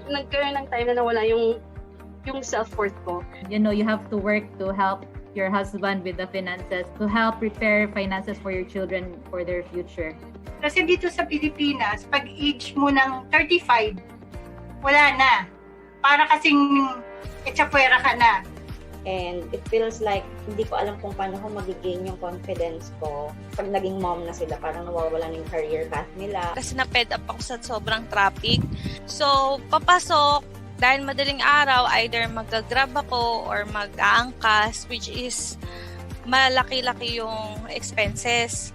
nagkaroon ng time na nawala yung self-worth ko. You know, you have to work to help your husband with the finances, to help prepare finances for your children for their future. Kasi dito sa Pilipinas, pag age mo ng 35, wala na. Para kasing etsapuera ka na. And it feels like hindi ko alam kung paano ko mag-gain yung confidence ko pag naging mom na sila. Parang nawawala na yung career path nila. Kasi na-fed up ako sa sobrang traffic. So, papasok, dahil madaling araw, either mag-grab ako or mag-aangkas, which is malaki-laki yung expenses.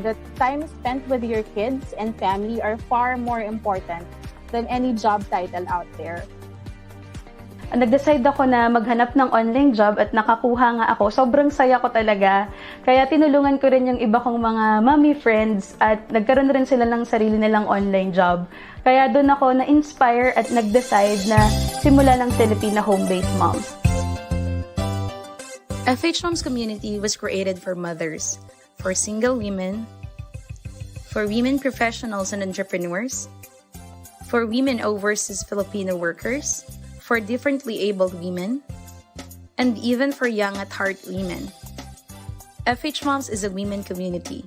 The time spent with your kids and family are far more important than any job title out there. Nag-decide ako na maghanap ng online job at nakakuha nga ako. Sobrang saya ko talaga. Kaya tinulungan ko rin yung iba kong mga mommy friends at nagkaroon rin sila ng sarili nilang online job. Kaya doon ako na-inspire at nag-decide na simula ng Filipina Homebased Moms. Fhmoms community was created for mothers, for single women, for women professionals and entrepreneurs, for women overseas Filipino workers, for differently abled women, and even for young at heart women. Fhmoms is a women community.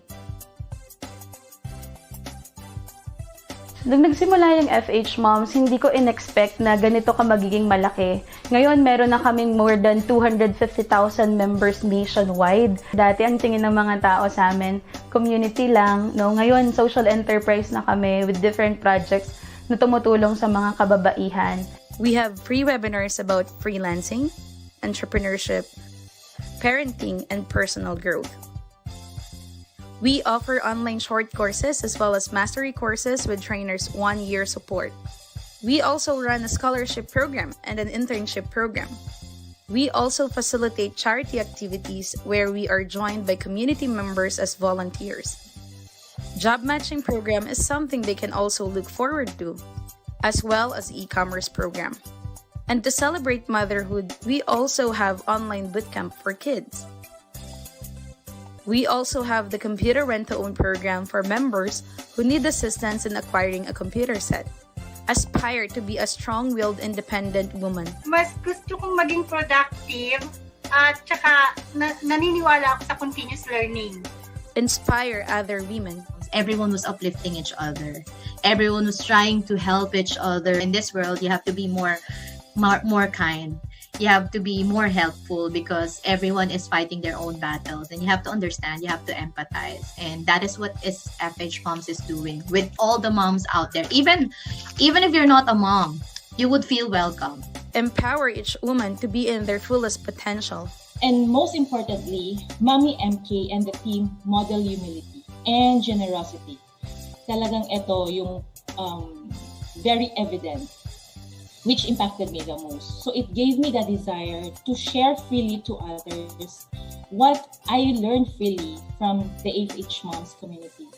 Nung nagsimula yung Fhmoms, hindi ko in-expect na ganito ka magiging malaki. Ngayon, meron na kaming more than 250,000 members nationwide. Dati, ang tingin ng mga tao sa amin, community lang. No? Ngayon, social enterprise na kami with different projects na tumutulong sa mga kababaihan. We have free webinars about freelancing, entrepreneurship, parenting, and personal growth. We offer online short courses as well as mastery courses with trainers' 1-year support. We also run a scholarship program and an internship program. We also facilitate charity activities where we are joined by community members as volunteers. Job matching program is something they can also look forward to, as well as e-commerce program. And to celebrate motherhood, we also have online bootcamp for kids. We also have the computer rent-to-own program for members who need assistance in acquiring a computer set. Aspire to be a strong-willed, independent woman. Mas gusto kong maging productive at saka naniniwala ako sa continuous learning. Inspire other women. Everyone was uplifting each other. Everyone was trying to help each other. In this world, you have to be more kind. You have to be more helpful because everyone is fighting their own battles, and you have to understand, you have to empathize, and that is what Fhmoms is doing with all the moms out there. Even if you're not a mom, you would feel welcome. Empower each woman to be in their fullest potential. And most importantly, Mommy MK and the team model humility and generosity. Talagang ito yung very evident, which impacted me the most. So it gave me the desire to share freely to others what I learned freely from the Fhmoms community.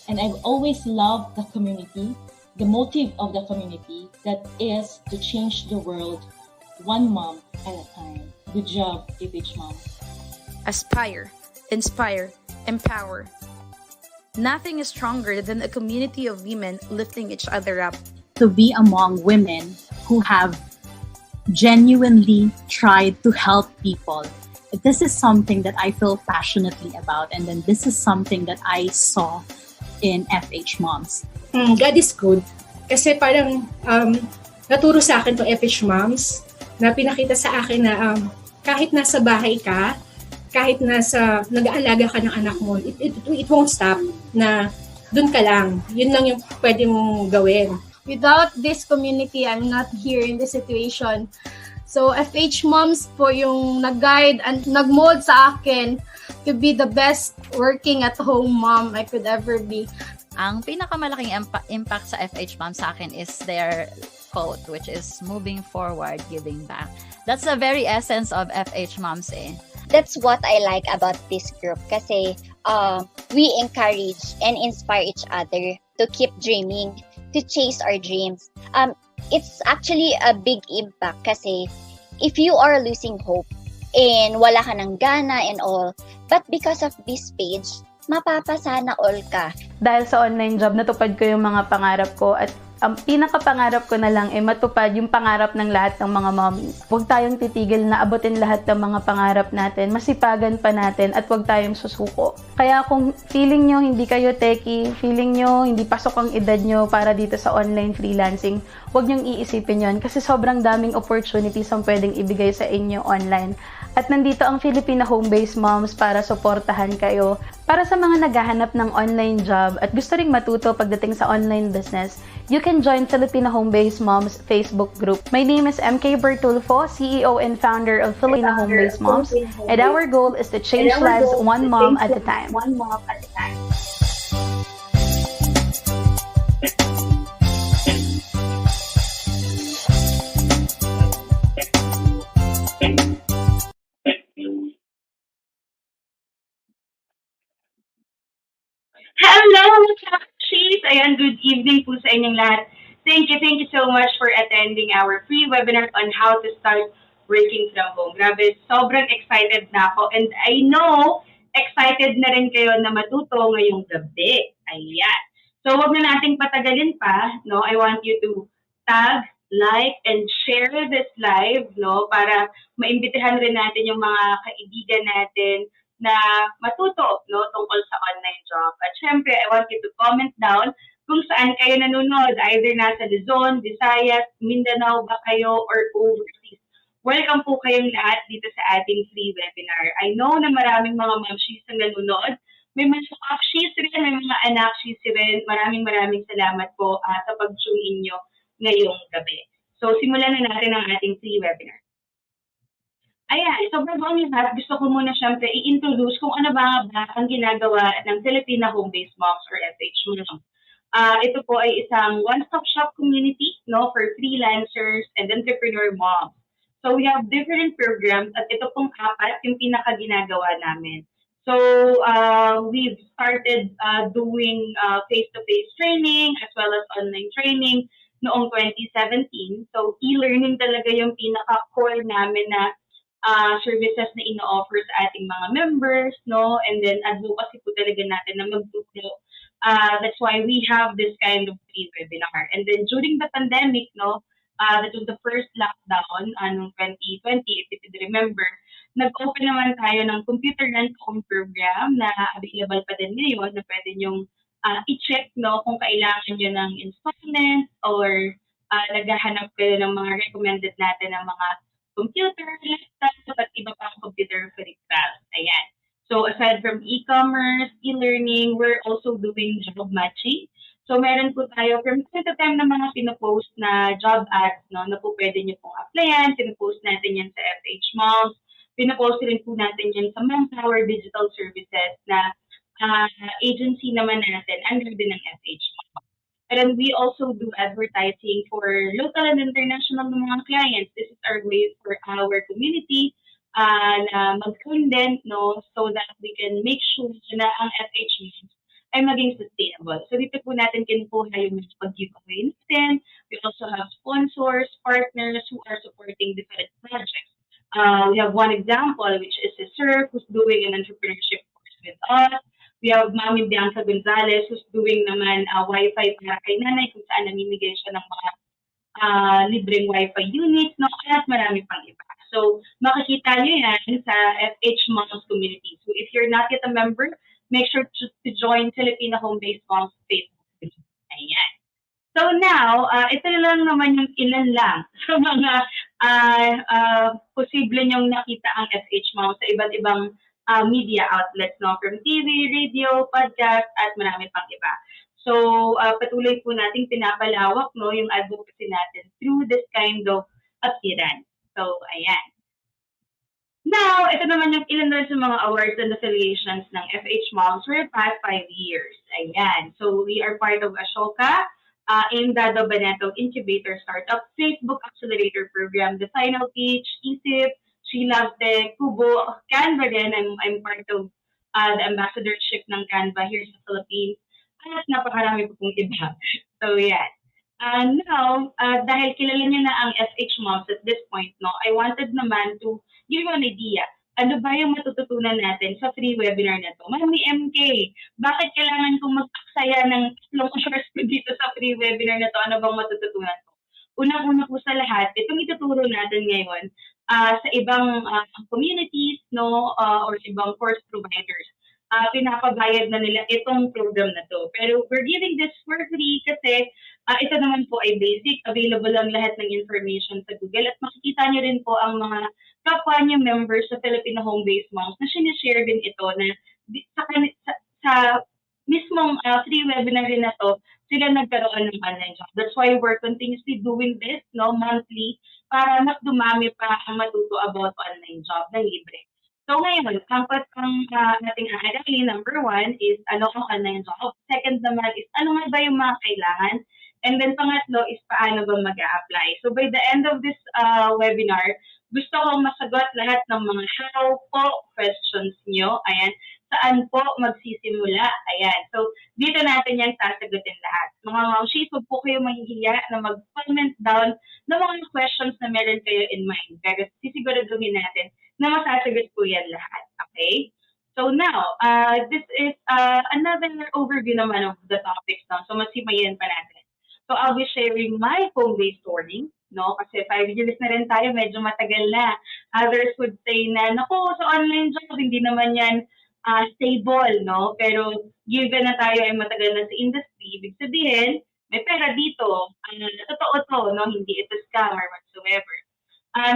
And I've always loved the community, the motive of the community, that is to change the world one mom at a time. Good job, Fhmoms. Aspire, inspire, empower. Nothing is stronger than a community of women lifting each other up. To be among women who have genuinely tried to help people. This is something that I feel passionately about, and then this is something that I saw in Fhmoms. God is good. Kasi parang naturo sa akin itong Fhmoms na pinakita sa akin na kahit nasa bahay ka, kahit nag-aalaga ka ng anak mo, it won't stop na dun ka lang. Yun lang yung pwede mong gawin. Without this community, I'm not here in this situation. So, Fhmoms po yung nag-guide and nag-mold sa akin to be the best working at home mom I could ever be. Ang pinakamalaking impact sa Fhmoms sa akin is their quote, which is moving forward, giving back. That's the very essence of Fhmoms eh. That's what I like about this group kasi we encourage and inspire each other to keep dreaming, to chase our dreams. It's actually a big impact kasi if you are losing hope and wala ka ng gana and all, but because of this page, mapapasana all ka. Dahil sa online job, natupad ko yung mga pangarap ko at Pinakapangarap ko na lang matupad yung pangarap ng lahat ng mga mommies. Huwag tayong titigil na abutin lahat ng mga pangarap natin, masipagan pa natin, at huwag tayong susuko. Kaya kung feeling nyo hindi kayo techie, feeling nyo hindi pasok ang edad nyo para dito sa online freelancing, huwag nyong iisipin yon kasi sobrang daming opportunities ang pwedeng ibigay sa inyo online. At nandito ang Filipina Homebased Moms para suportahan kayo. Para sa mga naghahanap ng online job at gusto ring matuto pagdating sa online business, you can join Filipina Homebased Moms Facebook group. My name is MK Bertulfo, CEO and founder of Filipina Homebased Moms, and our goal is to change lives one mom at a time. Hello, Cheese! Ayan, good evening po sa inyong lahat. Thank you so much for attending our free webinar on how to start working from home. Grabe, sobrang excited na ako. And I know, excited na rin kayo na matuto ngayong gabi. Ayan. So, wag na nating patagalin pa. No? I want you to tag, like, and share this live, no? Para maimbitahan rin natin yung mga kaibigan natin na matuto, no, tungkol sa online job. At syempre, I want you to comment down kung saan kayo nanonood, either nasa Luzon, Visayas, Mindanao ba kayo, or overseas. Welcome po kayong lahat dito sa ating free webinar. I know na maraming mga mamshis ang nanonood. May mga akshis rin, may mga anakshis rin. Maraming salamat po sa pag-tune in nyo ngayong gabi. So, simulan na natin ang ating free webinar. Ayan, so bago ang lahat, gusto ko muna syempre i-introduce kung ano ba ang ginagawa ng Filipina Homebased Moms or Fhmoms. Ito po ay isang one-stop shop community, no, for freelancers and entrepreneur moms. So we have different programs at ito pong 4 yung pinaka-ginagawa namin. So we've started doing face-to-face training as well as online training noong 2017. So e-learning talaga yung pinaka-core namin na services na ino-offer sa ating mga members, no? And then advocacy po talaga natin na magtuturo. That's why we have this kind of free webinar. And then during the pandemic, no, that was the first lockdown noong 2020, if you could remember, nag-open naman tayo ng computer rent home program na available pa din ngayon na pwede nyong i-check, no, kung kailangan nyo ng installment or naghahanap kayo ng mga recommended natin ng mga computer, laptop, at iba pang computer peripherals. Ayan. So aside from e-commerce, e-learning, we're also doing job matching. So meron po tayo from time to time na mga pinopost na job ads, no, na po pwede nyo pong applyan. Pinopost natin yan sa Fhmoms. Pinopost rin po natin yan sa Manpower Digital Services na agency naman natin under din ng Fhmoms. And then we also do advertising for local and international mga clients. This is our way for our community na mag-content, no, so that we can make sure na ang Fhmoms ay maging sustainable. So dito po natin kinukuha yung pag-giveaway natin. We also have sponsors, partners who are supporting different projects. We have one example, which is a sir who's doing an entrepreneurship course with us. We have Mami Bianca Gonzalez who's doing naman Wi-Fi para kay nanay kung saan namimigay siya ng mga libreng Wi-Fi units, no, at marami pang iba. So, makikita nyo yan sa Fhmoms community. So, if you're not yet a member, make sure to join Filipina Homebased Moms Facebook group. Ayan. So now, ito lang naman yung ilan lang sa mga posible nyong nakita ang Fhmoms sa iba't ibang media outlets, no? From TV, radio, podcast, at marami pang iba. So, patuloy po nating pinapalawak, no, yung advocacy natin through this kind of appearance. So, ayan. Now, ito naman yung ilan na sa mga awards and affiliations ng Fhmoms for the past 5 years. Ayan. So, we are part of Ashoka, Dado Beneto Incubator Startup, Facebook Accelerator Program, The Final Pitch, ESIP, She Loves Tech, Kubo, Canva rin. I'm part of the ambassadorship ng Canva here sa Philippines. At napakarami po pong iba. So, yeah. Now, dahil kilala niyo na ang Fhmoms at this point, no, I wanted naman to give you an idea ano ba yung matututunan natin sa free webinar na to? Mami MK, bakit kailangan kong mag-aksaya ng 3 hours ko dito sa free webinar na to? Ano bang matututunan ko? Unang-una po sa lahat, itong ituturo natin ngayon sa ibang communities, no, or ibang course providers. Pinapabayad na nila itong program na to. Pero we're giving this for free kasi ito naman po ay basic. Available lang lahat ng information sa Google at makikita nyo rin po ang mga kapwa niyo members sa Filipina Homebased Moms na sinishare din ito na sa mismong free webinar rin na to, sila nagkaroon ng online job. That's why we're continuously doing this, no, monthly, para mas dumami pa ang matuto about online job na libre. So ngayon, ang ating aralin, number 1 is ano ang online job. Second naman is ano nga ba yung mga kailangan. And then pangatlo is paano ba mag-a-apply. So by the end of this webinar, gusto kong masagot lahat ng mga how po questions nyo. Ayan. Saan po magsisimula? Ayan. So, dito natin yan sasagutin lahat. Mga mamshis, huwag po kayo mahihiya na mag-comment down ng mga questions na meron kayo in mind. Pero sisiguraduhin natin na masasagot po yan lahat. Okay? So now, this is another overview naman of the topics now. So, masimayan pa natin. So, I'll be sharing my home-based story. No? Kasi 5 years na rin tayo, medyo matagal na. Others would say na, naku, sa online job, hindi naman yan stable, no? Pero given na tayo ay matagal na sa industry, ibig sabihin, may pera dito. Totoo to, no? Hindi ito scam or whatsoever.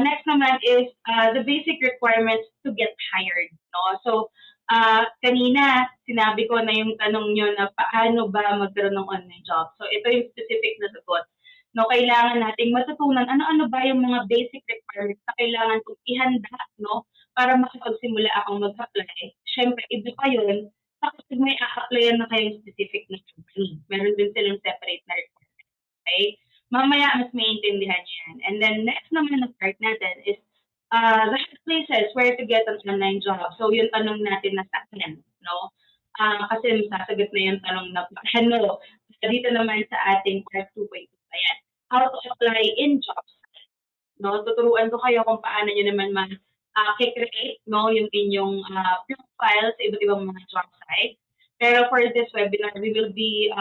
Next naman is the basic requirements to get hired, no? So, kanina, sinabi ko na yung tanong nyo na paano ba magkaroon ng online job. So, ito yung specific na sagot. No, kailangan nating matutunan ano-ano ba yung mga basic requirements na kailangan kong ihanda, no, para makapagsimula akong mag-apply. Siyempre, iba pa yun, kapag may a-applyan na kayong specific na company. Meron din silang separate na requirements. Okay? Mamaya, mas maintindihan yan. And then, next naman na part natin is the places where to get an online job. So, yung tanong natin na sa akin, no? Kasi masasagot na yung tanong na ano. Dito naman sa ating part 2.2. Ayan. How to apply in jobs. No? Tuturuan ko kayo kung paano nyo naman create, no, yung inyong profile sa iba't ibang mga job sites. Pero for this webinar, we will be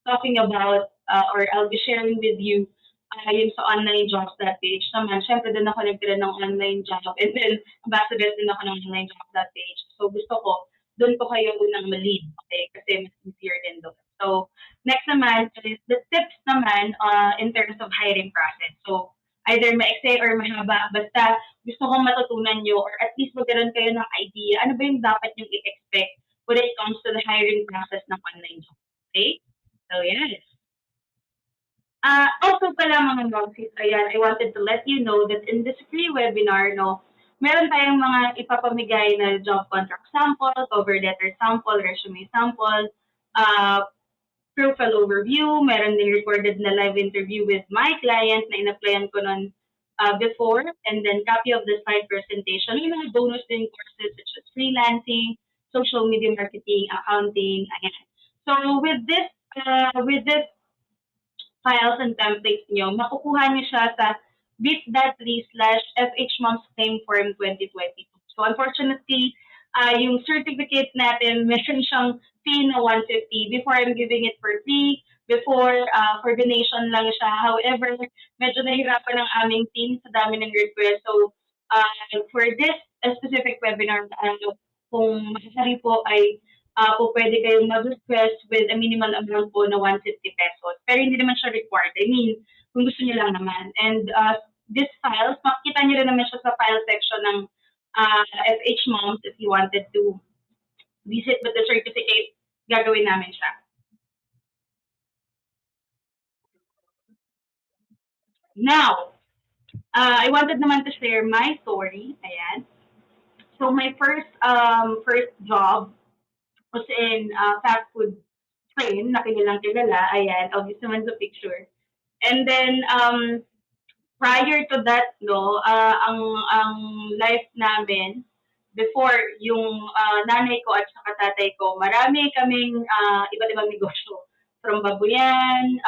talking about or I'll be sharing with you yung sa online jobs page naman. Siyempre, doon ako nagtira ng online job and then ambassador din ako ng online jobs page. So gusto ko, doon ko kayo unang ma-lead, okay? Kasi mas easier din doon. So, next naman is the tips naman in terms of hiring process. So, either maikse or mahaba, basta gusto kong matutunan nyo or at least magkaroon kayo ng idea ano ba yung dapat nyo i-expect when it comes to the hiring process ng online job. Okay? So, yes. Also pala mga nonsis, ayan, I wanted to let you know that in this free webinar, no, meron tayong mga ipapamigay na job contract sample, cover letter sample, resume sample, profile overview, meron ding recorded na live interview with my client na in-applyan ko nun before, and then copy of the slide presentation. May mga bonus din courses such as freelancing, social media marketing, accounting, ayan. So with this files and templates nyo, makukuha nyo siya sa bit.ly/FHMoms Claim Form 2022. So unfortunately, yung certificate natin, meron siyang fee na 150. Before, I'm giving it for free. Before, for donation lang siya. However, medyo nahirapan ng aming team sa dami ng request. So, for this specific webinar, kung maaari po ay po pwede kayong mag-request with a minimal amount po na 150 pesos. Pero hindi naman siya required. I mean, kung gusto niyo lang naman. And this files, makikita niyo rin naman siya sa file section ng Fhmoms if you wanted to visit with the certificate, gagawin namin siya. Now, I wanted naman to share my story. Ayan. So my first job was in fast food chain na kilalang kilala. Ayan, obvious naman sa picture. And then, prior to that, no, ang life namin, before yung nanay ko at saka tatay ko, marami kaming iba't ibang negosyo. From babuyan,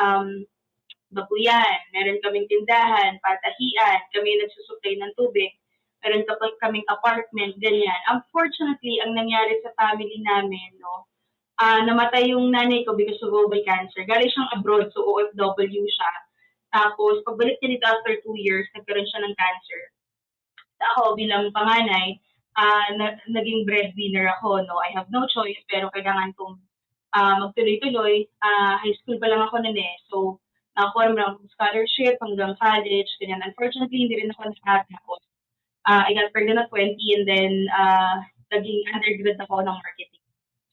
meron kaming tindahan, patahian, kami nagsusupply ng tubig. meron ka pa kaming apartment, ganyan. Unfortunately, ang nangyari sa family namin, no, namatay yung nanay ko because of ovarian cancer. Galing siyang abroad, so OFW siya. Tapos, pagbalik niya dito after 2 years, nagkaroon siya ng cancer. Ako bilang panganay, naging breadwinner ako, no? I have no choice, pero kailangan kong magtuloy-tuloy. High school pa lang ako noon eh. So, nakakuha naman ako ng scholarship hanggang college, ganyan. Unfortunately, hindi rin ako nakatapos. I got pregnant at 20 and then naging undergrad ako ng marketing.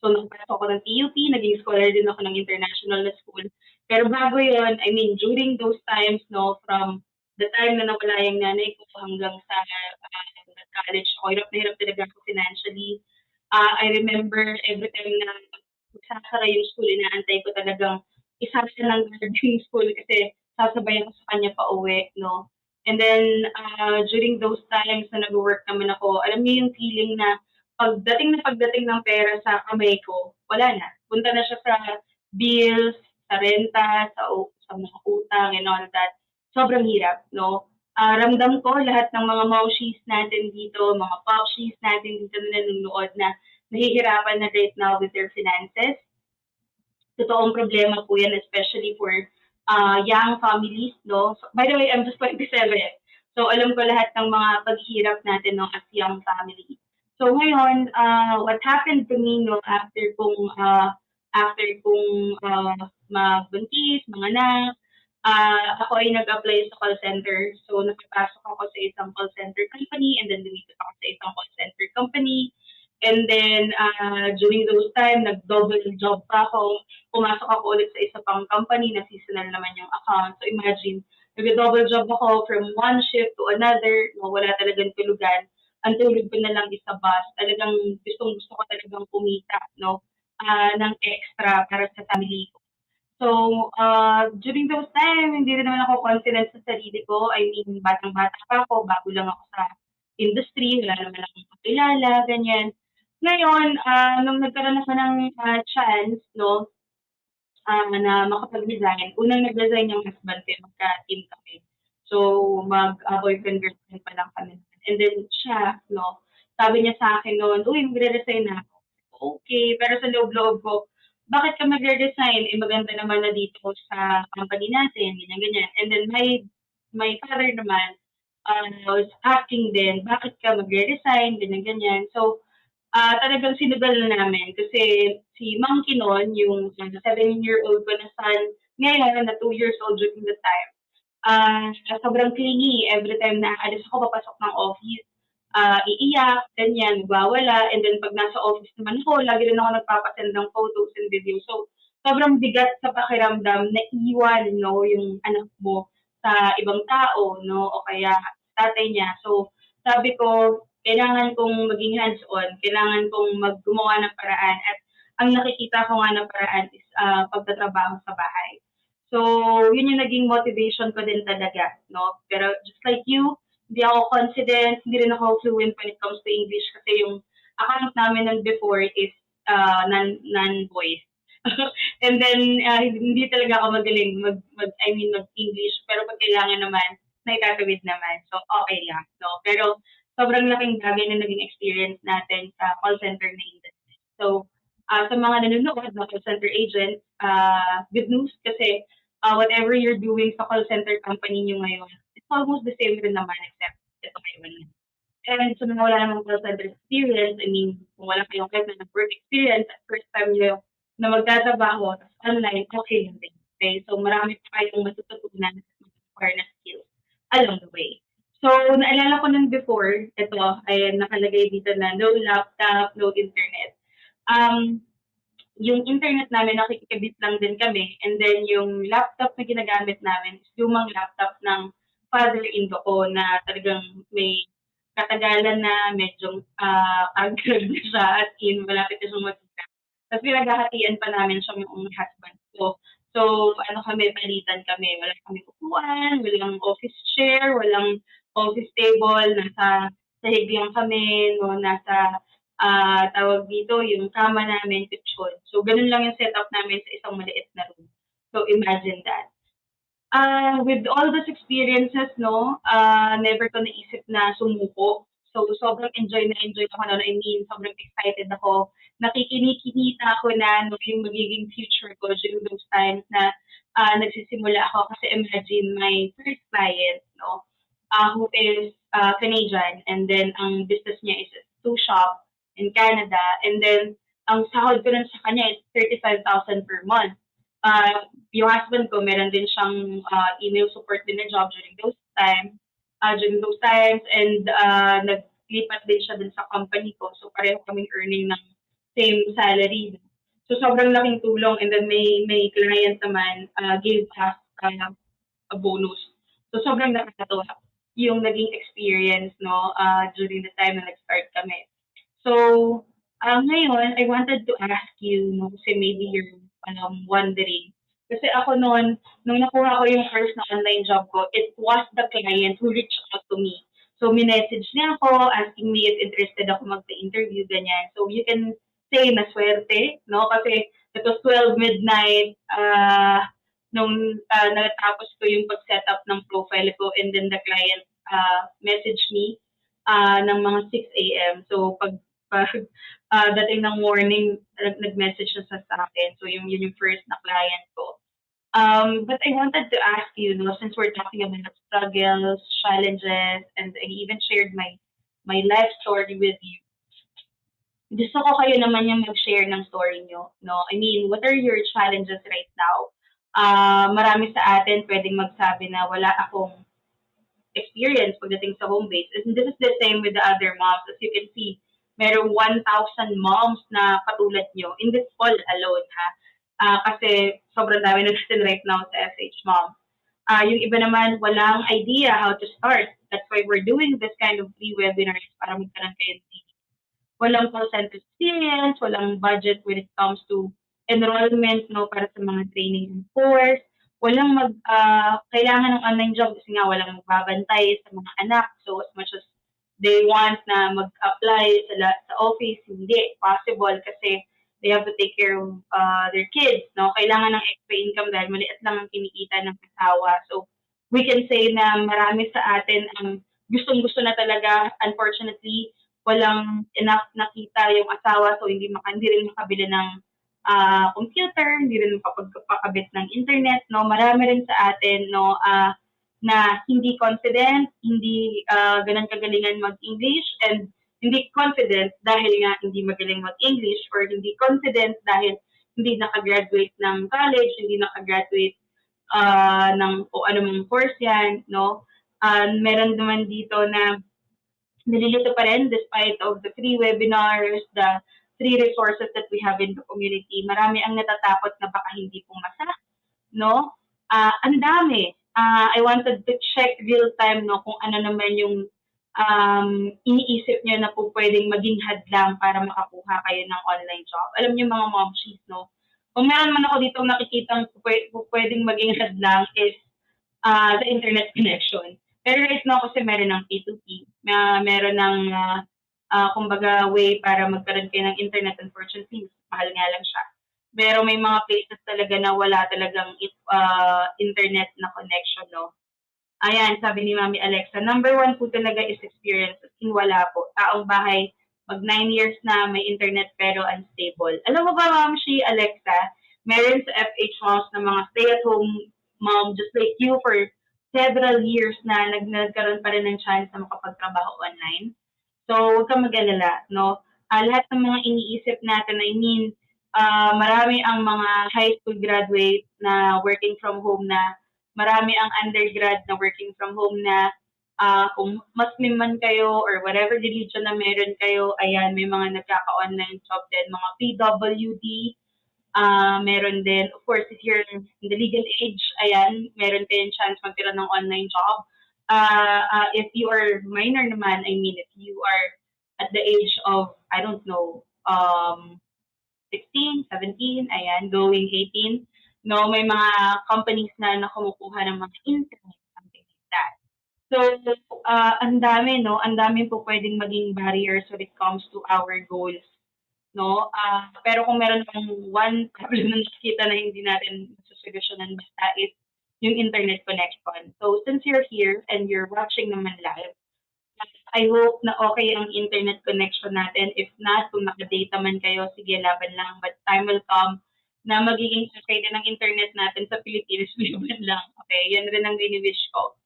So, nakapasok ako ng TUP, naging scholar din ako ng international na school. Pero bago yon, I mean, during those times, no, from the time na nawala yung nanay ko hanggang sa college ako, hirap talaga ako financially. I remember every time na magsasara yung school, inaantay ko talagang isa siya ng boarding school kasi sasabayan ko sa kanya pa uwi, no? And then, during those times na nag-work naman ako, alam niyo yung feeling na pagdating ng pera sa kamay ko, wala na. Punta na siya sa bills, sa renta, sa mga utang, and all that. Sobrang hirap, no? Ramdam ko lahat ng mga maushis natin dito, mga popshis natin dito na nanonood na nahihirapan na right now with their finances. Totoong problema po yan, especially for young families, no? So, by the way, I'm just 27. So, alam ko lahat ng mga paghirap natin, no, as young family. So, ngayon, what happened to me, no, after kong magbuntis, manganak, ako ay nag-apply sa call center. So, nakapasok ako sa isang call center company and then lumipat ako sa isang call center company. And then, during those time, nag-double job pa ako. Pumasok ako ulit sa isa pang company na seasonal naman yung account. So, imagine, nag-double job ako from one shift to another. No, wala talagang tulugan. Ang tulog ko na lang is sa bus. Talagang gusto ko talagang kumita, no, ng extra para sa family ko. So, during those time, hindi rin naman ako confident sa sarili ko. I mean, batang-bata pa ako, bago lang ako sa industry, wala naman akong kakilala, ganyan. Ngayon, nung nagkaroon ako ng chance, no, na makapag-resign, unang nag-resign yung husband ko, magka-team kami. So, mag-boyfriend-girlfriend pa lang kami. And then siya, no, sabi niya sa akin noon, uy, magre-resign na ako. Okay, pero sa loob-loob ko, bakit ka magre-resign? Eh, maganda naman na dito sa company natin, ganyan-ganyan. And then my father naman was asking din, bakit ka magre-resign, ganyan-ganyan. So, talagang sinugal na namin kasi si Monkey noon, yung 7-year-old ko na son, ngayon na 2 years old during the time, sobrang clingy. Every time na alis ako, papasok ng office, iiyak, ganyan, magwawala. And then pag nasa office naman ako, lagi rin ako nagpapasend ng photos and videos. So, sobrang bigat sa pakiramdam na iwan, no, yung anak mo sa ibang tao, no, o kaya tatay niya. So, sabi ko, kailangan kong maging hands-on, kailangan kong maggumawa ng paraan at ang nakikita ko nga ng paraan is pagtatrabaho sa bahay. So, yun yung naging motivation ko din talaga, no? Pero just like you, hindi ako confident, hindi rin ako fluent when it comes to English kasi yung account namin nun before is non-voice. And then, hindi talaga ako magaling mag-English, pero pag kailangan naman, naitatawid naman. So, okay lang, no? Pero, sobrang laking bagay na naging experience natin sa call center na industry. So, sa mga nanonood na call center agent, good news kasi whatever you're doing sa call center company nyo ngayon, it's almost the same rin naman except ito ngayon. And sa mga wala namang call center experience, I mean, kung wala kayong kahit na work experience, at first time nyo na magtatrabaho, tapos online, okay yun din. Okay? So, marami pa kayong matututunan at mag-acquire na skills along the way. So, naalala ko nun before, ito, ay nakalagay dito na no laptop, no internet. Yung internet namin, nakikibit lang din kami. And then, yung laptop na ginagamit namin is lumang laptop ng father-in-law ko na talagang may katagalan na medyo aggressive na siya at in malapit na siyang masira. Tapos pinaghahatian pa namin siya yung husband ko. So, kami, palitan kami. Wala kami upuan, walang office chair, walang office table, nasa sahig lang kami, no, nasa tawag dito, yung kama namin, kitchen. So, ganun lang yung setup namin sa isang maliit na room. So, imagine that. With all those experiences, no, never ko naisip na sumuko. So, sobrang enjoy ako noon. I mean, sobrang excited ako. Nakikinikita ako na no, yung magiging future ko during those times na nagsisimula ako. Kasi imagine my first client, no, who is Canadian, and then ang business niya is a tattoo shop in Canada, and then ang sahod ko nun sa kanya is 35,000 per month. Yung husband ko, meron din siyang email support din na job during those times, and naglipat din siya din sa company ko. So, pareho kaming earning ng same salary. So, sobrang laking tulong. And then, may client naman gave us a bonus. So, sobrang nakakatuwa yung naging experience, no, during the time na nag-start kami. So, ngayon, I wanted to ask you, no, kasi maybe you're wondering. Kasi ako noon, nung nakuha ko yung first na online job ko, it was the client who reached out to me. So, minessage niya ako, asking me if interested ako magpa-interview, ganyan. So, you can say na swerte, no? Kasi it was 12 midnight, nung natapos ko yung pag-set up ng profile ko, and then the client messaged me ng mga 6 a.m. So, pag dating ng morning, nag-message siya sa akin. So, yun yung first na client ko. But I wanted to ask you, no, since we're talking about struggles, challenges, and I even shared my life story with you. Gusto ko kayo naman yung mag-share ng story nyo, no? I mean, what are your challenges right now? Marami sa atin pwedeng magsabi na wala akong experience pagdating sa home base. And this is the same with the other moms. As you can see, merong 1,000 moms na katulad nyo in this call alone, ha? Kasi sobrang dami na natin right now sa Fhmoms. Yung iba naman, walang idea how to start. That's why we're doing this kind of free webinars para magkaroon kayo ng walang call center experience, walang budget when it comes to enrollment, no, para sa mga training and course. Walang kailangan ng online job kasi nga walang magbabantay sa mga anak. So, as much as they want na mag-apply sa office, hindi possible kasi they have to take care of their kids, no? Kailangan ng extra income dahil maliit lang ang kinikita ng asawa. So, we can say na marami sa atin ang gustong-gusto na talaga. Unfortunately, walang enough nakita yung asawa, so hindi rin makabili ng computer, hindi rin makapagpakabit ng internet, no? Marami rin sa atin, no, na hindi confident, hindi ganun kagalingan mag-English, and hindi confident dahil nga hindi magaling mag-English, or hindi confident dahil hindi nakagraduate ng college, hindi nakagraduate ng o anumang course yan, no? Meron naman dito na nililito pa rin despite of the free webinars, the free resources that we have in the community. Marami ang natatakot na baka hindi pumasa, no? Ang dami. I wanted to check real time, no, kung ano naman yung iniisip niyo na po pwedeng maging hadlang para makakuha kayo ng online job. Alam niyo mga momshies, no? Kung meron man ako dito nakikitang pwedeng maging hadlang is the internet connection. Pero right now kasi meron ng P2P, meron ng kumbaga way para magkaroon kayo ng internet. Unfortunately, mahal nga lang siya. Pero may mga places talaga na wala talagang internet na connection, no? Ayan, sabi ni Mami Alexa, number 1 po talaga is experience. Wala po. Taong bahay, mag 9 years na may internet pero unstable. Alam mo ba, Ma'am Alexa, meron sa Fhmoms na mga stay-at-home mom just like you for several years na nagkaroon pa rin ng chance na makapagtrabaho online. So, huwag kang mag-alala, no? Lahat ng mga iniisip natin, I mean, marami ang mga high school graduate na working from home na, marami ang undergrad na working from home na, kung Muslim man kayo or whatever religion na meron kayo, ayan, may mga nagkaka-online job din, mga PWD, meron din, of course, if you're in the legal age, ayan, meron kayong chance magkaroon ng online job. If you are minor naman, I mean, if you are at the age of, I don't know, 16, 17, ayan, going 18, no, may mga companies na kumukuha ng mga internet, something like that. So, ang dami, no, ang dami po pwedeng maging barriers when it comes to our goals, no? Pero kung meron kang one problem na nakikita na hindi natin masosolusyonan basta is yung internet connection. So, since you're here and you're watching naman live, I hope na okay ang internet connection natin. If not, kung naka-data man kayo, sige, laban lang. But time will come na magiging okay din ang internet natin sa Pilipinas, laban lang. Okay, yan rin ang wini-wish ko.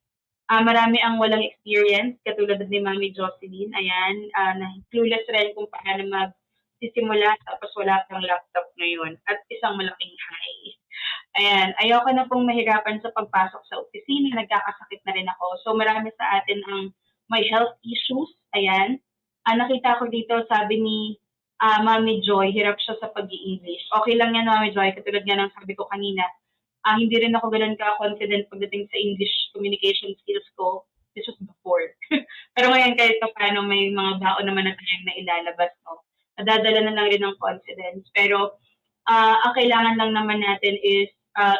Marami ang walang experience, katulad ni Mami Jocelyn. Ayan, na clueless rin kung paano magsisimula tapos wala pang laptop ngayon at isang malaking high. Ayan, ayoko na pong mahirapan sa pagpasok sa opisina, nagkakasakit na rin ako. So marami sa atin ang may health issues. Ayan, nakita ko dito, sabi ni Mami Joy, hirap siya sa pag-i-English. Okay lang yan, Mami Joy, katulad nga ng sabi ko kanina, hindi rin ako ganun ka-confident pagdating sa English communication skills ko. This was before. Pero ngayon kahit pa paano may mga baon naman na tayong na ilalabas, no? Nadadala na lang rin ng confidence. Pero ang kailangan lang naman natin is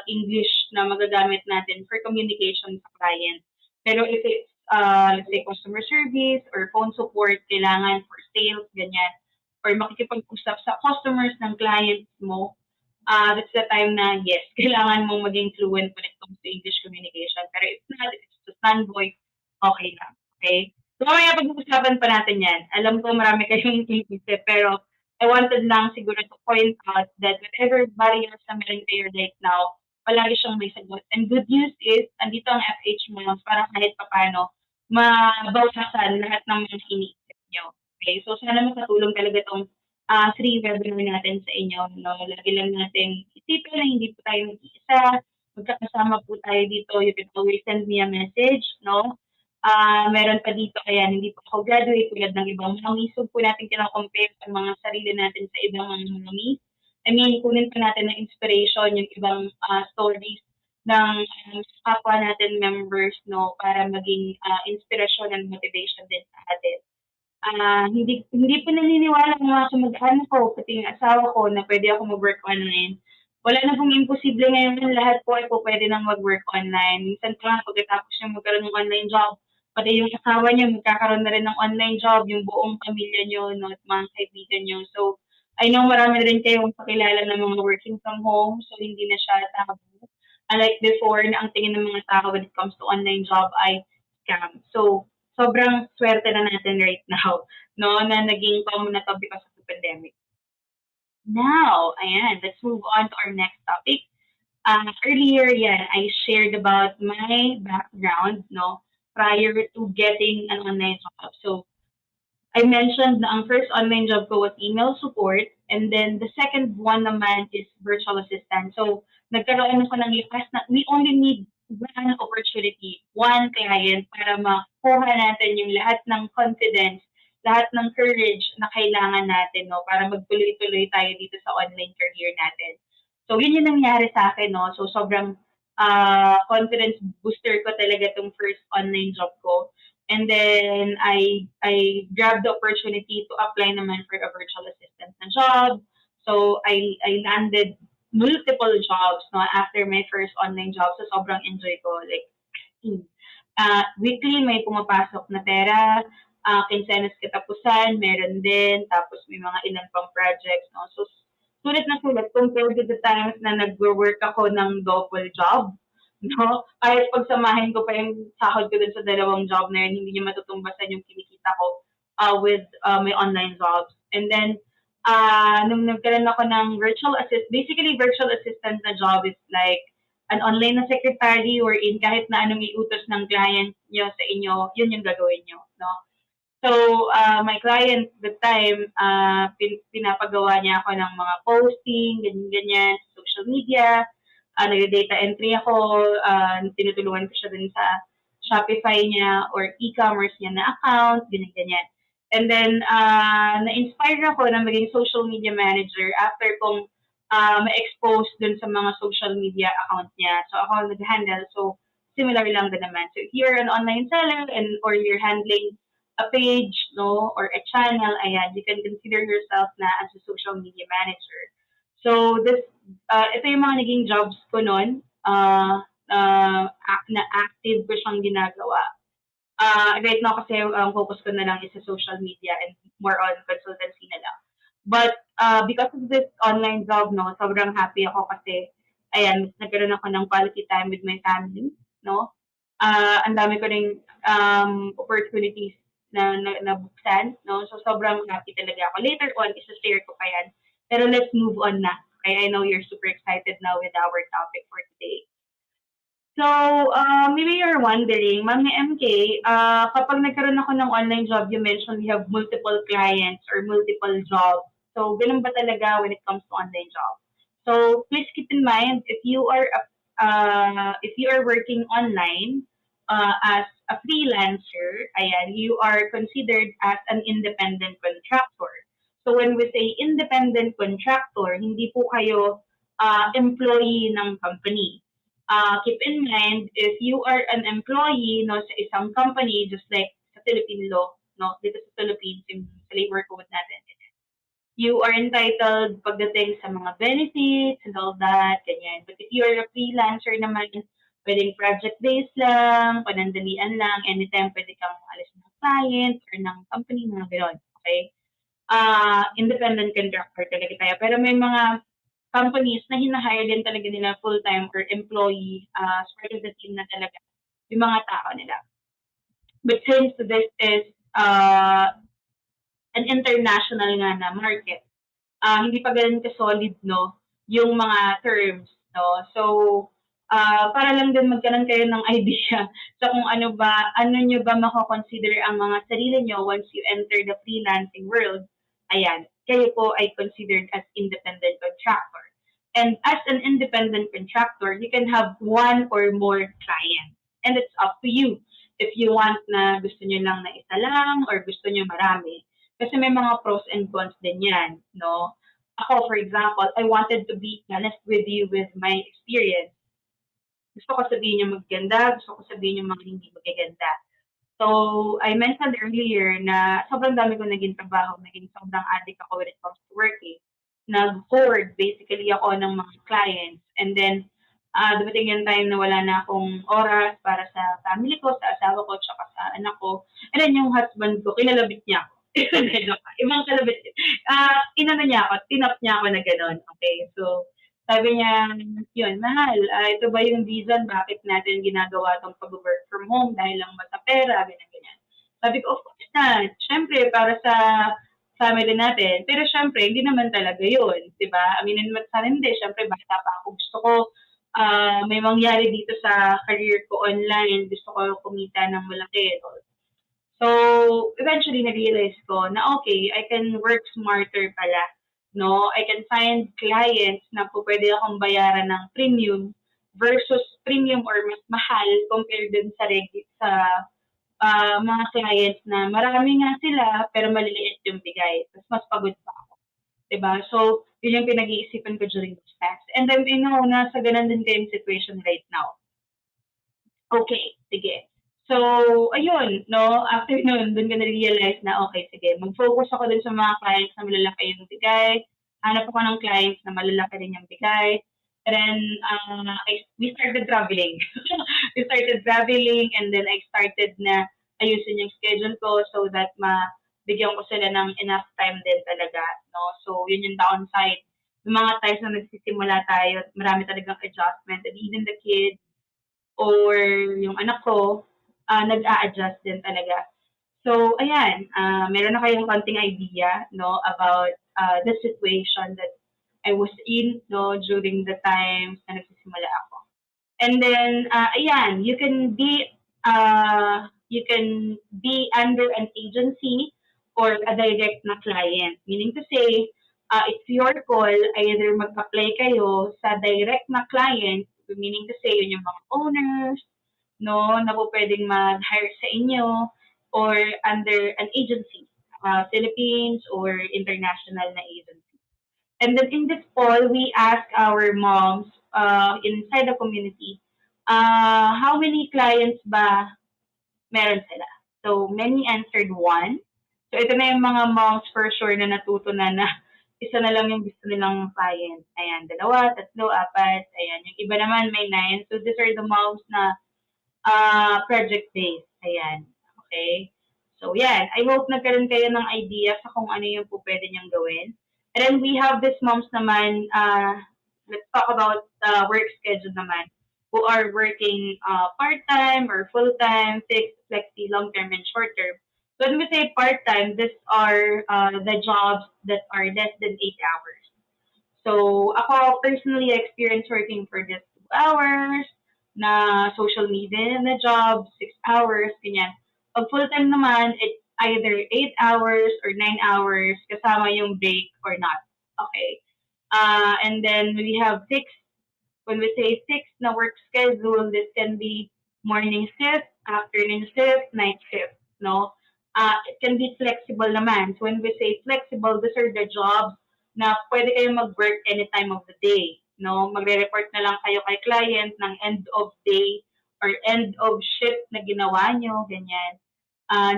English na magagamit natin for communication sa client. Pero if it's, let's say, customer service or phone support, kailangan for sales, ganyan, or makikipag-usap sa customers ng clients mo, that's the time na, yes, kailangan mong maging fluent when it comes to English communication. Pero if not, if it's just standpoint, okay lang. Okay? So, mamaya pag-uusapan pa natin yan. Alam ko marami kayong iisip, pero I wanted lang siguro to point out that whatever barriers na meron kayo right now, palagi siyang may sagot. And good news is, andito ang Fhmoms para kahit papano, mabawasan lahat ng mga iniisip nyo. Okay? So, sana makatulong talaga itong free webinar natin sa inyo. No? Lagi lang natin isipin na hindi po tayo mag-iisa. Magkakasama po tayo dito. You can always send me a message. No? Meron pa dito, kaya hindi pa ako graduate tulad ng ibang mommies. So po natin kinakompare sa mga sarili natin sa ibang mga mommies. I mean, kunin pa natin ng inspiration yung ibang stories ng kapwa natin members, no, para maging inspirasyon and motivation din sa atin. Hindi pa naniniwala ng mga kamag-anak ko, pati yung asawa ko, na pwede ako mag-work online. Wala na pong imposible ngayon, lahat po ay po pwede nang mag-work online. Minsan pa nga, pagkatapos niya magkaroon ng online job, pati yung asawa niya magkakaroon na rin ng online job, yung buong pamilya niyo, no, at mga kaibigan niyo. So, I know marami rin kayong pakilala ng mga working from home, so hindi na siya taboo. Unlike before, na ang tingin ng mga tao when it comes to online job ay scam. So, sobrang swerte na natin right now, no, na naging common na to because of the pandemic. Now, ayan, let's move on to our next topic. Earlier, yan, I shared about my background, no, prior to getting an online job. So, I mentioned na ang first online job ko was email support, and then the second one naman is virtual assistant. So, nagkaroon ako ng likas na we only need one opportunity, one client para makuha natin yung lahat ng confidence, lahat ng courage na kailangan natin, no, para magtuloy-tuloy tayo dito sa online career natin. So, yun yung nangyari sa akin, no. So, sobrang confidence booster ko talaga itong first online job ko. And then I grabbed the opportunity to apply naman for a virtual assistant na job. So I landed multiple jobs, no, after my first online job. So sobrang enjoy ko. Like, weekly may pumapasok na pera, kinsenas katapusan, meron din, tapos may mga ilan pang projects, no. So sulit na sulit compared to the times na nag-work ako ng double job. No? Kahit pagsamahin ko pa yung sahod ko dun sa dalawang job na yun, hindi niya matutumbasan yung kinikita ko with my online jobs. And then, nung nagkaroon ako ng basically virtual assistant na job is like an online na secretary wherein kahit na anong iutos ng client nyo sa inyo, yun yung gagawin nyo. No? So, my client at the time, pinapagawa niya ako ng mga posting, ganyan-ganyan, social media, nag-data entry ako, tinutulungan ko siya dun sa Shopify niya or e-commerce niya na account, ganyan-ganyan. And then, na-inspire ako na maging social media manager after kong ma-expose dun sa mga social media account niya. So, ako nag-handle. So, similar lang din naman. So, if you're an online seller or you're handling a page, no, or a channel, ayan, you can consider yourself na as a social media manager. So, ito yung mga naging jobs ko noon, na active ko siyang ginagawa. Right now kasi ang focus ko na lang is sa social media and more on consultancy na lang. But because of this online job, no, sobrang happy ako kasi, ayan, nagkaroon ako ng quality time with my family, no. Ang dami ko ring opportunities na nabuksan, no? So, sobrang happy talaga ako. Later on, isa-share ko pa yan. Pero let's move on na. Okay, I know you're super excited now with our topic for today. So, maybe you're wondering, Ma'am ni MK, kapag nagkaroon ako ng online job, you mentioned you have multiple clients or multiple jobs. So, ganun ba talaga when it comes to online job? So, please keep in mind, if you are working online as a freelancer, ayan, you are considered as an independent contractor. So, when we say independent contractor, hindi po kayo employee ng company. Keep in mind, if you are an employee no, sa isang company, just like sa Philippine law, no, dito sa Philippines, yung sa labor code natin, you are entitled pagdating sa mga benefits and all that, ganyan. But if you are a freelancer naman, pwedeng project-based lang, panandalian lang, anytime pwede kang alis ng client or ng company, mga gano'n. Okay? Independent contractor talaga tayo. Pero may mga companies na hinahire din talaga nila full-time or employee as part of the team na talaga yung mga tao nila. But since this is an international nga na market, hindi pa ganun ka-solid, no, yung mga terms, no. So, para lang din magkaroon kayo ng idea sa kung ano nyo ba mako-consider ang mga sarili nyo once you enter the freelancing world, ayan, kayo po ay considered as independent contractor. And as an independent contractor, you can have one or more clients. And it's up to you if you want na gusto nyo lang na isa lang or gusto nyo marami. Kasi may mga pros and cons din yan, no? Ako, for example, I wanted to be honest with you with my experience. Gusto ko sabihin yung maganda, gusto ko sabihin yung mga hindi magaganda. So, I mentioned earlier na sobrang dami ko naging trabaho, naging sobrang addict ako when it comes to working. Nag-hoard basically ako ng mga clients. And then, dumating yung time na wala na akong oras para sa family ko, sa asawa ko, tsaka sa anak ko. And then yung husband ko, kinalabit niya ako. Ibang kalabit. Inano niya ako, tinap niya ako na gano'n. Okay, so sabi niya, yun, mahal, ito ba yung reason bakit natin ginagawa itong pag-work from home dahil lang ba sa pera, ganyan-ganyan. Sabi ko, of course not. Siyempre, para sa family natin. Pero siyempre, hindi naman talaga yun. Diba? Aminin mo sana hindi. Siyempre, basta pa ako. Gusto ko may mangyari dito sa career ko online. Gusto ko kumita ng malaki. So, eventually, na-realize ko na okay, I can work smarter pala. No, I can find clients na po pwede akong bayaran ng premium versus premium or mas mahal compared din sa mga clients na marami nga sila pero maliliit yung bigay. Tapos mas pagod pa ako. Diba? So, yun yung pinag-iisipan ko during those times. And then, nasa ganun din kayong situation right now. Okay, sige. So, ayun, no, after nun, dun ko na-realize na, okay, sige, mag-focus ako dun sa mga clients na malalaki yung bigay. Hanap ako ng clients na malalaki rin yung bigay. And then, we started traveling. We started traveling and then I started na ayusin yung schedule ko so that bigyan ko sila ng enough time din talaga, no? So, yun yung downside. Yung mga times na nagsisimula tayo, marami talagang adjustment. And even the kids or yung anak ko, nag-a-adjust din talaga. So, ayan, meron na kayong konting idea, no, about the situation that I was in, no, during the times na nagsisimula ako. And then, ayan, you can be under an agency or a direct na client. Meaning to say, it's your call, either mag-apply kayo sa direct na client, meaning to say, yun yung mga owners, no, na po pwedeng mag-hire sa inyo or under an agency, Philippines or international na agency. And then in this poll, we ask our moms inside the community, how many clients ba meron sila? So, many answered one. So, ito na yung mga moms for sure na natuto na isa na lang yung gusto nilang client. Ayan, 2, 3, 4. Ayan, yung iba naman may 9. So, these are the moms na project-based. Ayan. Okay? So, yan. I hope nagkaroon kayo ng idea sa kung ano yung po pwede niyang gawin. And then we have these moms naman, let's talk about work schedule naman, who are working part-time or full-time, fixed, flexi, long-term, and short-term. So when we say part-time, these are the jobs that are less than 8 hours. So ako personally experience working for just 2 hours na social media na job, 6 hours, ganyan. Pag full-time naman, it's either 8 hours or 9 hours kasama yung break or not. Okay. And then we have fixed when we say fixed na work schedule, this can be morning shift, afternoon shift, night shift, no? It can be flexible naman. So when we say flexible, these are the jobs na pwede kayo mag-work any time of the day, no? Magre-report na lang kayo kay client ng end of day or end of shift na ginawa nyo, ganyan,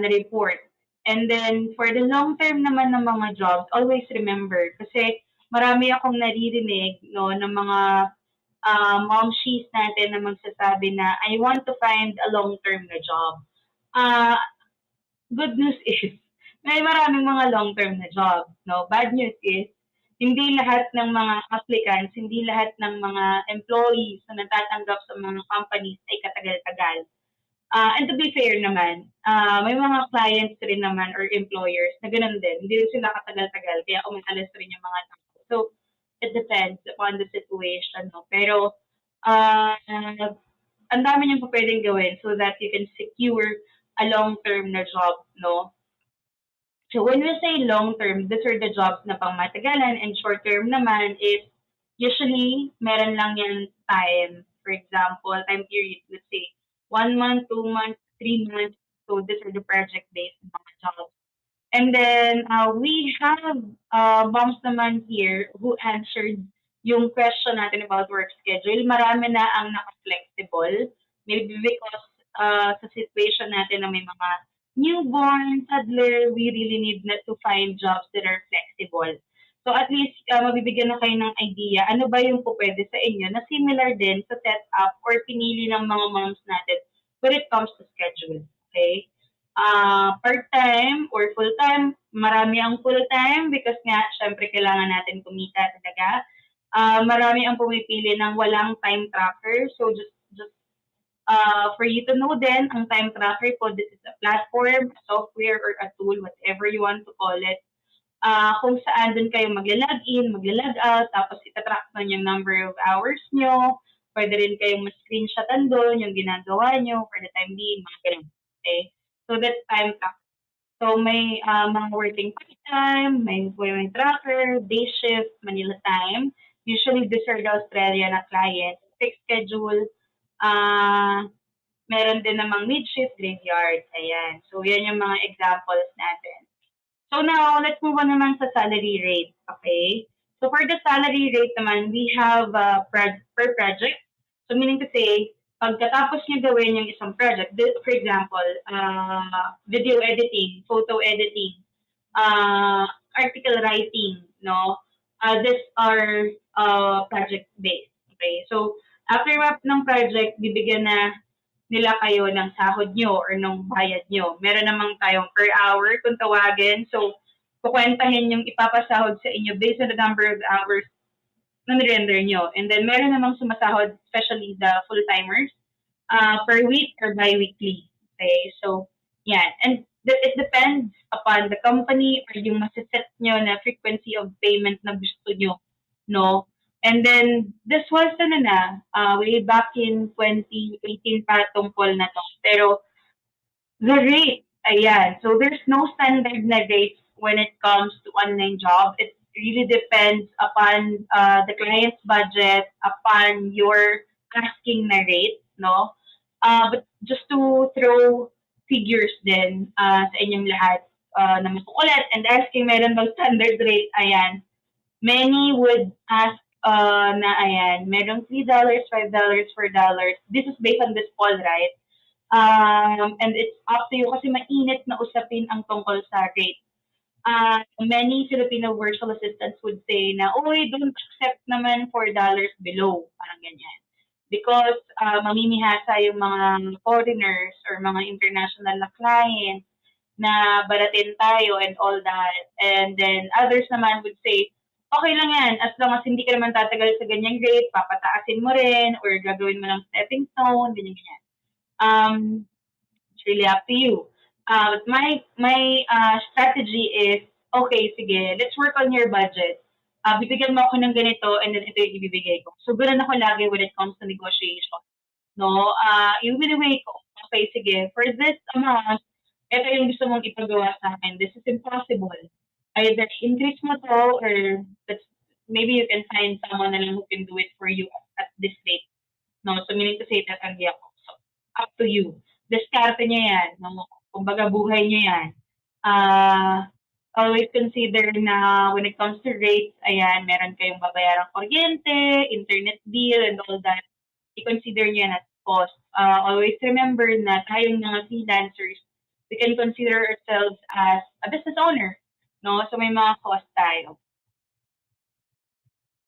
na report. And then, for the long term naman ng mga jobs, always remember, kasi marami akong naririnig, no, ng mga momshies natin na magsasabi na, I want to find a long-term na job. Uh, Good news is, may maraming mga long-term na job. No? Bad news is, hindi lahat ng mga applicants, hindi lahat ng mga employees na natatanggap sa mga companies ay katagal-tagal. And to be fair naman, may mga clients rin naman or employers na ganun din. Hindi rin sila katagal-tagal, kaya umalis rin yung mga tao. So, it depends upon the situation. No? Pero, ang dami niyong pwedeng gawin so that you can secure a long-term na job, no? So when we say long-term, these are the jobs na pang matagalan, and short-term naman is usually meron lang yan time. For example, time period, let's say 1 month, 2 months, 3 months. So these are the project-based mga jobs. And then we have moms naman here who answered yung question natin about work schedule. Marami na ang naka-flexible. Maybe because sa situation natin na may mga newborn, toddler, we really need na to find jobs that are flexible. So at least mabibigyan na kayo ng idea ano ba yung pwede sa inyo na similar din sa setup or pinili ng mga moms natin when it comes to schedule. Okay? Part-time or full-time, marami ang full-time because nga, syempre, kailangan natin kumita talaga. Marami ang pumipili ng walang time tracker. So, just for you to know then, ang time tracker po, this is a platform, a software, or a tool, whatever you want to call it. Kung saan dun kayo magla-log in, magla-log out, tapos itatrack na yung number of hours nyo. Pwede rin kayong ma-screenshotan doon yung ginagawa nyo for the time being, mga ganun. Okay? So that's time track. So may mga working part-time, may tracker, day shift, Manila time. Usually these are the Australian na clients. Fixed schedule. Meron din namang mid-shift, graveyard. Ayan. So yan yung mga examples natin. So now, let's move on naman sa salary rate. Okay? So for the salary rate naman, we have per project. So meaning to say, pagkatapos niyo gawin yung isang project, for example, video editing, photo editing, article writing, no? These are project-based. Okay? So after wrap ng project, bibigyan na nila kayo ng sahod nyo or ng bayad nyo. Meron namang tayong per hour kung tawagin. So, kukwentahin yung ipapasahod sa inyo based on the number of hours na nirender nyo. And then, meron namang sumasahod, especially the full-timers, per week or bi-weekly. Okay? So, yan. And it depends upon the company or yung masiset nyo na frequency of payment na gusto nyo. No? And then, this was way back in 2018 pa tungkol na to. Pero, the rate, ayan. So, there's no standard na rates when it comes to online job. It really depends upon the client's budget, upon your asking na rate, no? But just to throw figures din sa inyong lahat na masukulat and asking meron bang standard rate, ayan. Many would ask na ayan, merong $3, $5, $4. This is based on this poll, right? And it's up to you kasi mainit na usapin ang tungkol sa rate. Many Filipino virtual assistants would say na, oy, don't accept naman $4 below. Parang ganyan. Because mamimihasa yung mga foreigners or mga international na clients na baratin tayo and all that. And then others naman would say, okay lang yan, as long as hindi ka naman tatagal sa ganyang rate, papataasin mo rin, or gagawin mo ng stepping stone, ganyan-ganyan. It's really up to you. My strategy is, okay, sige, let's work on your budget. Bibigyan mo ako ng ganito and then ito yung ibibigay ko. So, ganun ako lagi when it comes to negotiation. No? Yung binibigay ko, okay, sige, for this amount, ito yung gusto mong ipagawa sa akin. This is impossible. Either increase mo to or that's, maybe you can find someone na lang who can do it for you at this rate. No? So, meaning to say that, ako. So, up to you. Diskarte nyo yan. No? Kumbaga, buhay nyo yan. Always consider na when it comes to rates, ayan, meron kayong babayarang kuryente, internet bill, and all that. I-consider nyo yan as cost. Always remember na tayong mga freelancers, we can consider ourselves as a business owner. No? So, may mga cost tayo.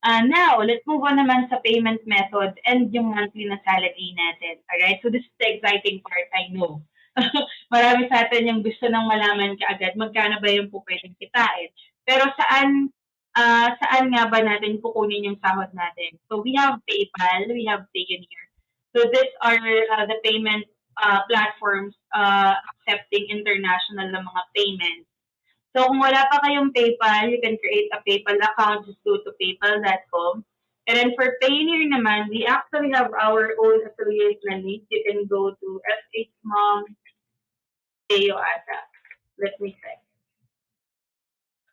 Now, let's move on naman sa payment method and yung monthly na salary natin. Alright? So, this is the exciting part, I know. Marami sa atin yung gusto nang malaman kaagad magkano ba yung po pwedeng kitain. Pero saan nga ba natin kukunin yung sahod natin? So, we have PayPal, we have Payoneer. So, these are the payment platforms accepting international na mga payments. So, kung wala pa kayong PayPal, you can create a PayPal account. Just go to paypal.com. And then for Payoneer naman, we actually have our own affiliate na link. You can go to Fhmoms, Payo ata. Let me check.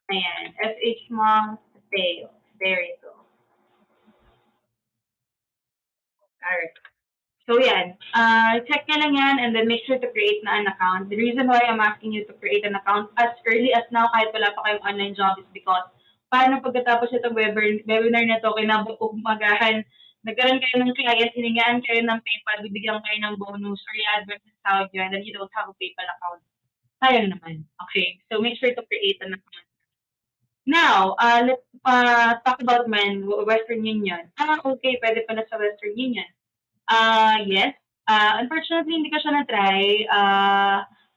Ayan, Fhmoms, Payo. There you go. Alright. So yan, check nyo lang yan and then make sure to create na an account. The reason why I'm asking you to create an account as early as now kahit wala pa kayong online job is because paano pagkatapos itong webinar na to, kinabumagahan, nagkaroon kayo ng client, hiningaan kayo ng PayPal, bibigyan kayo ng bonus or i-advance sa sahod nyo and then you don't have a PayPal account. Sayang naman. Okay, so make sure to create an account. Now, let's talk about Western Union. Okay, pwede pala sa Western Union. Yes. Unfortunately, hindi ko siya na-try.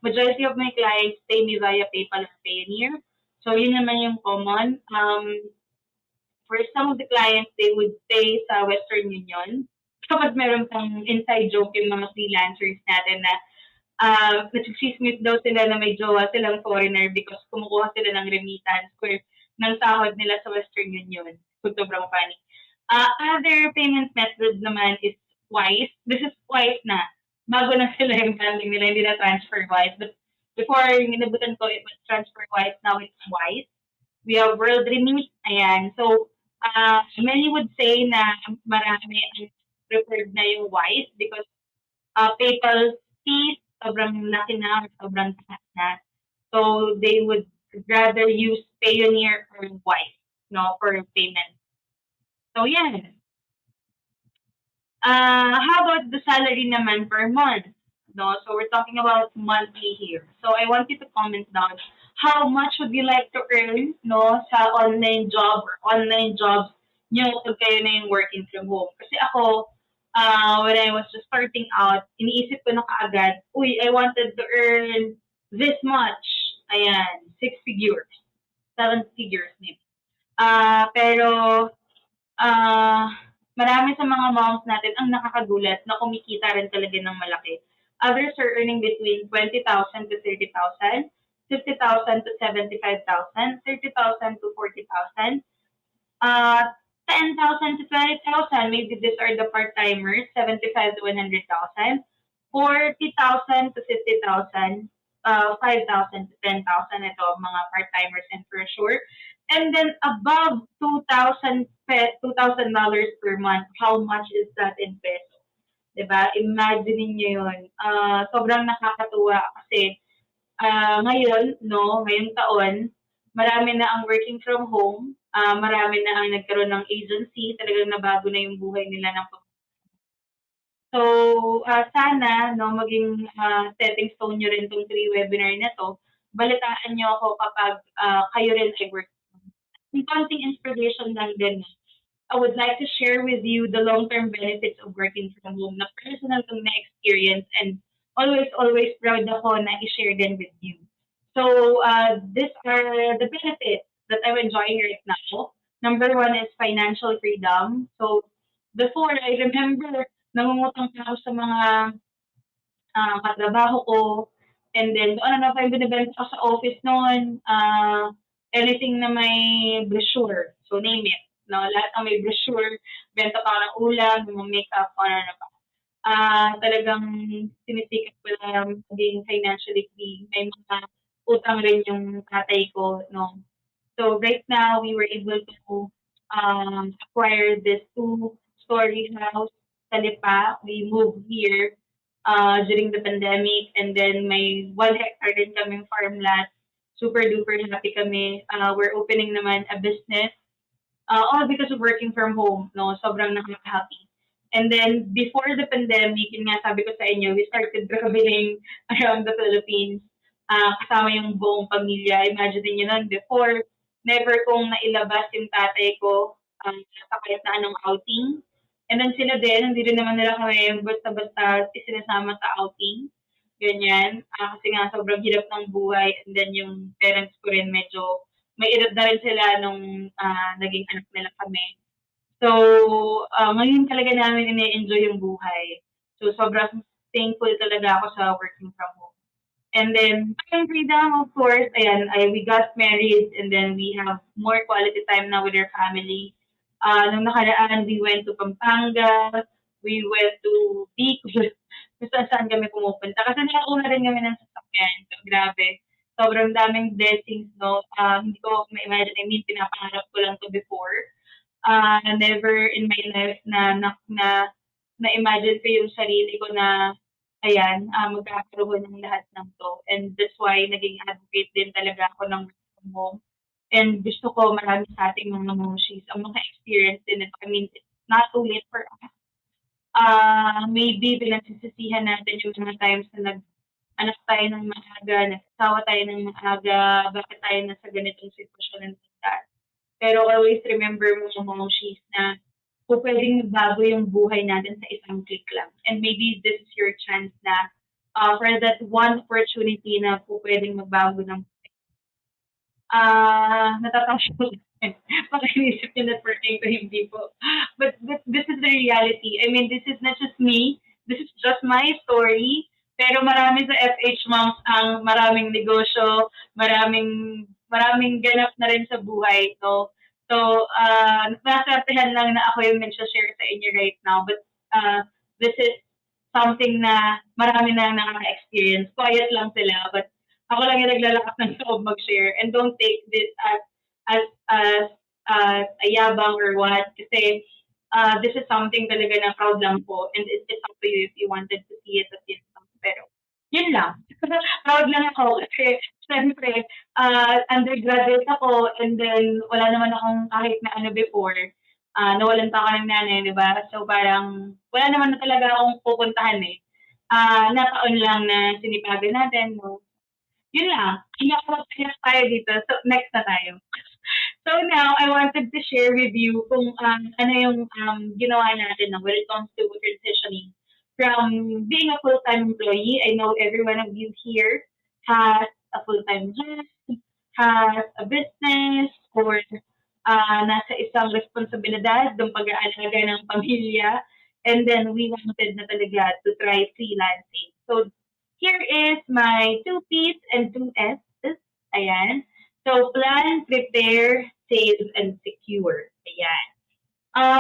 Majority of my clients pay me via PayPal or Payoneer. So, yun naman yung common. For some of the clients, they would pay sa Western Union. Kapag meron pang inside joke yung mga freelancers natin na nagsisismis daw sila na may jowa silang foreigner because kumukuha sila ng remittance or ng sahod nila sa Western Union. So, sobrang funny. Other payment method naman is Wise. This is Wise na. Bago na sila yung branding nila, hindi na transfer Wise. But before yung inabutan ko, it was transfer Wise. Now it's Wise. We have World Remit. Ayan. So, many would say na marami ang preferred na yung Wise because PayPal fees, sobrang laki na or sobrang taas na. So, they would rather use Payoneer or Wise, no, for payment. So, yan. How about the salary naman per month? No, so we're talking about monthly here. So I want you to comment down how much would you like to earn, no, sa online job or online jobs nyo pag kayo na yung working from home. Kasi ako, when I was just starting out, iniisip ko na kaagad, I wanted to earn this much. Ayan, 6 figures, 7 figures maybe. Pero marami sa mga moms natin ang nakakagulat na kumikita rin talaga ng malaki. Others are earning between 20,000 to 30,000, 50,000 to 75,000, 30,000 to 40,000, 10,000 to 20,000. Maybe these are the part-timers, 75 to 100,000, 40,000 to 50,000, 5,000 to 10,000. Ito, mga part-timers and for sure. And then above $2,000 per month, how much is that in peso? Diba? Imagine niyo yun. Sobrang nakakatuwa kasi ngayon, no, ngayong taon, marami na ang working from home, marami na ang nagkaroon ng agency, talagang nabago na yung buhay nila ng So, sana, no, maging stepping stone nyo rin itong 3 webinar na to. Balitaan nyo ako kapag kayo rin ay work. Yung konting inspiration lang din. I would like to share with you the long-term benefits of working from home na personal kong na-experience and always proud ako na i-share din with you. So, these are the benefits that I'm enjoying right now. Number 1 is financial freedom. So, before, I remember, nangungutang pa ako sa mga katrabaho ko. And then, ano na pa yung binibenta ko sa office noon, anything na may brochure. So, name it. No? Lahat ng may brochure, benta pa ako ng ulam, yung mga makeup, ano na pa. Talagang sinisikat ko lang maging financially free. May mga utang rin yung tatay ko, no? So right now, we were able to acquire this two-story house sa Lipa. We moved here during the pandemic, and then may 1 hectare din kaming farmland. Super duper happy kami. We're opening naman a business all because of working from home, no? Sobrang nakaka-happy. And then, before the pandemic, yun nga sabi ko sa inyo, we started traveling around the Philippines, kasama yung buong pamilya. Imagine niyo nun, before, never kong nailabas yung tatay ko sa kahit na anong outing. And then sila din, hindi rin naman nila kami basta-basta isinasama sa outing. Ganyan. Kasi nga, sobrang hirap ng buhay. And then yung parents ko rin medyo may edad na rin sila nung naging anak nila kami. So, ngayon talaga namin ine-enjoy yung buhay. So, sobrang thankful talaga ako sa working from home. And then, yung freedom, of course, ayan, we got married and then we have more quality time now with our family. Nung nakaraan, we went to Pampanga, we went to Bicol, kung saan kami pumupunta. Kasi nakauna rin kami ng sasakyan. So, grabe. Sobrang daming blessings, no? Hindi ko ma-imagine. I mean, pinapangarap ko lang to before. Never in my life na-imagine ko yung sarili ko na, ayan, magkakaroon ng lahat ng to. And that's why naging advocate din talaga ako ng work from home. And gusto ko marami sa ating mga momshies ang mga experience din ito. I mean, it's not too late for us. Maybe pinagsisisihan natin yung mga times na anak tayo ng maaga, nagsasawa tayo ng maaga, bakit tayo nasa ganitong sitwasyon and like that. Pero always remember mo mga momshies na kung pwedeng bago yung buhay natin sa isang click lang. And maybe this is your chance na for that one opportunity na kung pwedeng magbago ng natatawa ko pakinisip yung networking ko, hindi po. But this is the reality. I mean, this is not just me. This is just my story. Pero marami sa Fhmoms ang maraming negosyo, maraming ganap na rin sa buhay. No? So, nasasabihan lang na ako yung nagsashare sa inyo right now. But this is something na marami na nakaka-experience. Quiet lang sila, but ako lang yung naglalakas ng loob mag-share. And don't take this as a yabang or what. Kasi this is something talaga na proud lang po. And it's up to you if you wanted to see it at this time. Pero, yun lang. Proud lang ako kasi syempre, undergraduate ako and then wala naman akong kahit na ano before. Nawalan pa ako ng nanay, di ba? So parang wala naman na talaga akong pupuntahan eh. Nataon lang na sinipagan natin, no? Yun lang. Hindi ako magpahinga tayo dito. So, next na tayo. So now, I wanted to share with you kung ano yung ginawa natin when it comes to transitioning from being a full-time employee. I know every one of you here has a full-time job, has a business, or nasa isang responsibilidad ng pag-aalaga ng pamilya. And then we wanted na talaga to try freelancing. So here is my 2 P's and 2 S's. Ayan. So, plan, prepare, save, and secure. Ayan.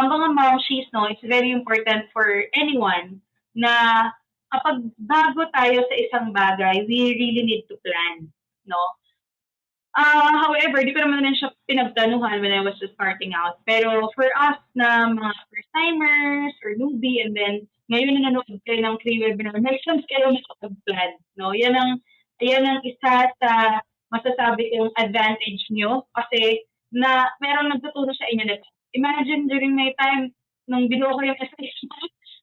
Mga momshies, no, it's very important for anyone na kapag bago tayo sa isang bagay, we really need to plan, no? However, di ko naman rin siya pinagtanuhan when I was just starting out. Pero for us na mga first-timers or newbie, and then ngayon na nanood kayo ng free webinar, may chance kayo makapag-plan. No? Yan ang isa sa masasabi kong advantage nyo kasi na meron nagtuturo sa inyo nito. Imagine during my time, nung binuo ko yung SH,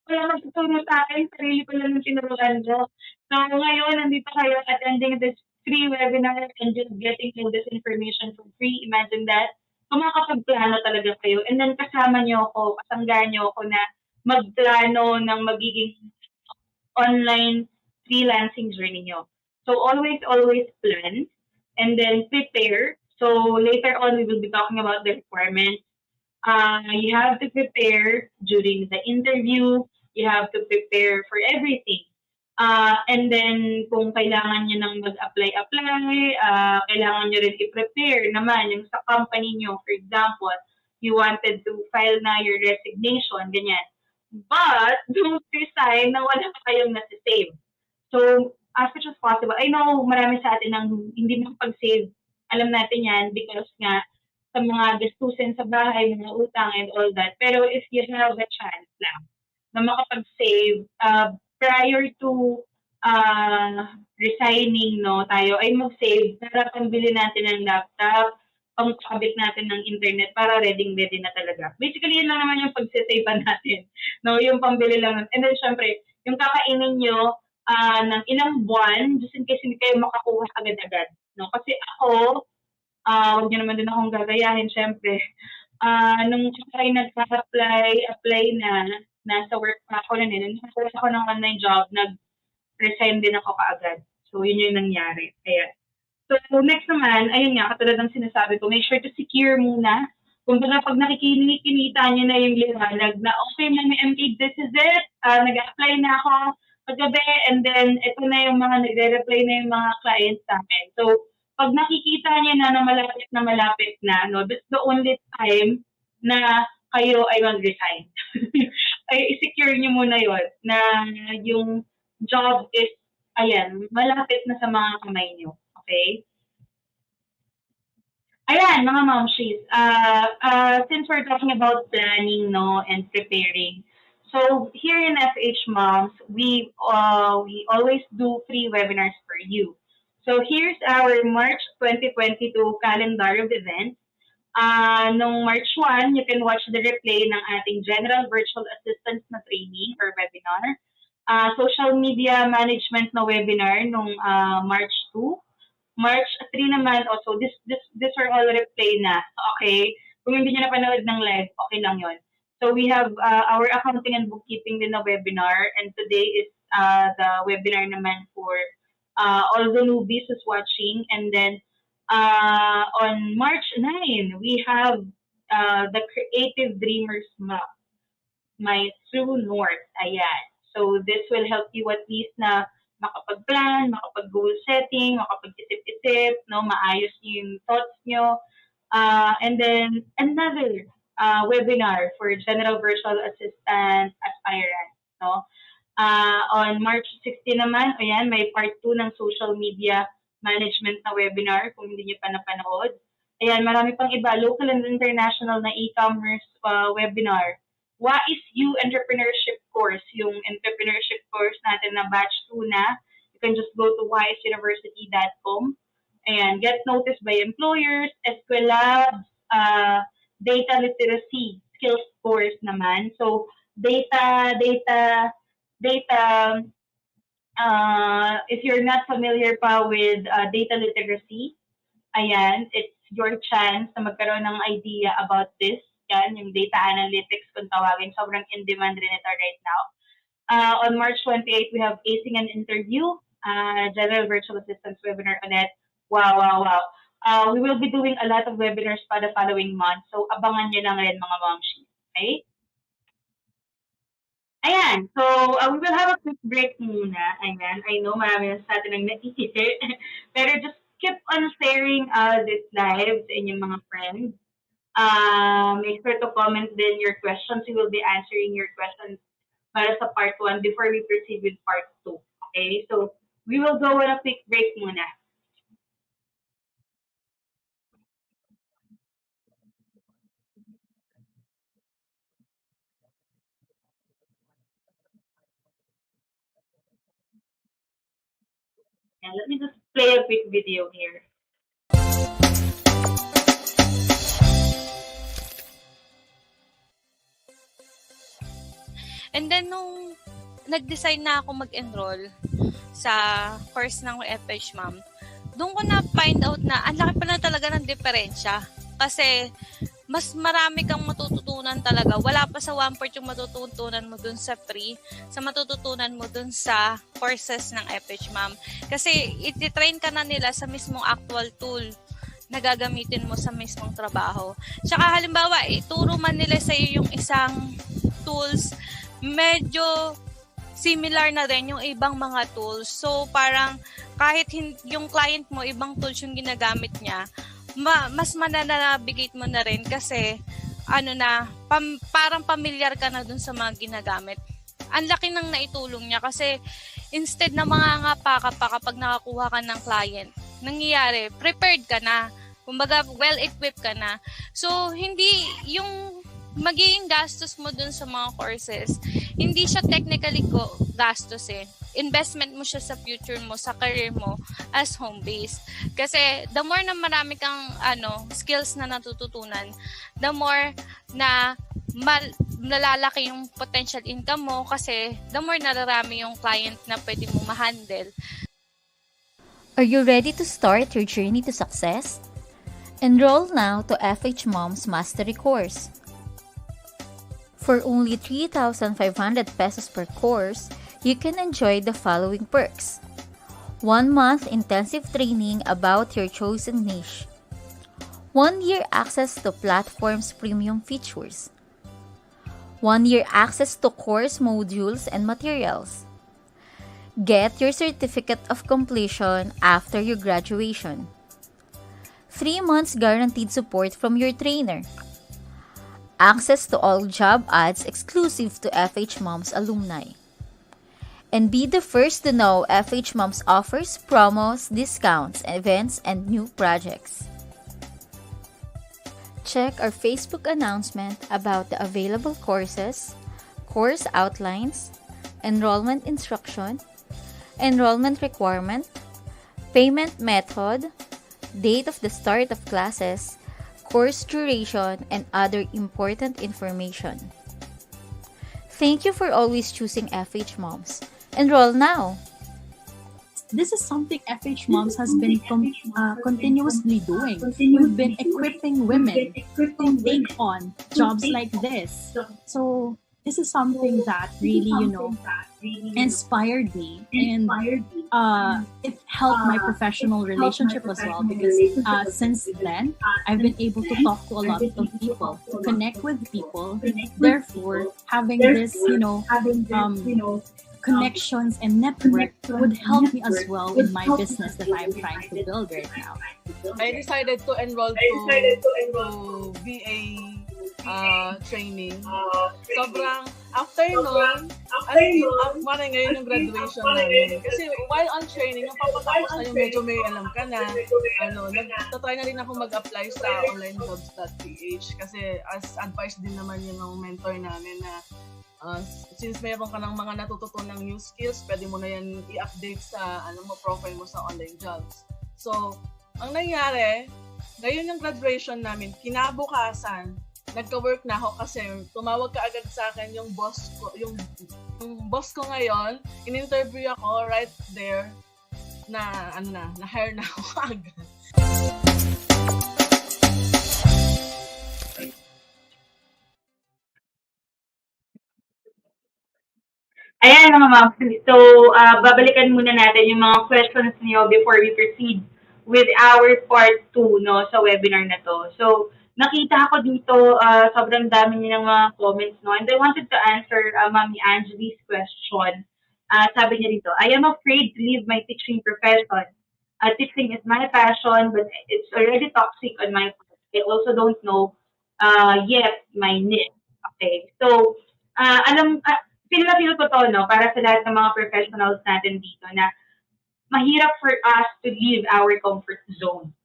wala magtuturo sa akin, sarili ko lang yung tinuruan ko. So ngayon, nandito kayo attending this free webinar and just getting all this information for free. Imagine that. Kung makakapagplano talaga kayo and then kasama nyo ako, kasangga nyo ako na magplano ng magiging online freelancing journey nyo. So always plan and then prepare. So later on, we will be talking about the requirements. You have to prepare during the interview. You have to prepare for everything. And then, kung kailangan nyo nang mag-apply, kailangan nyo rin i-prepare naman yung sa company nyo. For example, you wanted to file na your resignation, ganyan. But, don't resign na wala kayong nasi-save. So, as much as possible, I know marami sa atin ang hindi makapag-save. Alam natin yan because nga sa mga gastusin sa bahay, mga utang and all that. Pero if you have a chance lang na makapag-save prior to resigning, no, tayo ay mag-save para pambili natin ng laptop, pangkabit natin ng internet para ready na talaga. Basically, yun lang naman yung pag-savean natin. No, yung pambili lang. And then, syempre, yung kakainin nyo ng ilang buwan, just in case hindi kayo makakuha agad-agad. No? Kasi ako, huwag nyo naman din akong gagayahin, syempre. Nung kayo apply na, nasa work pa ako na nung nakakuha ako ng online job, nag-resign din ako kaagad. So, yun yung nangyari. Kaya, so, next naman, ayun nga, katulad ng sinasabi ko, make sure to secure muna. Kung baga, pag nakikinita nyo na yung liwanag na, okay, Mami MK, this is it. Nag-apply na ako kagabi, and then, ito na yung mga nagre-reply na yung mga clients namin. So, pag nakikita nyo na malapit na, no, that's the only time na kayo ay mag-resign. Ay, i-secure nyo muna yon na yung job is, ayan, malapit na sa mga kamay nyo. Okay? Ayan, mga momshies. Since we're talking about planning, no, and preparing, so here in Fhmoms, we always do free webinars for you. So here's our March 2022 calendar of events. Nung March 1, you can watch the replay ng ating General Virtual Assistance na training or webinar. Social Media Management na webinar nung March 2. March 3 naman, also, these are all replay na. Okay? Kung hindi nyo napanood ng live, okay lang yon. So we have our accounting and bookkeeping din na webinar, and today is the webinar naman for all the newbies who's watching. And then on March 9, we have the Creative Dreamers Map, My True North. Ayan. So this will help you at least na makapag-plan, makapag-goal setting, makapag-isip-isip, no, maayos yung thoughts nyo. And then another webinar for General Virtual Assistant Aspirants, no? On March 16 naman, ayan, may part 2 ng social media management na webinar kung hindi nyo pa napanood. Ayan, marami pang iba, local and international na e-commerce webinar. What is You Entrepreneurship course, yung entrepreneurship course natin na batch 2 na. You can just go to wisuniversity.com and get noticed by employers, eskwelabs, data literacy skills course naman. So, data, if you're not familiar pa with data literacy, ayan, it's your chance na magkaroon ng idea about this. Yan, yung data analytics kung tawagin. Sobrang in-demand rin ito right now. On March 28, we have Acing an Interview, General Virtual Assistance webinar ulit. Wow. We will be doing a lot of webinars pa the following month. So, abangan nyo lang rin mga momshies. Okay? Ayan. So, we will have a quick break muna. Ayan. I know marami na sa atin ang naisip. Pero just keep on sharing this live sa inyong mga friends. Make sure to comment then your questions. We will be answering your questions para sa part 1 before we proceed with part 2. Okay? So, we will go on a quick break muna. And let me just play a quick video here. And then, nung nag-decide na ako mag-enroll sa course ng Fhmom, doon ko na-find out na ang laki pala talaga ng diferensya. Kasi, mas marami kang matututunan talaga. Wala pa sa 1/4 yung matututunan mo dun sa free, sa matututunan mo dun sa courses ng Fhmom. Kasi, iti-train ka na nila sa mismong actual tool na gagamitin mo sa mismong trabaho. Tsaka halimbawa, ituro man nila sa iyo yung isang tools, medyo similar na rin yung ibang mga tools. So, parang kahit yung client mo, ibang tools yung ginagamit niya, mas mananabigate mo na rin kasi parang familiar ka na dun sa mga ginagamit. Ang laki ng naitulong niya kasi instead na mangangapa ka pa kapag nakakuha ka ng client, nangyayari, prepared ka na. Kumbaga, well-equipped ka na. So, hindi yung magiging gastos mo dun sa mga courses, hindi siya technically gastos eh. Investment mo siya sa future mo, sa career mo as home-based. Kasi the more na marami kang skills na natututunan, the more na nalalaki yung potential income mo kasi the more nararami yung client na pwede mo ma-handle. Are you ready to start your journey to success? Enroll now to Fhmoms Mastery Course. For only 3,500 pesos per course, you can enjoy the following perks. 1 month intensive training about your chosen niche. 1 year access to platform's premium features. 1 year access to course modules and materials. Get your certificate of completion after your graduation. 3 months guaranteed support from your trainer. Access to all job ads exclusive to Fhmoms alumni. And be the first to know Fhmoms offers promos, discounts, events, and new projects. Check our Facebook announcement about the available courses, course outlines, enrollment instruction, enrollment requirement, payment method, date of the start of classes, course duration, and other important information. Thank you for always choosing Fhmoms. Enroll now! This is something Fhmoms has been continuously doing. We've been equipping women to take on jobs like this. So this is something that really, inspired me, and it helped my professional relationship as well, because since then I've been able to talk to a lot of people, to connect with people. Therefore, having this, connections and network would help me as well with my business that I'm trying to build right now. I decided to enroll to VA training. Sobrang after nun, parang ngayon yung graduation namin. Kasi while on training, yung papatapos na yung medyo may alam ka na, nagtatry na rin ako mag-apply sa onlinejobs.ph kasi as advice din naman yun ng mentor namin na since mayroon ka ng mga natututunang new skills, pwede mo na yan i-update sa profile mo sa online jobs. So, ang nangyari, ngayon yung graduation namin, kinabukasan, nagka-work na ako kasi tumawag ka agad sa akin yung boss ko, yung boss ko ngayon, in-interview ako right there na na-hire na ako agad. Ayan mga ma'am. So, babalikan muna natin yung mga questions niyo before we proceed with our part 2 sa webinar na to. So, nakita ko dito, sobrang dami niya ng mga comments, and I wanted to answer Mami Angeli's question. Sabi niya dito, I am afraid to leave my teaching profession. Teaching is my passion, but it's already toxic on my part. I also don't know yet my niche. Okay, so, feel ko to, para sa lahat ng mga professionals natin dito na mahirap for us to leave our comfort zone,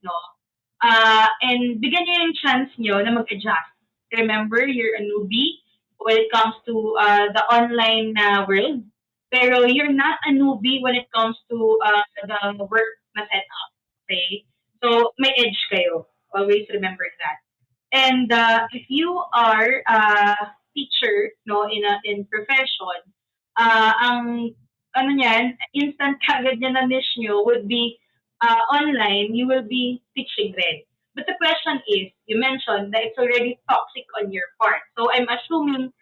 and bigyan niyo yung chance niyo na mag-adjust. Remember, you're a newbie when it comes to the online world, pero you're not a newbie when it comes to the work na setup. Okay? So, may edge kayo. Always remember that. And if you are teacher in profession, ang instant kagad niya na niche nyo would be online, you will be teaching rin. But the question is, you mentioned that it's already toxic on your part. So I'm assuming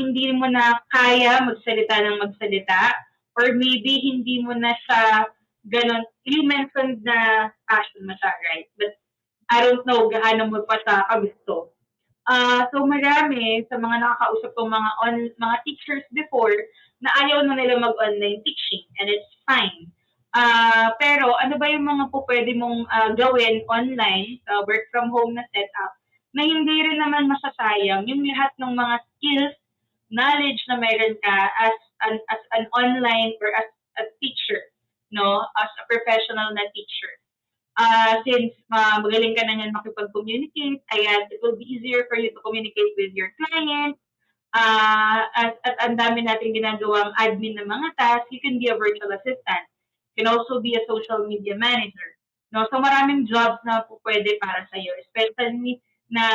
hindi mo na kaya magsalita ng magsalita, or maybe hindi mo na siya ganon. You mentioned na passion mo siya, right? But I don't know gaano mo pa siya kagusto. So marami sa mga nakakausap kong mga teachers before, na ayaw na nila mag-online teaching, and it's fine. Pero ano ba yung mga po pwede mong gawin online, work from home na setup, na hindi rin naman masasayang yung lahat ng mga skills, knowledge na meron ka as an online or as a teacher, no? As a professional na teacher. Since magaling ka na nga makipag-communicate, ayan, it will be easier for you to communicate with your client. At ang dami natin ginagawang admin ng mga tasks, you can be a virtual assistant. You can also be a social media manager. No? So maraming jobs na po pwede para sa iyo, especially na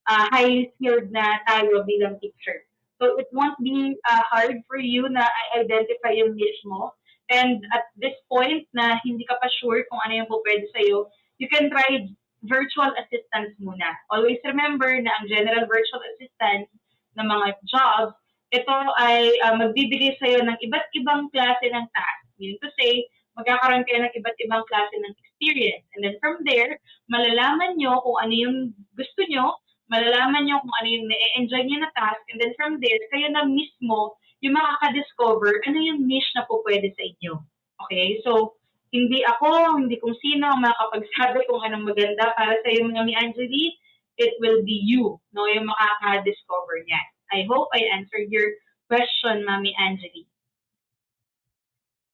highly skilled na tayo bilang teacher. So it won't be hard for you na identify yung niche mo. And at this point na hindi ka pa sure kung ano yung po pwede sa iyo, you can try virtual assistants muna. Always remember na ang general virtual assistant ng mga jobs, ito ay magbibigay sa iyo ng iba't ibang klase ng task. Meaning to say, magkakaroon kayo ng iba't ibang klase ng experience. And then from there, malalaman nyo kung ano yung gusto nyo, malalaman nyo kung ano yung na-enjoy nyo na task, and then from there, kayo na mismo yung makaka-discover ano yung niche na po pwede sa inyo. Okay? So, hindi ako, hindi kung sino ang makakapagsabi kung anong maganda para sa iyo, Mami Angeli. It will be you, no, yung makaka-discover niyan. I hope I answered your question, Mami Angeli.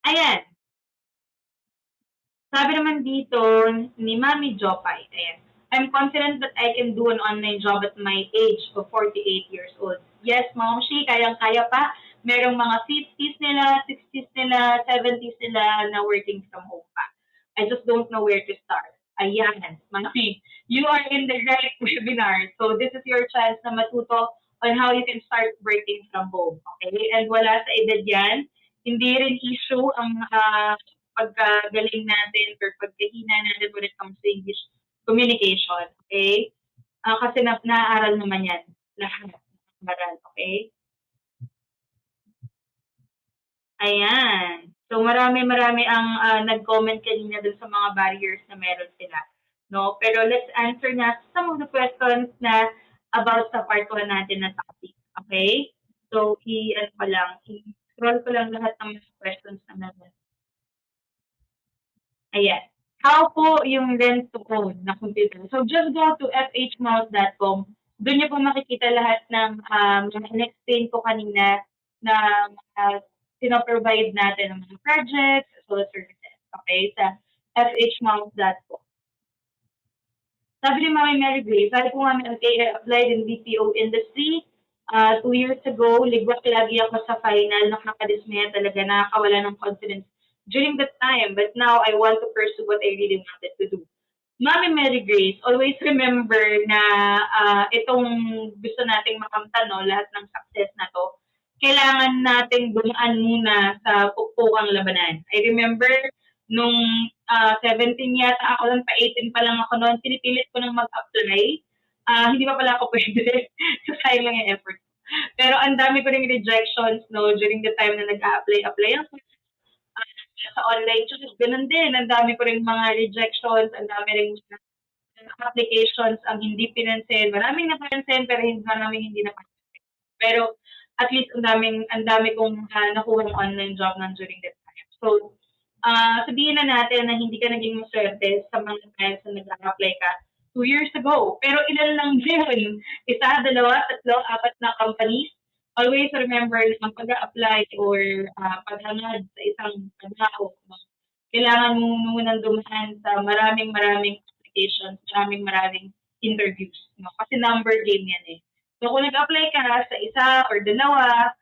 Ayan. Sabi naman dito ni Mami Jopay, ayan, I'm confident that I can do an online job at my age of 48 years old. Yes, Ma'am Shi, kayang-kaya pa. Merong mga 50s nila, 60s nila, 70s nila na working from home pa. I just don't know where to start. Ayan, Mami, you are in the right webinar. So this is your chance na matuto on how you can start working from home. Okay? And wala sa edad yan. Hindi rin issue ang pagkagaling natin or pagkahina natin when it comes to English communication. Okay? Kasi naaaral naman yan. Lahat. Maral. Okay? Ayan. So marami ang nag-comment kanina dun sa mga barriers na meron sila. No? Pero let's answer na some of the questions na about sa part 1 natin na topic. Okay? So, i-scroll ko lang lahat ng mga questions na meron. Ayan. How po yung rent to own na computer? So, just go to fhmoms.com. Doon niyo po makikita lahat ng mga in-explain ko kanina na pinoprovide natin ng mga projects as well as services. Okay? Sa fhmoms.com. Sabi ni Mami Mary Grace, sabi po Mami, okay, I applied in BPO industry. 2 years ago, ligwak lagi ako sa final. Nakakadismaya talaga, nakakawala ng confidence during that time. But now, I want to pursue what I really wanted to do. Mami Mary Grace, always remember na itong gusto nating makamtan, no, lahat ng success na to, kailangan nating dumaan muna sa pukpukang labanan. I remember nung 17 yata ako lang, pa 18 pa lang ako noon, pinipilit ko nang mag-apply. Hindi pa pala ako pwede. So, sayang lang yung effort. Pero ang dami ko ring rejections, no, during the time na nag-apply ako sa online. So, ganun din. Ang dami ko ring mga rejections, ang dami ring applications ang hindi pinansin. Maraming napansin, pero maraming hindi napansin. Pero at least ang dami kong nakuha ng online job ng during that time. So, sabihin na natin na hindi ka naging maswerte sa mga times na nag-apply ka 2 years ago. Pero ilan lang din. 1, 2, 3, 4 na companies. Always remember na pag-apply or paghangad sa isang trabaho, kailangan mo munang dumaan sa maraming applications, maraming interviews. No? Kasi number game yan eh. So kung nag-apply ka sa isa or dalawa,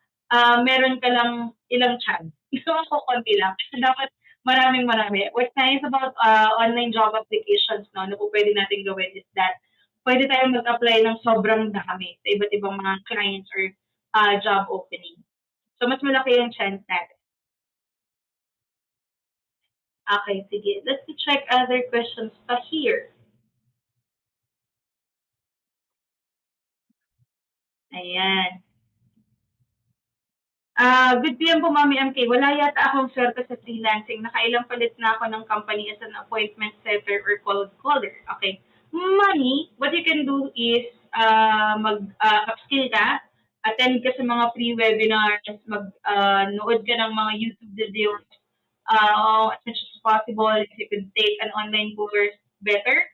meron ka lang ilang chance. So ako konti lang. Dapat marami. What's nice about online job applications no, na po pwede natin gawin is that pwede tayong mag-apply ng sobrang dami sa iba't ibang mga clients or job opening. So mas malaki yung chance natin. Okay, sige. Let's check other questions pa here. Ayan. Good PM po, Mami MK. Wala yata akong swerte sa freelancing. Nakailang palit na ako ng company as an appointment setter or cold caller. Okay. Money, what you can do is mag-upskill ka. attend ka sa mga free webinars, mag-nood ka ng mga YouTube videos, as much as possible, if you could take an online course, better.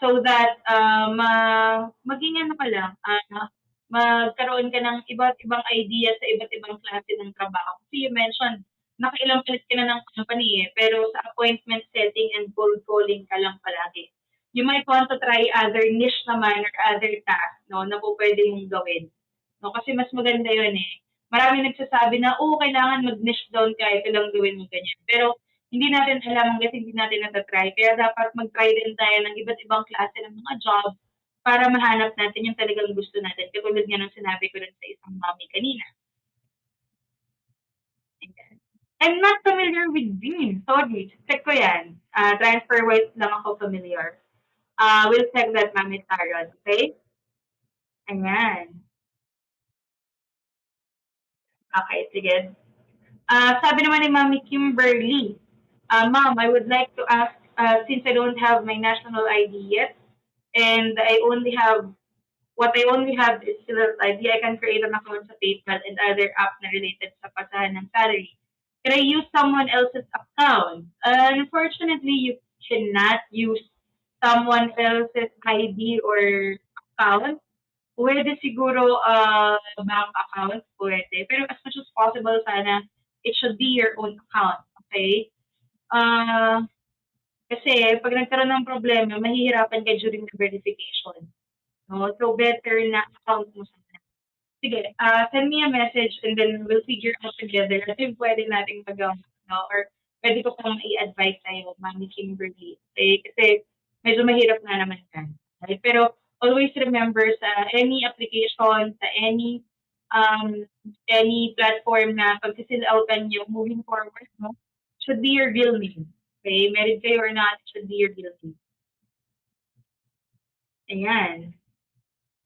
So that maging ano ka lang, magkaroon ka ng iba't ibang idea sa iba't ibang klase ng trabaho. Kasi you mentioned, nakailang palit ka na ng company pero sa appointment setting and cold calling ka lang palagi. You might want to try other niche naman or other tasks, no, na po pwede mong gawin. No, kasi mas maganda yun eh. Marami nagsasabi na, kailangan mag-niche down ka, ito lang gawin mo ganyan. Pero hindi natin alam hanggat hindi natin natatry. Kaya dapat mag-try din tayo ng iba't ibang klase ng mga job para mahanap natin yung talagang gusto natin. Katulad nga ng sinabi ko rin sa isang mommy kanina. I'm not familiar with Bean. Sorry. Check ko yan. TransferWise lang ako familiar. We'll check that, Mami Taron. Okay? Ayan. Okay, sige. Sabi naman ni Mami Kimberly, Mom, I would like to ask, since I don't have my national ID yet, and what I only have is student ID, I can create an account sa PayPal and other app na related sa pasahan ng salary. Can I use someone else's account? Unfortunately, you cannot use someone else's ID or account. Pwede siguro bank account, pwede. Pero as much as possible, sana it should be your own account. Okay? Kasi pag nagkaroon ng problema, mahihirapan ka during the verification. No? So better na account mo sana. Sige, send me a message and then we'll figure out together at yung pwede nating magawa. No? Or pwede ko pang i-advise sa'yo, Mami Kimberly. Okay? Kasi medyo mahirap na naman yan. Okay? Pero always remember sa any application, sa any platform na pag-fill outan nyo moving forward, no? Should be your real name. Okay? Married kayo or not, it should be your real name. Ayan.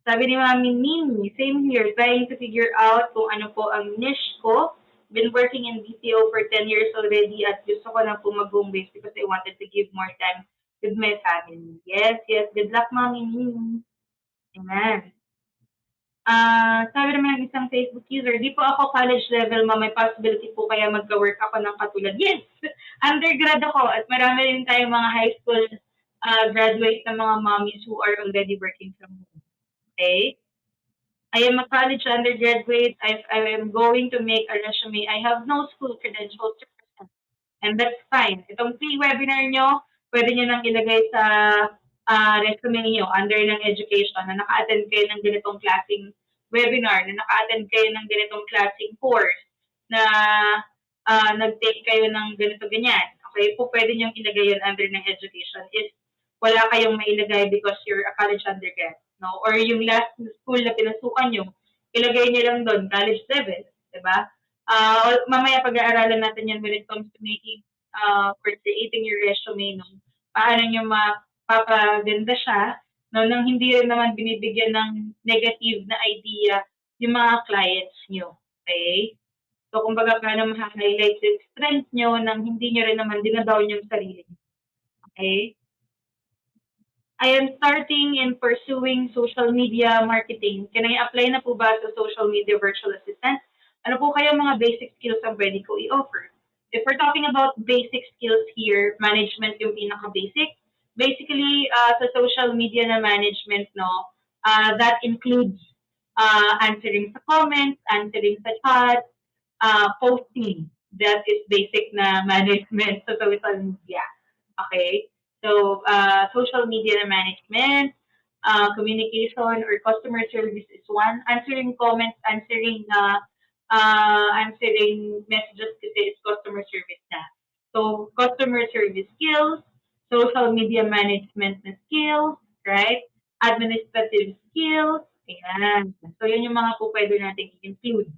Sabi ni Mami Mimi, same here, trying to figure out kung ano po ang niche ko. Been working in BPO for 10 years already at gusto ko na po mag-home base because I wanted to give more time with my family. Yes, yes. Good luck, Mami Mimi. Amen. Sabi naman ng isang Facebook user, di po ako college level, may possibility po kaya magka-work ako ng katulad. Yes! Undergrad ako at marami rin tayong mga high school graduate na mga mommies who are already working from home. Okay? I am a college undergraduate. I am going to make a resume. I have no school credentials to present. And that's fine. Itong free webinar nyo, pwede nyo nang ilagay sa resume nyo under ng education na naka-attend kayo ng ganitong klaseng webinar, na naka-attend kayo ng ganitong klaseng course, na nag-take kayo ng ganito-ganyan. Okay? Po pwede nyo ilagay yun under ng education if wala kayong mailagay because you're a college undergrad. No? Or yung last school na pinasukan nyo, ilagay nyo lang doon, college level. Diba? Mamaya pag-aaralan natin yan when it comes to making or creating your resume, no? Paano nyo mapapaganda siya, no? Nang hindi rin naman binibigyan ng negative na idea yung mga clients nyo. Okay? So, kumbaga, paano ma-highlight yung strength nyo nang hindi nyo rin naman dinadown yung sarili. Okay? I am starting and pursuing social media marketing. Can I apply na po ba sa social media virtual assistant? Ano po kaya mga basic skills ang pwede ko i-offer? If we're talking about basic skills here, management yung pinaka-basic. Basically, sa social media na management, no, that includes answering sa comments, answering sa chat, posting. That is basic na management sa social media. Okay? So, social media management, communication or customer service is one. Answering comments, answering messages kasi is customer service na. So, customer service skills, social media management na skills, right? Administrative skills, ayan. So, yun yung mga po pwede natin i-include.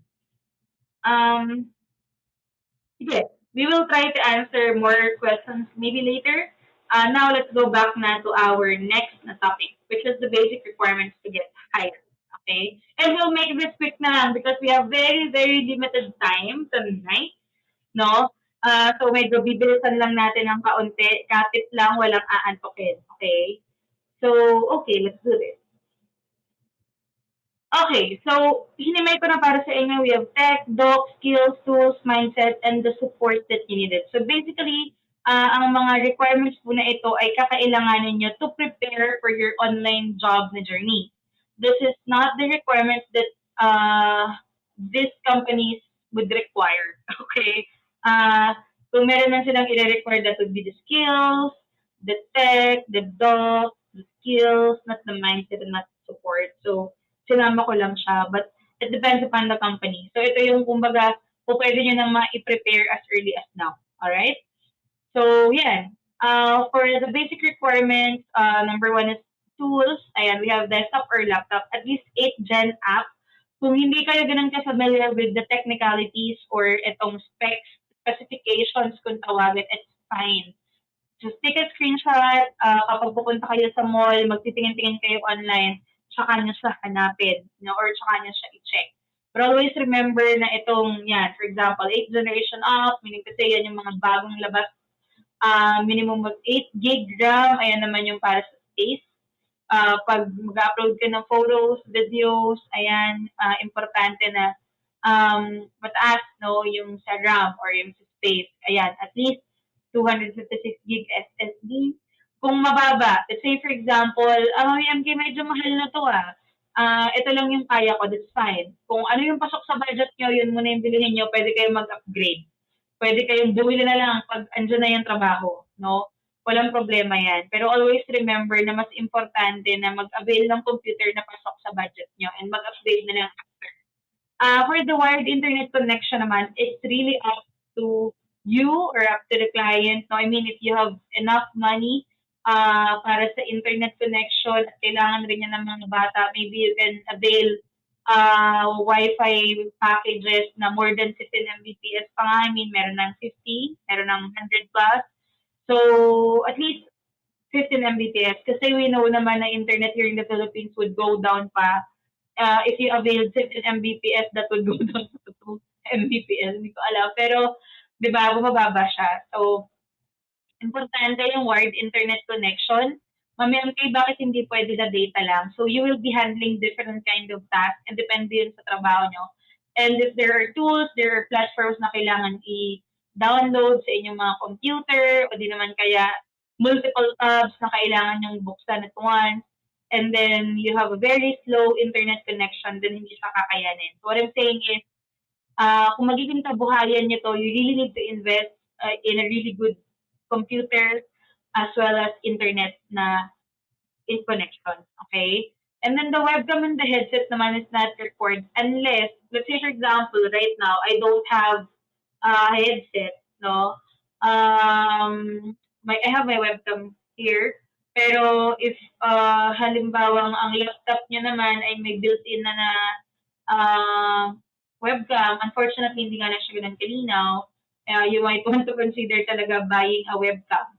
Sige, we will try to answer more questions maybe later. Now, let's go back na to our next na topic, which is the basic requirements to get hired. Okay? And we'll make this quick na lang because we have very, very limited time tonight. No? So, medyo bibilisan lang natin ng kaunti. Kapit lang, walang aantokin. Okay? So, okay, let's do this. Okay, so hinimay ko na para sa inyo. We have tech, doc, skills, tools, mindset, and the support that you needed. So basically, ang mga requirements po na ito ay kakailanganin nyo to prepare for your online job na journey. This is not the requirements that these companies would require. Okay? Kung meron lang silang i-require, that would be the skills, the tech, the doc, the skills, not the mindset and not the support. So, sinama ko lang siya. But it depends upon the company. So, ito yung kumbaga, kung pwede nyo nang ma-prepare as early as now. Alright? So, yeah. For the basic requirements, number one is tools. Ayan, we have desktop or laptop. At least 8 Gen app. Kung hindi kayo ganun ka-familiar with the technicalities or itong specifications kung tawagin, it's fine. Just take a screenshot. Kapag pupunta kayo sa mall, magtitingin-tingin kayo online, tsaka nyo siya hanapin, or tsaka nyo siya i-check. But always remember na itong, yan, for example, 8th generation up, meaning kasi yan yung mga bagong labas, minimum of 8 gig RAM, ayan naman yung para sa space. Pag mag-upload ka ng photos, videos, ayan, importante na mataas, no, yung sa RAM or yung sa space. Ayan, at least 256 gig SSD. Kung mababa, let's say for example, MK medyo mahal na to ito lang yung kaya ko, that's fine. Kung ano yung pasok sa budget nyo, yun muna yung bilhin nyo, pwede kayong mag-upgrade. Pwede kayong bumili na lang pag andyan na yung trabaho, no? Walang problema yan. Pero always remember na mas importante na mag-avail ng computer na pasok sa budget nyo and mag-upgrade na lang after. For the wired internet connection naman, it's really up to you or up to the client. No? I mean, if you have enough money para sa internet connection at kailangan rin yan ng mga bata, maybe you can avail Wi-Fi packages na more than 15 Mbps pa nga. I mean, meron ng 50, meron ng 100 plus. So, at least 15 Mbps. Kasi we know naman na internet here in the Philippines would go down pa. If you availed 15 Mbps, that would go down to 2 Mbps. Hindi ko alam. Pero, di ba, bumababa siya. So, importante yung wired internet connection. Mami-MK, bakit hindi pwede na data lang? So, you will be handling different kind of tasks and depende yun sa trabaho nyo. And if there are tools, there are platforms na kailangan i-download sa inyong mga computer o di naman kaya multiple tabs na kailangan yung buksan at once. And then you have a very slow internet connection, then hindi siya kakayanin. So what I'm saying is, kung magiging kabuhayan nyo to, you really need to invest in a really good computer as well as internet na in connection. Okay? And then the webcam and the headset naman is not required unless, let's say for example, right now, I don't have a headset, no? I have my webcam here. Pero if halimbawa ang laptop nyo naman ay may built-in na webcam, unfortunately hindi nga na siya ganun kalinaw, you might want to consider talaga buying a webcam.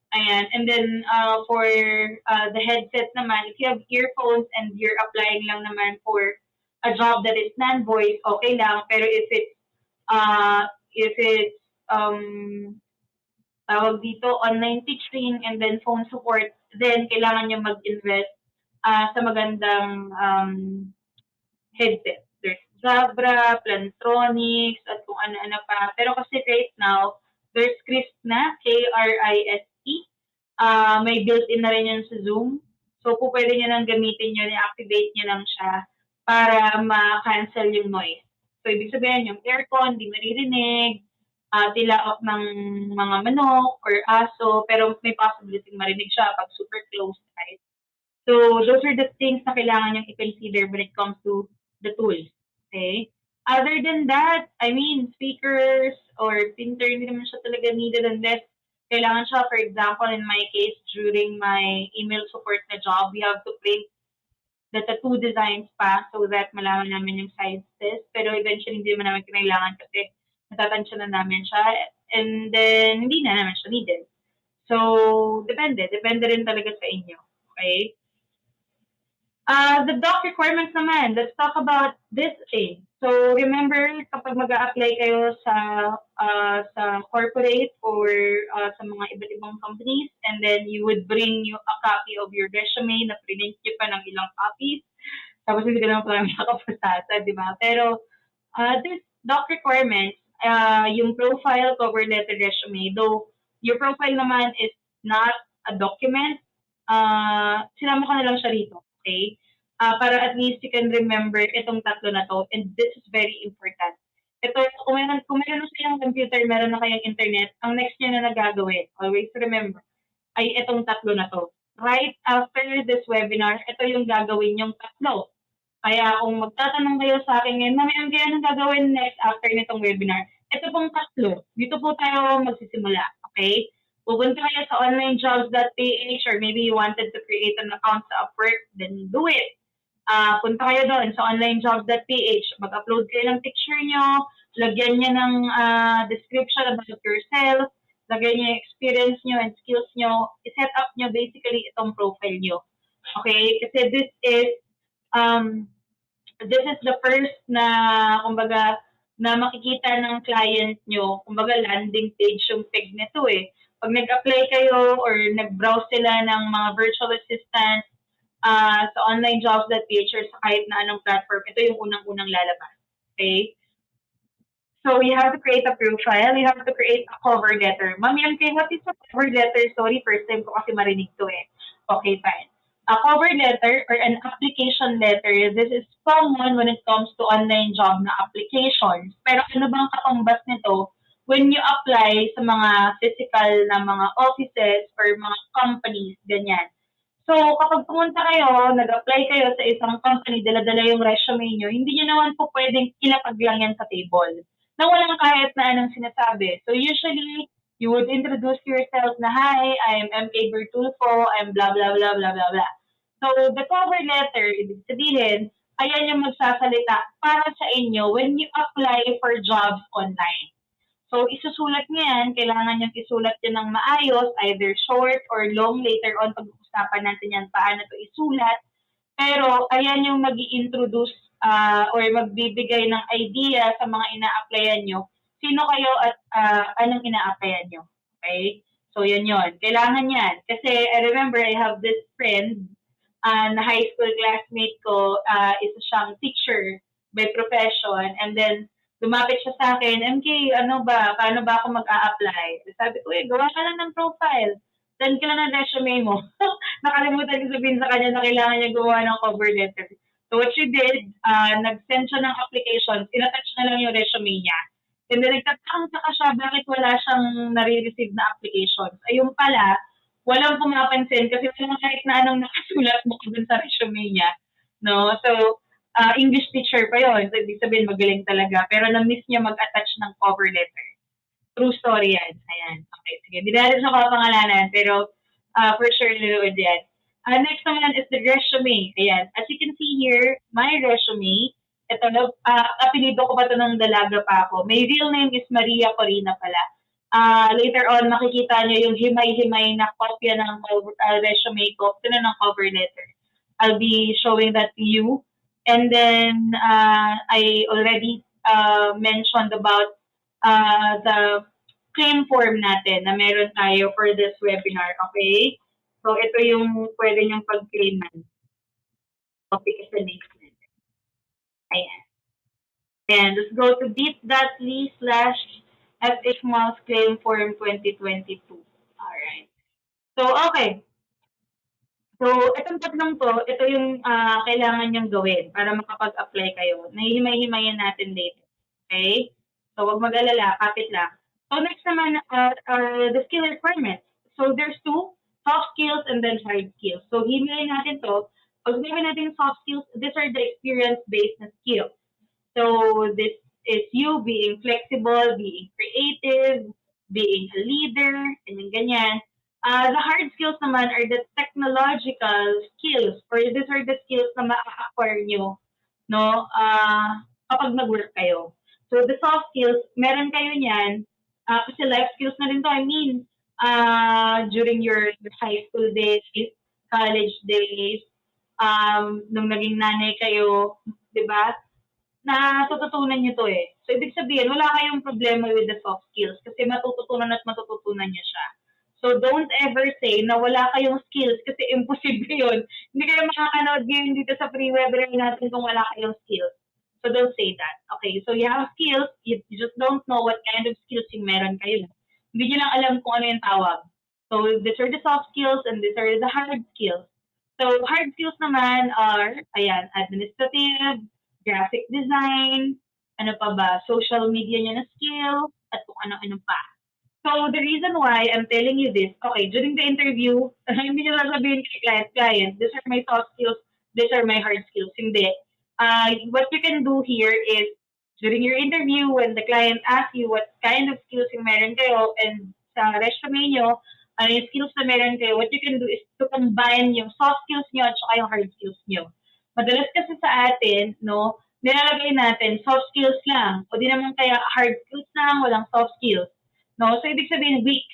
Ayan. And then for the headset naman, if you have earphones and you're applying lang naman for a job that is non-voice, okay lang. Pero if it's tawag dito, online teaching and then phone support, then kailangan nyo mag-invest sa magandang headset. There's Zabra, Plantronics, at kung ano-ano pa. Pero kasi right now, there's Crisp na, K-R-I-S-P. May built-in na rin yun sa Zoom. So, kung pwede nyo nang gamitin yun, i-activate nyo lang siya para ma-cancel yung noise. So, ibig sabihin, yung aircon, di maririnig, tilaok ng mga manok or aso, pero may possibility marinig siya pag super close, right? So, those are the things na kailangan nyo i-consider when it comes to the tools. Okay? Other than that, I mean, speakers or printer, hindi naman siya talaga needed unless kailangan siya, for example, in my case, during my email support na job, we have to print the tattoo designs pa so that malaman namin yung sizes. Pero eventually, hindi naman namin kailangan kasi natatansya na namin siya. And then, hindi na naman siya needed. So, depende. Depende rin talaga sa inyo. Okay? The doc requirements naman, let's talk about this thing. So remember, kapag mag-a-apply kayo sa corporate or sa mga iba't ibang companies, and then you would bring you a copy of your resume na print nyo pa ng ilang copies. tapos hindi ka naman pala makakapasasa, di ba? Pero this doc requirements, yung profile, cover letter, resume, though your profile naman is not a document, sinama ko na lang siya rito, okay? Para at least you can remember itong tatlo na to, and this is very important. Ito, kung meron na kayong computer, meron na kayong internet, ang next nyo na nagagawin, always remember, ay itong tatlo na to. Right after this webinar, ito yung gagawin yung tatlo. Kaya kung magtatanong kayo sa akin ngayon, Mami, ang ganyan ang gagawin next after nitong webinar, ito pong tatlo. Dito po tayo magsisimula, okay? Pupunta kayo sa onlinejobs.ph or maybe you wanted to create an account sa Upwork, then do it. Punta kayo doon sa onlinejobs.ph, mag-upload kayo ng picture nyo, lagyan nyo ng description about yourself, lagyan nyo yung experience nyo and skills nyo, i-set up nyo basically itong profile nyo. Okay? Kasi this is the first na, kumbaga, na makikita ng client nyo, kumbaga landing page yung peg nito eh. Pag nag-apply kayo or nag-browse sila ng mga virtual assistants sa onlinejobs.ph or sa kahit na anong platform, ito yung unang-unang lalabas. Okay? So you have to create a profile, you have to create a cover letter. Ma'am, what is a cover letter? Sorry, first time ko kasi marinig to eh. Okay, fine. A cover letter or an application letter, this is common when it comes to online job na applications. Pero ano bang katumbas nito when you apply sa mga physical na mga offices or mga companies, ganyan. So, kapag pumunta kayo, nag-apply kayo sa isang company, dala-dala yung resume nyo, hindi nyo naman po pwedeng ilapag lang yan sa table na walang kahit na anong sinasabi. So, usually, you would introduce yourself na, hi, I'm MK Bertulfo, I'm blah, blah, blah, blah, blah, blah. So, the cover letter, ibig sabihin, ayan yung magsasalita para sa inyo when you apply for jobs online. So, isusulat niyo yan, kailangan niyang isulat yan ng maayos, either short or long. Later on, pag-uusapan natin yan paano ito isulat. Pero, ayan yung mag-i-introduce or magbibigay ng idea sa mga ina-applyan nyo. Sino kayo at anong ina-applyan nyo. Okay? So, yun. Kailangan yan. Kasi, I remember, I have this friend na high school classmate ko, isa siyang teacher by profession. And then, lumapit siya sa akin, MK, paano ba ako mag-a-apply? Sabi ko, gawa ka lang ng profile. Send ka lang ng resume mo. Nakalimutan ko sabihin sa kanya na kailangan niya gumawa ng cover letter. So what she did, nag-send siya ng applications, inattach na lang yung resume niya. And then nagtataka siya, bakit wala siyang nare-receive na applications? Ayun pala, walang pumapansin kasi walang kahit na anong nakasulat mo dun sa resume niya. No? So, English teacher pa yun. So, ibig sabihin, magaling talaga. Pero na-miss niya mag-attach ng cover letter. True story yan. Ayan. Okay, sige. Hindi natin siya kapangalanan, pero for sure, nanood yan. Next naman is the resume. Ayan. As you can see here, my resume, ito, apelido ko pa ito ng dalaga pa ako. My real name is Maria Corina pala. Later on, makikita niyo yung himay-himay na kopya ng resume ko. Ito na ng cover letter. I'll be showing that to you. And then I already mentioned about the claim form natin na meron tayo for this webinar, okay? So ito yung pwede niyong pag-claiman. Copy is the next natin. Ayan. And let's go to bit.ly/Fhmoms claim form 2022. Alright. So, okay. So, itong tatlong to, ito yung kailangan niyong gawin para makapag-apply kayo. Nahihimay-himayin natin later. Okay? So, huwag mag-alala, kapit lang. So, next naman are the skill requirements. So, there's two, soft skills and then hard skills. So, himayin natin to. Pag sabihin natin soft skills, these are the experience-based na skills. So, this is you being flexible, being creative, being a leader, ganyan. The hard skills naman are the technological skills or these are the skills na ma-acquire nyo no, kapag nag-work kayo. So the soft skills, meron kayo niyan kasi life skills na rin to. I mean, during your high school days, college days, nung naging nanay kayo, di ba? Natututunan nyo to eh. So, ibig sabihin, wala kayong problema with the soft skills kasi matututunan at matututunan nyo siya. So don't ever say na wala kayong skills kasi imposible yun. Hindi kayo makakanood ngayon dito sa free webinar natin kung wala kayong skills. So don't say that. Okay, so you have skills, you just don't know what kind of skills yung meron kayo. Hindi nyo lang alam kung ano yung tawag. So these are the soft skills and these are the hard skills. So hard skills naman are, ayan, administrative, graphic design, ano pa ba, social media nyo na skills, at kung ano-ano pa. So the reason why I'm telling you this, okay, during the interview, hindi nyo sasabihin kay client, these are my soft skills, these are my hard skills. Hindi. What you can do here is, during your interview, when the client asks you what kind of skills yung meron kayo, and sa resume nyo, ano yung skills na meron kayo, what you can do is to combine yung soft skills nyo at saka yung hard skills nyo. Madalas kasi sa atin, no, nilalagay natin soft skills lang, o di naman kaya hard skills lang, walang soft skills. No? So, ibig sabihin, weak.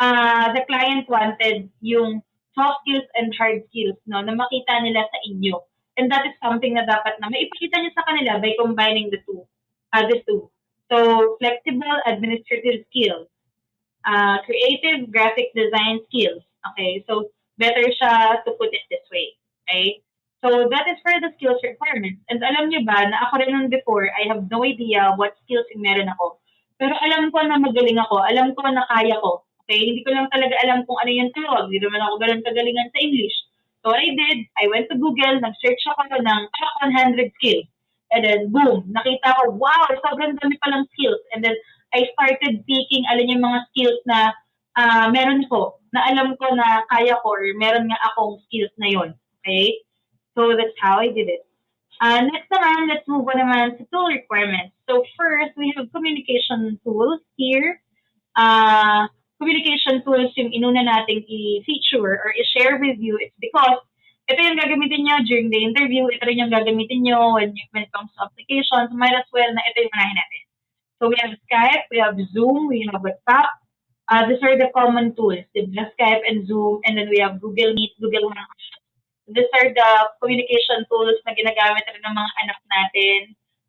The client wanted yung soft skills and hard skills, no, na makita nila sa inyo. And that is something na dapat na maipakita nyo sa kanila by combining the two. So, flexible administrative skills, creative graphic design skills. Okay, so better siya to put it this way. Okay, so that is for the skills requirements. And alam niyo ba na ako rin nung before, I have no idea what skills yung meron ako. Pero alam ko na magaling ako, alam ko na kaya ko. Okay, hindi ko lang talaga alam kung ano yung tawag. Hindi naman ako ganun kagalingan sa English. So what I did, I went to Google, nag-search ako ng top 100 skills. And then, boom, nakita ko, wow, sobrang dami palang skills. And then, I started picking alin yung mga skills na meron ko, na alam ko na kaya ko, or meron nga akong skills na yon. Okay? So, that's how I did it. Next naman, let's move on naman to tool requirements. So, first, we have communication tools here. Communication tools yung inuna nating i-feature or i-share with you. It's because ito yung gagamitin nyo during the interview, ito rin yung gagamitin nyo when it comes to applications, might as well na ito yung unahin natin. So we have Skype, we have Zoom, we have WhatsApp. These are the common tools, the Skype and Zoom, and then we have Google Meet, Google Hangouts. These are the communication tools na ginagamit rin ng mga anak natin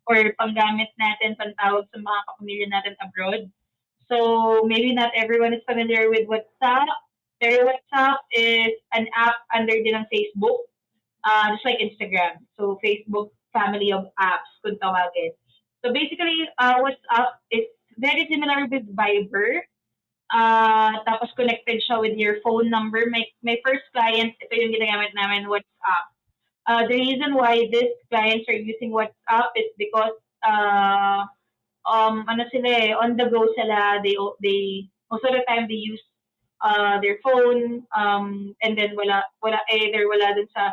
or panggamit natin, pantawag sa mga kapamilya natin abroad. So maybe not everyone is familiar with WhatsApp. Pero WhatsApp is an app under din ng Facebook, just like Instagram. So Facebook family of apps kung tawagin. So basically, WhatsApp is very similar with Viber. Tapos connected siya with your phone number. My first client, ito yung ginagamit namin, WhatsApp. The reason why these clients are using WhatsApp is because ano sila on the go sila. They most of the time they use their phone, and then wala either wala dun sa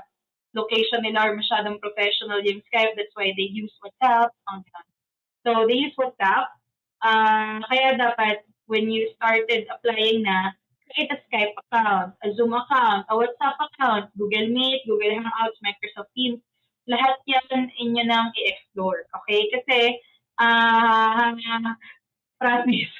location nila or masyadong professional yung Skype. That's why they use WhatsApp. So they use WhatsApp. Kaya dapat when you started applying na, create a Skype account, a Zoom account, a WhatsApp account, Google Meet, Google Hangouts, Microsoft Teams. Lahat yan inyo nang i-explore. Okay? Kasi promise,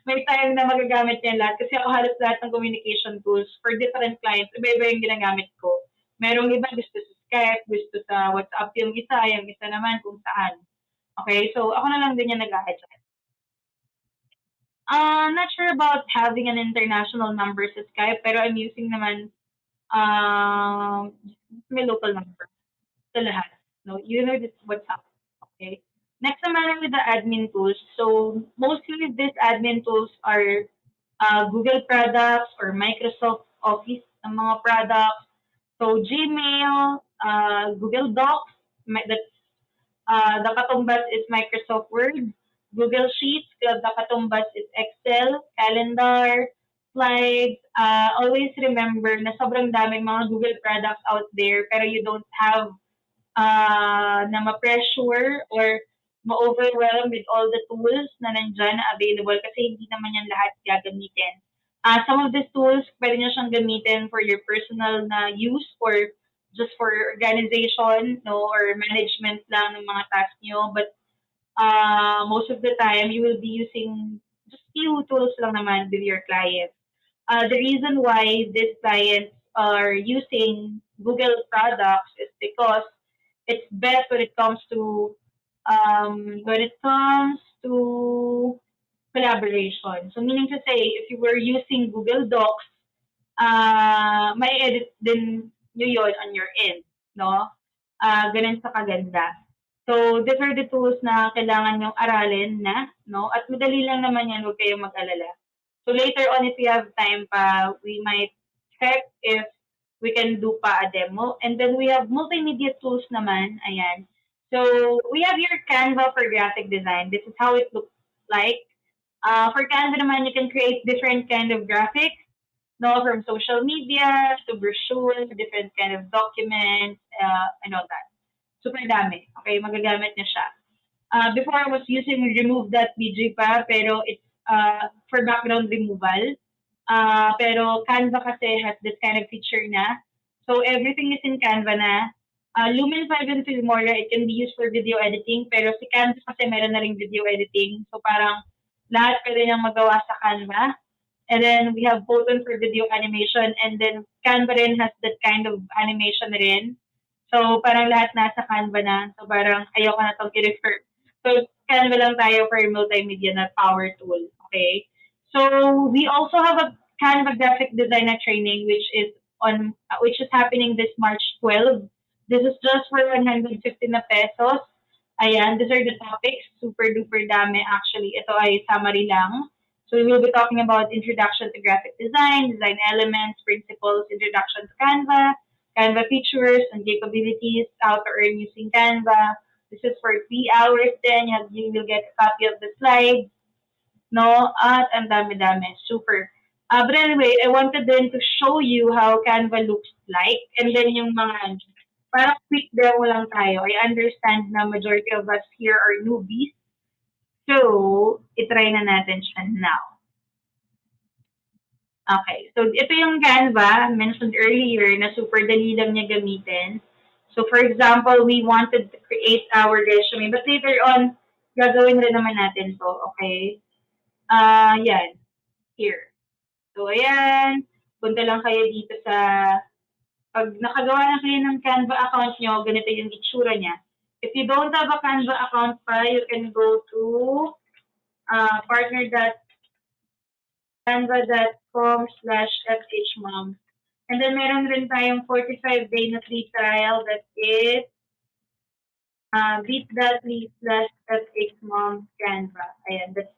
may time na magagamit yan lahat. Kasi ako halos lahat ng communication tools for different clients, iba-iba yung ginagamit ko. Merong iba gusto sa Skype, gusto sa WhatsApp yung isa naman kung saan. Okay, so ako na lang din yung nag-ahit. Not sure about having an international number sa Skype, pero I'm using naman may local number sa lahat. No, you know this WhatsApp. Okay. Next naman with the admin tools. So mostly these admin tools are Google products or Microsoft Office ng mga products. So Gmail, Google Docs, that's the katumbas is Microsoft Word, Google Sheets, the katumbas is Excel, Calendar, Slides. Always remember na sobrang daming mga Google products out there pero you don't have na ma-pressure or ma-overwhelm with all the tools na nandyan na available kasi hindi naman yan lahat gagamitin. Some of these tools, pwede nyo siyang gamitin for your personal na use or just for organization, no, or management lang ng mga tasks nyo. But most of the time, you will be using just few tools lang naman with your clients. The reason why these clients are using Google products is because it's best when it comes to collaboration. So meaning to say, if you were using Google Docs, may edit din nyo yun on your end, no? Ganun sa kaganda. So, these are the tools na kailangan nyong aralin na, no? At madali lang naman yan, huwag kayong mag-alala. So, later on, if we have time pa, we might check if we can do pa a demo. And then, we have multimedia tools naman, ayan. So, we have your Canva for graphic design. This is how it looks like. For Canva naman, you can create different kind of graphics, no, from social media to brochures, different kind of documents, and all that. Super dami. Okay, magagamit niya siya. Before I was using remove.bg pa, pero it's for background removal. Pero Canva kasi has this kind of feature na. So everything is in Canva na. Lumen 5 and Filmora, it can be used for video editing, pero si Canva kasi meron na ring video editing. So parang lahat pwede niyang magawa sa Canva. And then we have Photon for video animation, and then Canva rin has that kind of animation rin. So parang lahat nasa Canva na. So parang ayoko na itong i-refer. So Canva lang tayo for multimedia na power tool. Okay? So we also have a Canva graphic designer training which is happening this March 12. This is just for 150 na pesos. Ayan, these are the topics. Super duper dami actually. Ito ay summary lang. So we will be talking about introduction to graphic design, design elements, principles, introduction to Canva, Canva features and capabilities, how to earn using Canva. This is for 3 hours then. You will get a copy of the slides, no? At ang dami-dami. Super. But anyway, I wanted then to show you how Canva looks like. And then yung mga, parang quick demo lang tayo. I understand na majority of us here are newbies. So, itry na natin siya now. Okay, so ito yung Canva, mentioned earlier na super dali lang niya gamitin. So, for example, we wanted to create our resume, but later on, gagawin rin naman natin to, okay? Yan, here. So, ayan, punta lang kayo dito sa, pag nakagawa na kayo ng Canva account nyo, ganito yung itsura niya. If you don't have a Canva account pa, you can go to partner.canva.com/fhmoms. And then meron rin tayong 45-day na free trial that is bit.ly/fhmoms Canva. Ayan, that's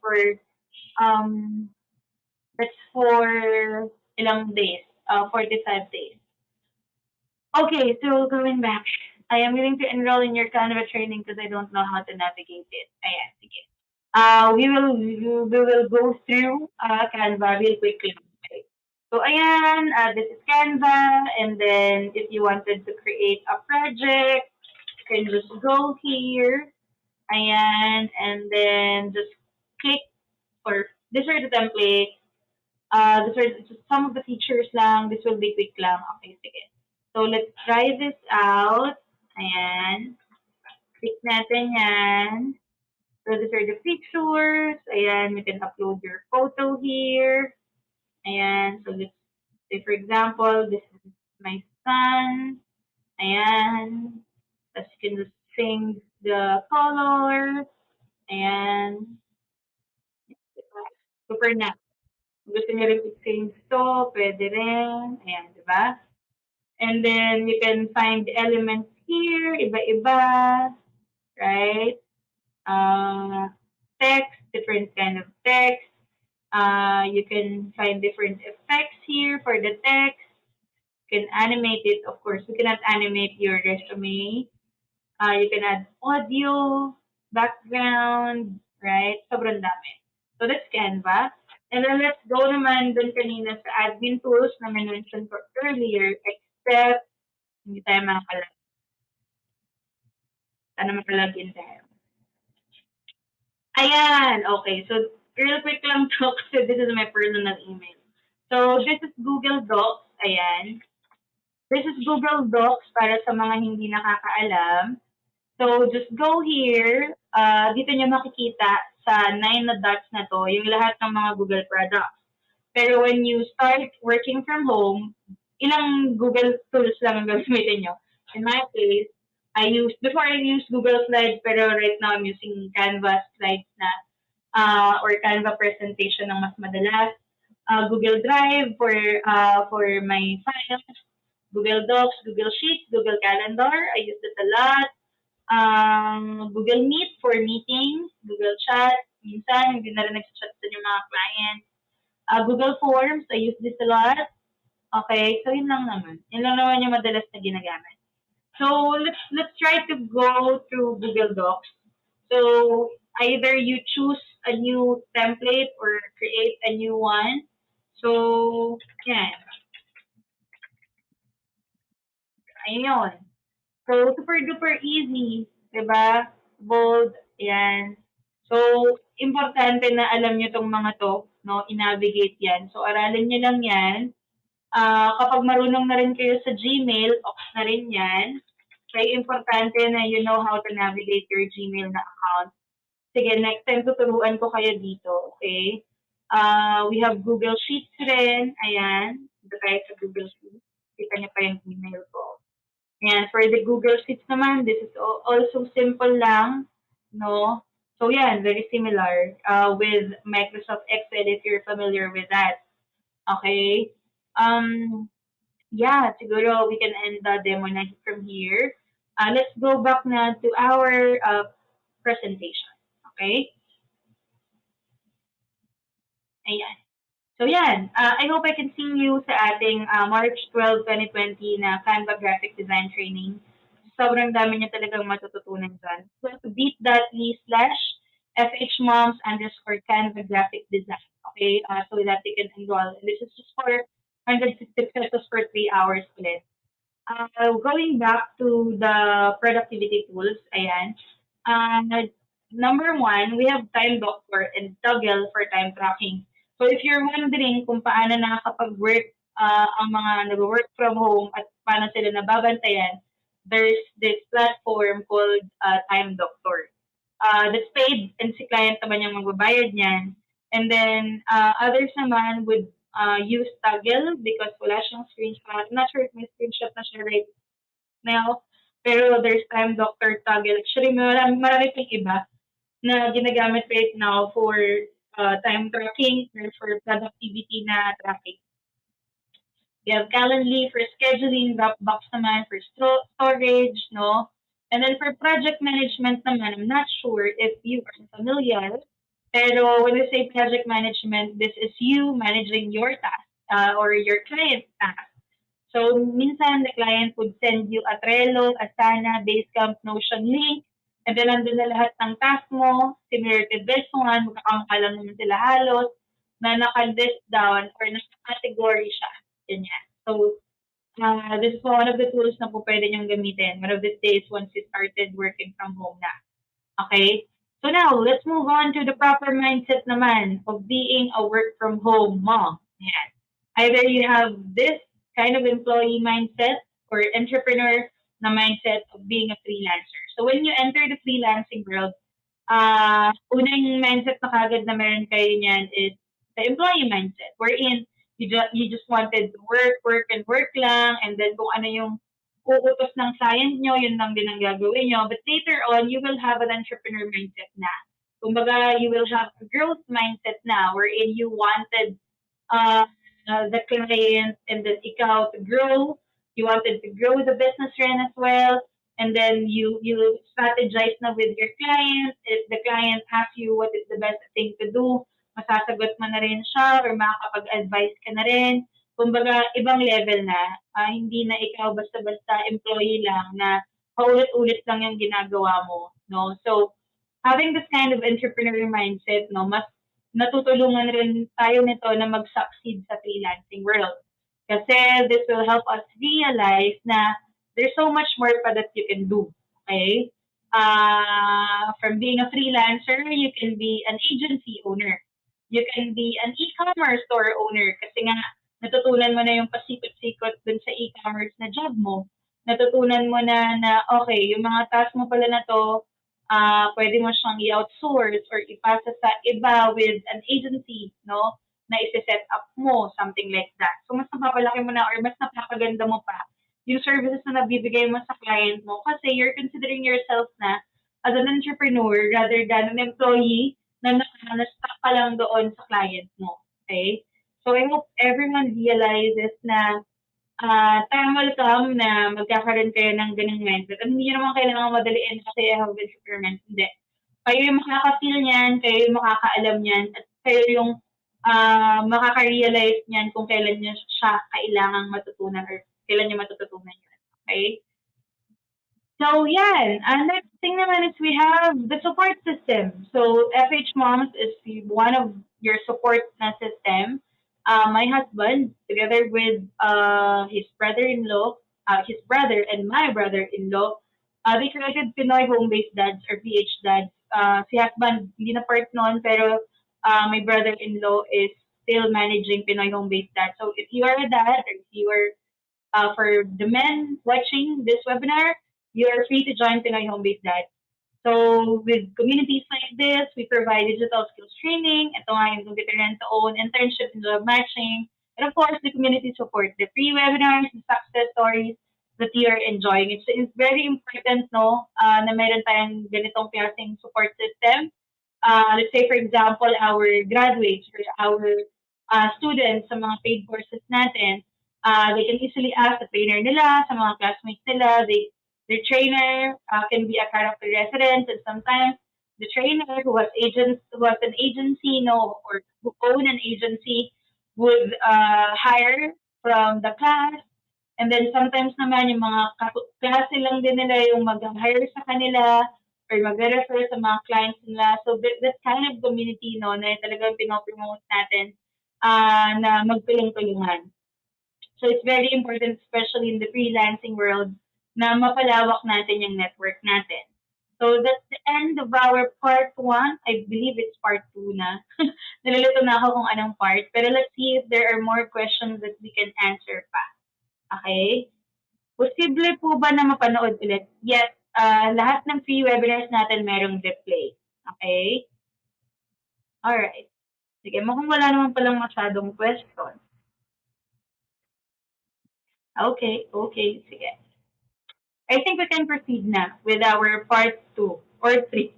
for ilang days, 45 days. Okay, so going back, I am willing to enroll in your Canva training because I don't know how to navigate it. Ayan, sige. We will go through Canva real quickly. Okay. So ayan, this is Canva, and then if you wanted to create a project, you can just go here, ayan, and then just click or these are the templates. These are just some of the features lang. This will be quick lang. Okay, sige. So let's try this out. Ayan. Click natin yan. So these are the pictures. Ayan, you can upload your photo here. Ayan, so let's say for example, this is my son. Ayan. Tapos you can just change the color. Ayan. Super na. Gusto niyo rin i-change to, pwede rin. Ayan, di ba? And then you can find the elements here, iba-iba, right? Text, different kind of text. You can find different effects here for the text. You can animate it. Of course, you cannot animate your resume. You can add audio, background, right? Sobrang dami. So that's Canva. And then let's go naman dun kanina sa admin tools na mention ko earlier, except hindi tayo makakalagin. Sana makalagin tayo. Ayan, okay. So, real quick lang to kasi this is my personal email. So, this is Google Docs. Ayan. This is Google Docs para sa mga hindi nakakaalam. So, just go here. Dito nyo makikita sa 9 na dots na to, yung lahat ng mga Google products. Pero when you start working from home, ilang Google tools lang ang gagamitin nyo. In my case, before I used Google Slides, pero right now I'm using Canva Slides na. or Canva presentation ng mas madalas. Google Drive for my files, Google Docs, Google Sheets, Google Calendar. I use this a lot. Google Meet for meetings, Google Chat. Minsan, hindi na rin nag-chat sa yung mga clients. Google Forms, I use this a lot. Okay, so yun lang naman. Yun lang naman yung madalas na ginagamit. So let's try to go through Google Docs. So either you choose a new template or create a new one. So yan. Ayun. So super duper easy, 'di ba? Bold, yan. So importante na alam niyo tong mga to, no? I-navigate yan. So aralin niyo lang yan. Kapag marunong na rin kayo sa Gmail, off na rin yan. Kaya importante na you know how to navigate your Gmail na account. Sige, next time tuturuan ko kayo dito, okay? We have Google Sheets rin. Ayan. Dito tayo sa Google Sheets. Kita niyo pa yung email ko. Ayan. For the Google Sheets naman, this is also simple lang. No? So, yan. Very similar with Microsoft Excel if you're familiar with that. Okay? Yeah, siguro we can end the demo na from here. Let's go back na to our presentation. Okay? Ayan. So yan, I hope I can see you sa ating March 12, 2020 na Canva Graphic Design Training. Sobrang dami niya talagang matututunan dyan. So bit.ly/fhmoms_Canva Graphic Design. Okay? So that you can enroll. And this is just for 160 pesos for 3 hours ulit. Going back to the productivity tools, ayan. Number one, we have Time Doctor and Toggle for time tracking. So if you're wondering kung paano nakakapag-work ang mga nag-work from home at paano sila nababantayan, there's this platform called Time Doctor. That's paid and si client naman yung magbabayad niyan. And then others naman would use Toggle because wala siyang screenshot. I'm not sure if may screenshot na siya right now. Pero there's Time Doctor, Toggle. Actually, marami pang iba na ginagamit right now for time tracking or for productivity na tracking. We have Calendly for scheduling, Dropbox naman for storage, no? And then for project management naman, I'm not sure if you are familiar, pero when we say project management, this is you managing your task or your client's task. So, minsan the client would send you a Trello, Asana, Basecamp, Notion link, and then nandun na lahat ng task mo, similar to this one, magkakamukha lang naman sila halos, na naka-list down or naka-category siya. Ganyan. So, this is one of the tools na po pwede niyong gamitin one of these days once you started working from home na. Okay? So now, let's move on to the proper mindset naman of being a work from home mom. Yan. Either you have this kind of employee mindset or entrepreneur na mindset of being a freelancer. So when you enter the freelancing world, unang mindset na kagad na meron kayo niyan is the employee mindset, wherein you just wanted to work lang, and then kung ano yung uutos ng client nyo, yun lang din ang gagawin nyo. But later on, you will have an entrepreneur mindset na. Kumbaga, you will have a growth mindset na, wherein you wanted the client and then ikaw to grow. You wanted to grow the business rin as well. And then you strategize na with your client. If the client asks you what is the best thing to do, masasagot mo na rin siya or makakapag-advise ka na rin. Kumbaga, ibang level na. Hindi na ikaw basta-basta employee lang na paulit-ulit lang yung ginagawa mo. No? So, having this kind of entrepreneurial mindset, no, mas natutulungan rin tayo nito na mag-succeed sa freelancing world. Kasi this will help us realize na there's so much more pa that you can do. Okay? From being a freelancer, you can be an agency owner. You can be an e-commerce store owner kasi nga natutunan mo na yung pasikot-sikot dun sa e-commerce na job mo. Natutunan mo na okay, yung mga task mo pala na to, pwede mo siyang i-outsource or ipasa sa iba with an agency, no? Na isi-set up mo, something like that. So, mas napapalaki mo na or mas napapaganda mo pa yung services na nabibigay mo sa client mo kasi you're considering yourself na as an entrepreneur rather than an employee na-stuck ka lang doon sa client mo. Okay? So I hope everyone realizes na time will come na magkakaroon kayo ng ganung mindset. At hindi nyo naman kailangan madaliin kasi I have experiment. Hindi. Kayo yung makaka-feel niyan, kayo yung makakaalam niyan, at kayo yung makaka-realize niyan kung kailan nyo siya kailangang matutunan or kailan nyo matututunan yun. Okay? So, yan. Next thing naman is we have the support system. So, Fhmoms is one of your support na system. My husband, together with his brother-in-law, his brother and my brother-in-law, they created Pinoy Home-Based Dads or PH Dads. Si husband, hindi na part noon, pero my brother-in-law is still managing Pinoy Home-Based Dads. So, if you are a dad or if you are for the men watching this webinar, you're free to join Pinoy Home-Based Dad. So with communities like this, we provide digital skills training, ito nga yung computer rent-to-own, internship and job matching, and of course, the community support, the free webinars, the success stories that you are enjoying. It's very important, no, na meron tayong ganitong klaseng support system. Let's say, for example, our graduates or our students sa mga paid courses natin, they can easily ask the trainer nila, sa mga classmates nila. Their trainer can be a character resident, and sometimes the trainer who has an agency, or who own an agency would hire from the class. And then sometimes naman yung mga klase lang din nila yung mag-hire sa kanila or mag-refer sa mga clients nila. So that kind of community, no, na talagang pinopromote natin na magtulong-tulungan. So it's very important, especially in the freelancing world, na mapalawak natin yung network natin. So that's the end of our part 1. I believe it's part 2 na. Nalilito na ako kung anong part. Pero let's see if there are more questions that we can answer pa. Okay? Posible po ba na mapanood ulit? Yes, lahat ng free webinars natin merong replay. Okay? Alright. Sige, mukhang wala naman palang masyadong question. Okay, sige. I think we can proceed na with our part 2 or 3.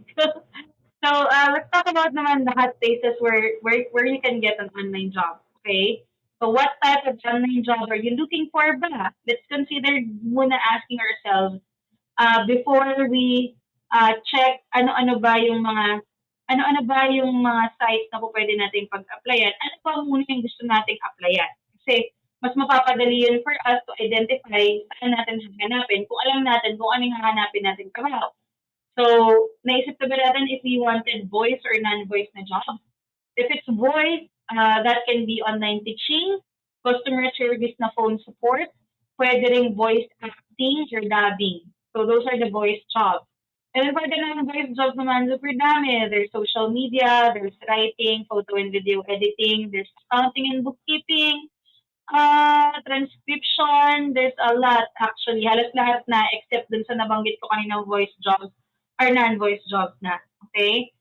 So let's talk about naman the hot places where you can get an online job. Okay? So what type of online job are you looking for ba? Let's consider muna asking ourselves before we check ano-ano ba yung mga sites na po pwede nating pag-applyan. Ano pa muna yung gusto nating applyan? Kasi mas mapapadali yun for us to identify saan natin hahanapin kung alam natin kung anong hahanapin natin trabaho. So, naisip na ba natin if we wanted voice or non-voice na job? If it's voice, that can be online teaching, customer service na phone support, pwede ring voice acting or dubbing. So, those are the voice jobs. And then pwede na voice jobs naman, super dami. There's social media, there's writing, photo and video editing, there's accounting and bookkeeping, transcription, there's a lot actually. Halos lahat na except dun sa nabanggit ko kanina voice jobs or non-voice jobs na. Okay?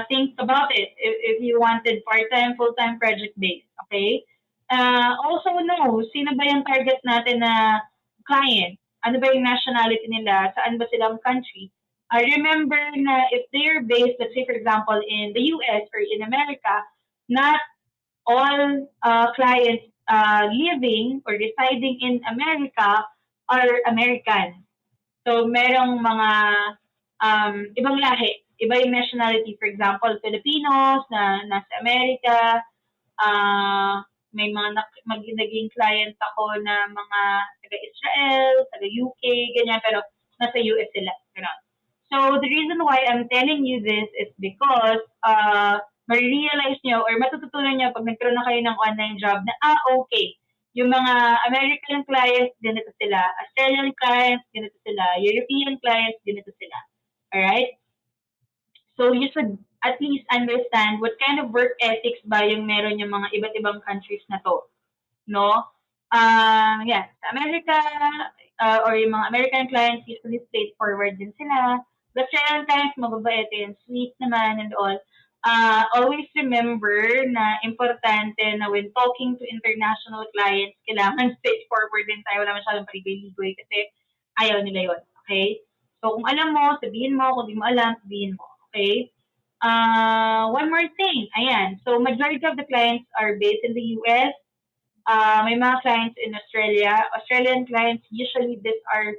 Think about it. If you wanted part-time, full-time, project-based. Okay? Also know, sino ba yung target natin na client? Ano ba yung nationality nila? Saan ba silang country? Remember na if they're based, let's say for example, in the US or in America, not all clients living or residing in America are American. So, merong mga ibang lahi. Iba yung nationality. For example, Filipinos na nasa America. May mga naging client ako na mga taga-Israel, taga-UK, ganyan. Pero nasa US sila. Ganun. So, the reason why I'm telling you this is because ma-realize nyo or matututunan nyo pag nagkaroon na kayo ng online job na, okay, yung mga American clients, ganito sila. Australian clients, ganito sila. European clients, ganito sila. Alright? So, you should at least understand what kind of work ethics ba yung meron yung mga iba't ibang countries na to. No? Yeah, sa America, or yung mga American clients, usually straightforward din sila. But Australian clients, mababait and sweet naman and all. Always remember na importante na when talking to international clients, kailangan straightforward din tayo. Wala masyadong paligoy-ligoy kasi ayaw nila yon. Okay? So, kung alam mo, sabihin mo. Kung di mo alam, sabihin mo. Okay? One more thing, ayan. So, majority of the clients are based in the US. May mga clients in Australia. Australian clients, usually these are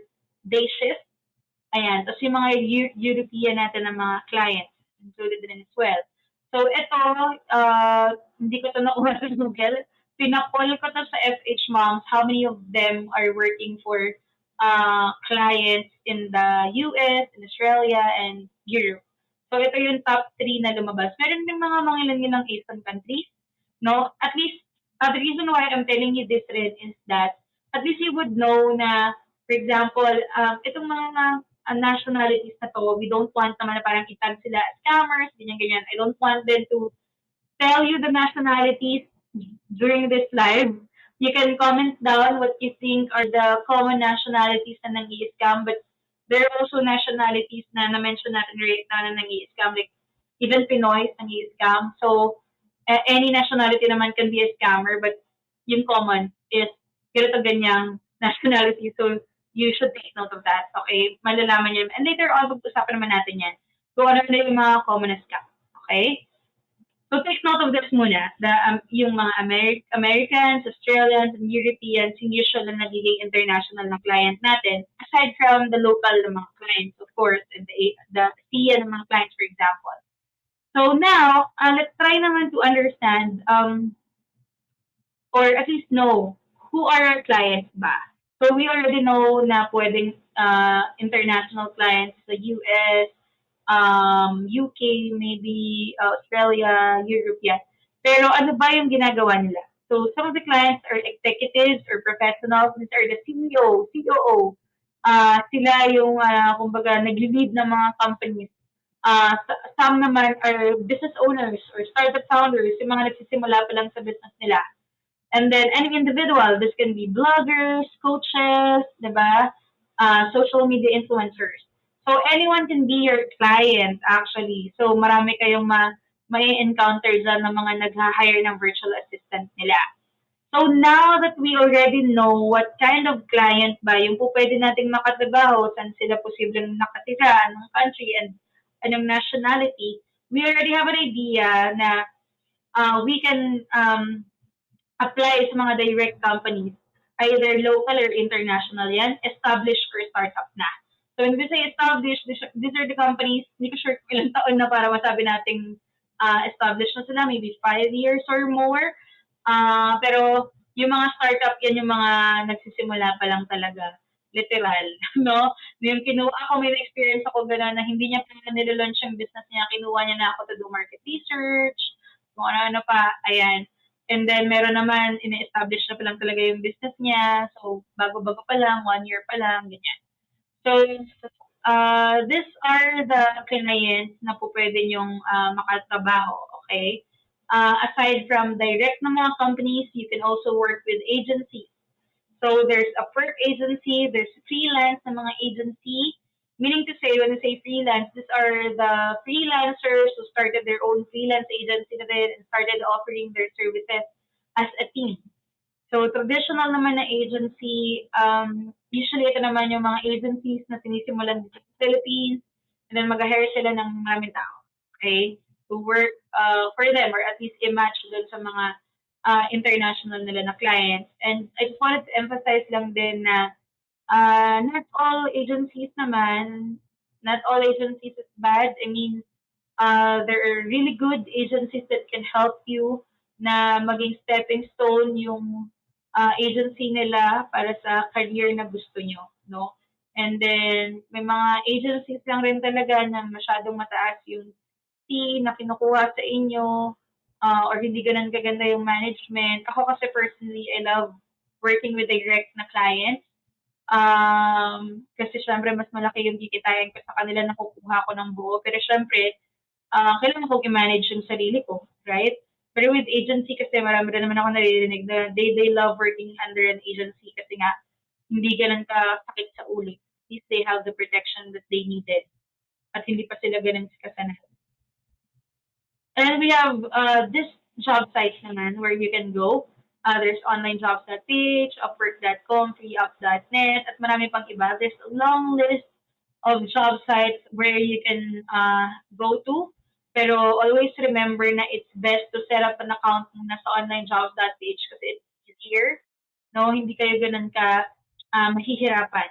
day shift. Ayan. Tapos yung mga European natin na mga clients, included din as well. So, ito, hindi ko ito nakuha sa Google. Pinakol ko to sa Fhmoms, how many of them are working for clients in the US, in Australia, and Europe. So, ito yung top 3 na lumabas. Meron din mga ilan Asian countries, no? At least, the reason why I'm telling you this, Red, is that at least you would know na, for example, itong mga nationalities na to, we don't want naman na parang itag sila as scammers, ganyan-ganyan. I don't want them to tell you the nationalities during this live. You can comment down what you think are the common nationalities na nang-i-scam, but there are also nationalities na na-mention natin right now na nang-i-scam, like even Pinoy nang-i-scam. So, any nationality naman can be a scammer, but yung common is ganito ganyang nationality. So, you should take note of that. Okay? Malalaman niyo. And later on, pag-usapan naman natin yan. Kung ano na yung mga common na scam. Okay? So take note of this muna, yung mga Americans, Australians, and Europeans, yung usual na nagiging international na client natin, aside from the local na mga clients, of course, and the SIA ng mga clients, for example. So now, let's try naman to understand, or at least know, who are our clients ba? So we already know na pwedeng international clients sa US, UK, maybe Australia, Europe, yeah. Pero ano ba yung ginagawa nila? So some of the clients are executives or professionals. These are the CEO, COO. Sila yung, kumbaga, nag-lead ng mga companies. Some naman are business owners or startup founders, yung mga nagsisimula pa lang sa business nila. And then any individual, this can be bloggers, coaches, diba? Social media influencers. So anyone can be your client actually. So marami kayong may encounter dyan ng mga nag-hire ng virtual assistant nila. So now that we already know what kind of client ba yung po pwede nating makatrabaho, saan sila posibleng nakatira, anong country, and anong nationality, we already have an idea na we can apply sa mga direct companies, either local or international yan, established or startup na. So when we say established, these are the companies, hindi ko sure kung ilang taon na para masabi nating established na sila, maybe 5 years or more. Pero yung mga startup, yan yung mga nagsisimula pa lang talaga. Literal, no? Yung kinuha ko, may experience ako gano'n na hindi niya pa nilalaunch yung business niya, kinuha niya na ako to do market research, kung ano-ano pa, ayan. And then, meron naman, ina-establish na pa lang talaga yung business niya. So, bago-bago pa lang, 1 year pa lang, ganyan. So, these are the clients na po pwede nyong makatrabaho, okay? Aside from direct na mga companies, you can also work with agencies. So, there's a work agency, there's freelance na mga agency. Meaning to say, when we say freelance, these are the freelancers who started their own freelance agency na din and started offering their services as a team. So, traditional naman na agency, usually ito naman yung mga agencies na sinisimulan dito sa Philippines, and then mag-hire sila ng maraming tao, okay, to work for them or at least i-match dun sa mga international nila na clients. And I just wanted to emphasize lang din na not all agencies naman, not all agencies is bad. I mean, there are really good agencies that can help you na maging stepping stone yung agency nila para sa career na gusto nyo, no? And then, may mga agencies lang rin talaga na masyadong mataas yung fee na kinukuha sa inyo, or hindi ganun kaganda yung management. Ako kasi personally, I love working with direct na clients. Kasi syempre, mas malaki yung kikitain ko sa kanila na kukuha ko ng buo. Pero syempre, kailangan kong i-manage yung sarili ko, right? Pero with agency kasi marami rin naman ako naririnig na they love working under an agency kasi nga hindi ganun kasakit sa ulo. At least they have the protection that they needed. At hindi pa sila ganun kasanay. And we have this job sites naman where you can go. There's onlinejobs.ph, upwork.com, freeup.net, at marami pang iba. There's a long list of job sites where you can go to. Pero always remember na it's best to set up an account muna sa onlinejobs.ph kasi it's easier. No, hindi kayo ganun ka mahihirapan.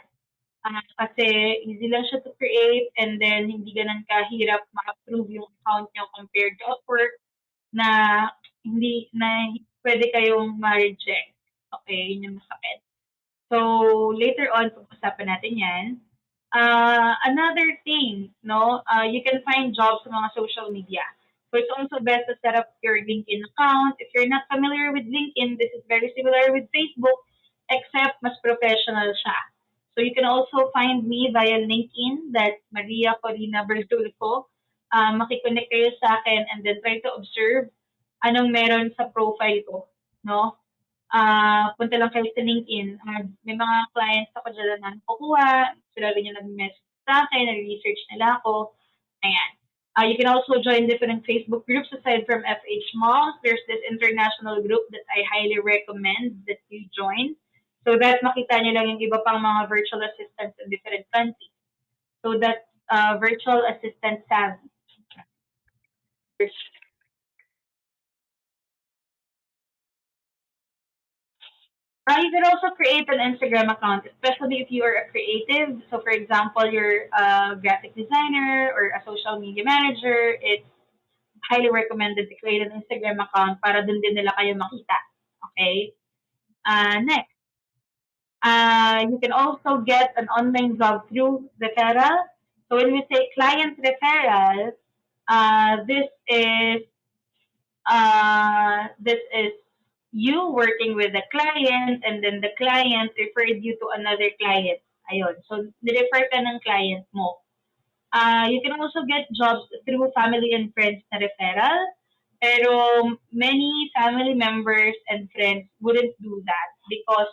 Kasi easy lang siya to create and then hindi ganun kahirap ma-approve yung account nyo compared to Upwork na hindi na pwede kayong ma-reject. Okay, yun yung masakit. So, later on, pag-usapan natin yan. Another thing, no, you can find jobs sa mga social media. So, it's also best to set up your LinkedIn account. If you're not familiar with LinkedIn, this is very similar with Facebook, except mas professional siya. So, you can also find me via LinkedIn, that's Maria Corina Bertulfo. Makikonnect kayo sa akin and then try to observe anong meron sa profile ko, no? Punta lang kayo sa LinkedIn. May mga clients ako dyan na nakukuha. Sila rin yung nag-message sa akin, nag-research nila ako. Ayan. You can also join different Facebook groups aside from Fhmoms. There's this international group that I highly recommend that you join. So that makita nyo lang yung iba pang mga virtual assistants in different countries. So that's virtual assistant savvy. You can also create an Instagram account, especially if you are a creative. So, for example, you're a graphic designer or a social media manager. It's highly recommended to create an Instagram account para dun din nila kayo makita. Okay? Next. You can also get an online job through referral. So, when we say client referral, this is you working with a client and then the client referred you to another client. Ayun. So, nirefer ka ng client mo. You can also get jobs through family and friends na referral. Pero many family members and friends wouldn't do that because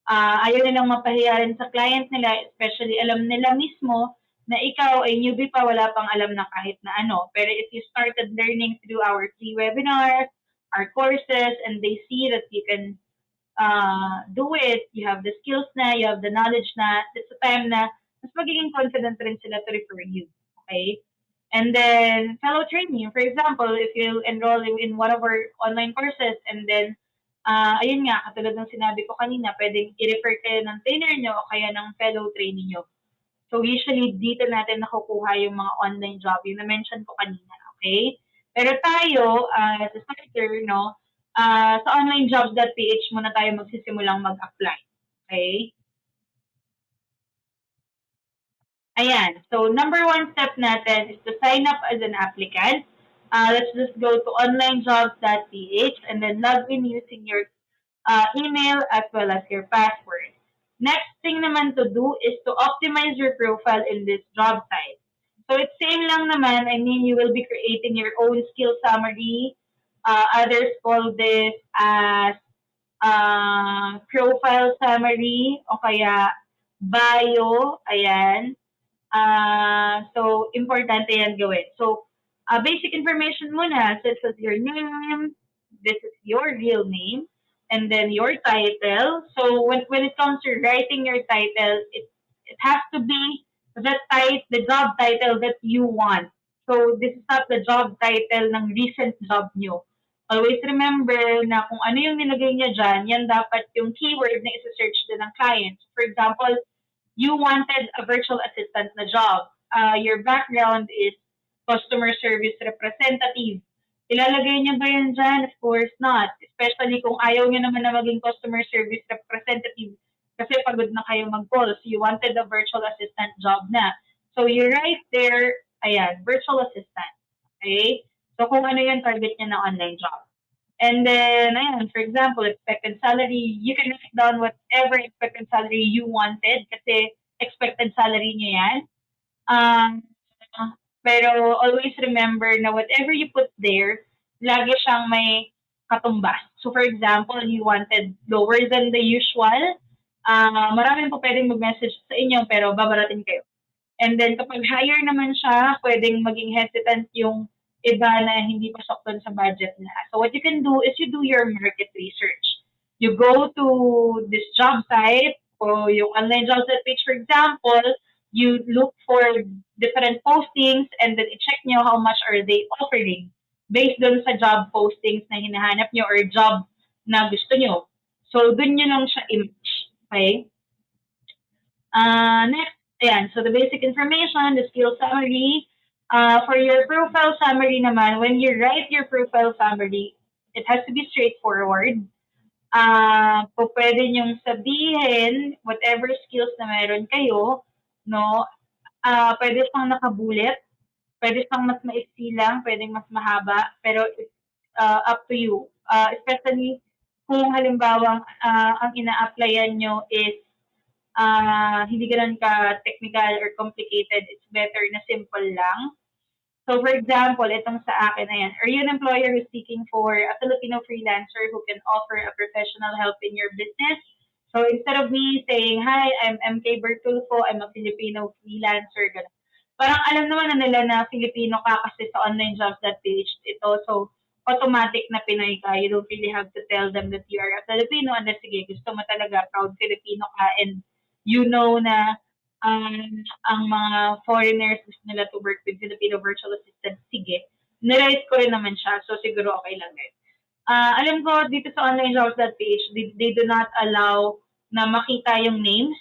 ayaw nilang mapahiya rin sa client nila, especially alam nila mismo na ikaw ay newbie pa, wala pang alam na kahit na ano. Pero if you started learning through our free webinars, our courses, and they see that you can do it, you have the skills na, you have the knowledge na, it's a time na mas magiging confident rin sila to refer you. Okay? And then, fellow training. For example, if you enroll in one of our online courses and then, ayun nga, katulad ng sinabi ko kanina, pwedeng i-refer kayo ng trainer nyo o kaya ng fellow trainee nyo. So, usually, dito natin nakukuha yung mga online job, yung na-mention ko kanina, okay? Pero tayo, as a starter, no, sa onlinejobs.ph muna tayo magsisimulang mag-apply, okay? Ayan. So, number one step natin is to sign up as an applicant. Let's just go to onlinejobs.ph and then log in using your email as well as your password. Next thing naman to do is to optimize your profile in this job site. So, it's same lang naman. I mean, you will be creating your own skill summary. Others call this as profile summary o kaya bio. Ayan. So, importante yan gawin. So, basic information muna, such as your name, this is your real name, and then your title. So, when it comes to writing your title, it has to be the job title that you want. So, this is not the job title ng recent job nyo. Always remember na kung ano yung nilagay niya dyan, yan dapat yung keyword na isa-search din ng client. For example, you wanted a virtual assistant na job. Your background is customer service representative. Ilalagay niya ba yan dyan? Of course not. Especially kung ayaw niya naman na maging customer service representative kasi pagod na kayo mag-call. So you wanted a virtual assistant job na. So you write there, ayan, virtual assistant. Okay? So kung ano yung target niya na online job. And then, ayan, for example, expected salary, you can write down whatever expected salary you wanted kasi expected salary niya yan. Pero always remember na whatever you put there, lagi siyang may katumbas. So, for example, you wanted lower than the usual, maraming po pwedeng mag-message sa inyo pero babaratin kayo. And then, kapag higher naman siya, pwedeng maging hesitant yung iba na hindi pasok doon sa budget nila. So what you can do is you do your market research. You go to this job site o yung online jobs page, for example, you look for different postings and then i-check nyo how much are they offering based dun sa job postings na hinahanap nyo or job na gusto nyo. So, dun nyo lang siya i-match. Okay? Next, ayan. So, the basic information, the skill summary. For your profile summary naman, when you write your profile summary, it has to be straightforward. Po pwede nyong sabihin whatever skills na meron kayo, no? Pwede siyang nakabulit, pwede siyang mas maiksi lang, pwedeng mas mahaba, pero it's up to you. Especially kung halimbawa ang ina-applyan nyo is hindi ganun ka-technical or complicated, it's better na simple lang. So, for example, itong sa akin, ayan, are you an employer who's seeking for a Filipino freelancer who can offer a professional help in your business? So, instead of me saying, hi, I'm MK Bertulfo, I'm a Filipino freelancer, ganun. Parang alam naman na nila na Filipino ka kasi sa onlinejobs.ph ito. So, automatic na Pinoy ka. You don't really have to tell them that you are a Filipino unless, sige, gusto mo talaga, proud Filipino ka, and you know na ang mga foreigners gusto nila to work with Filipino virtual assistants, sige. Nirate ko rin naman siya, so siguro okay lang din. Alam ko, dito sa onlinejobs.ph, they do not allow na makita yung names,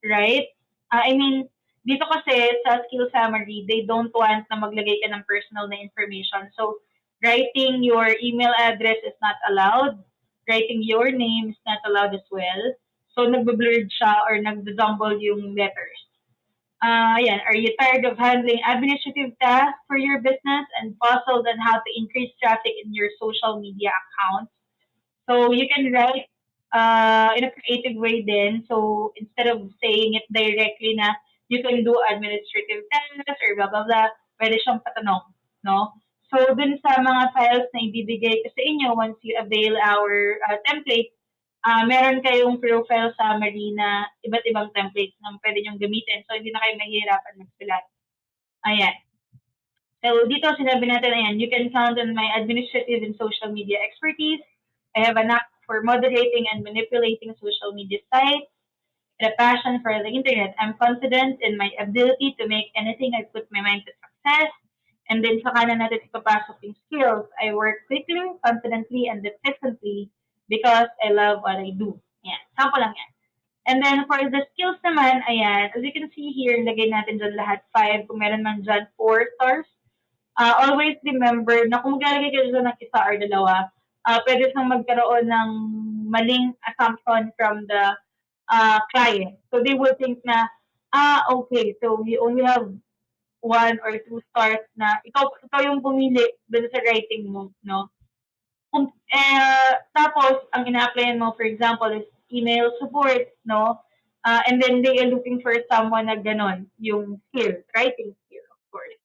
right? I mean, dito kasi sa skill summary, they don't want na maglagay ka ng personal na information. So, writing your email address is not allowed. Writing your name is not allowed as well. So, nagbe-blurred siya or nagdumble yung letters. Ayan, are you tired of handling administrative tasks for your business and puzzled on how to increase traffic in your social media accounts? So, you can write in a creative way then. So, instead of saying it directly na you can do administrative tasks or blah, blah, blah, pwede siyang patanong, no? So, dun sa mga files na ibibigay ko sa inyo once you avail our template, meron kayong profile summary na iba't ibang templates na pwede nyong gamitin. So, hindi na kayo mahihirapan magsulat. Ayan. So, dito sinabi natin, ayan, you can count on my administrative and social media expertise. I have a knack for moderating and manipulating social media sites and a passion for the internet. I'm confident in my ability to make anything I put my mind to success. And then sa kanan natin ipapasok yung skills. I work quickly, confidently, and efficiently because I love what I do. Ayan, sample lang yan. And then for the skills naman, ayan, as you can see here, lagay natin dyan lahat 5. Kung meron man dyan 4 stars. Always remember na kung maglalagay ka dyan ng isa or dalawa, pwede siyang magkaroon ng maling assumption from the client. So they will think na, okay, so we only have 1 or 2 stars na ikaw yung pumili dun sa writing mo, no? Tapos, ang ina-applyan mo, for example, is email support, no? And then they are looking for someone na ganon, yung skill, writing skill, of course.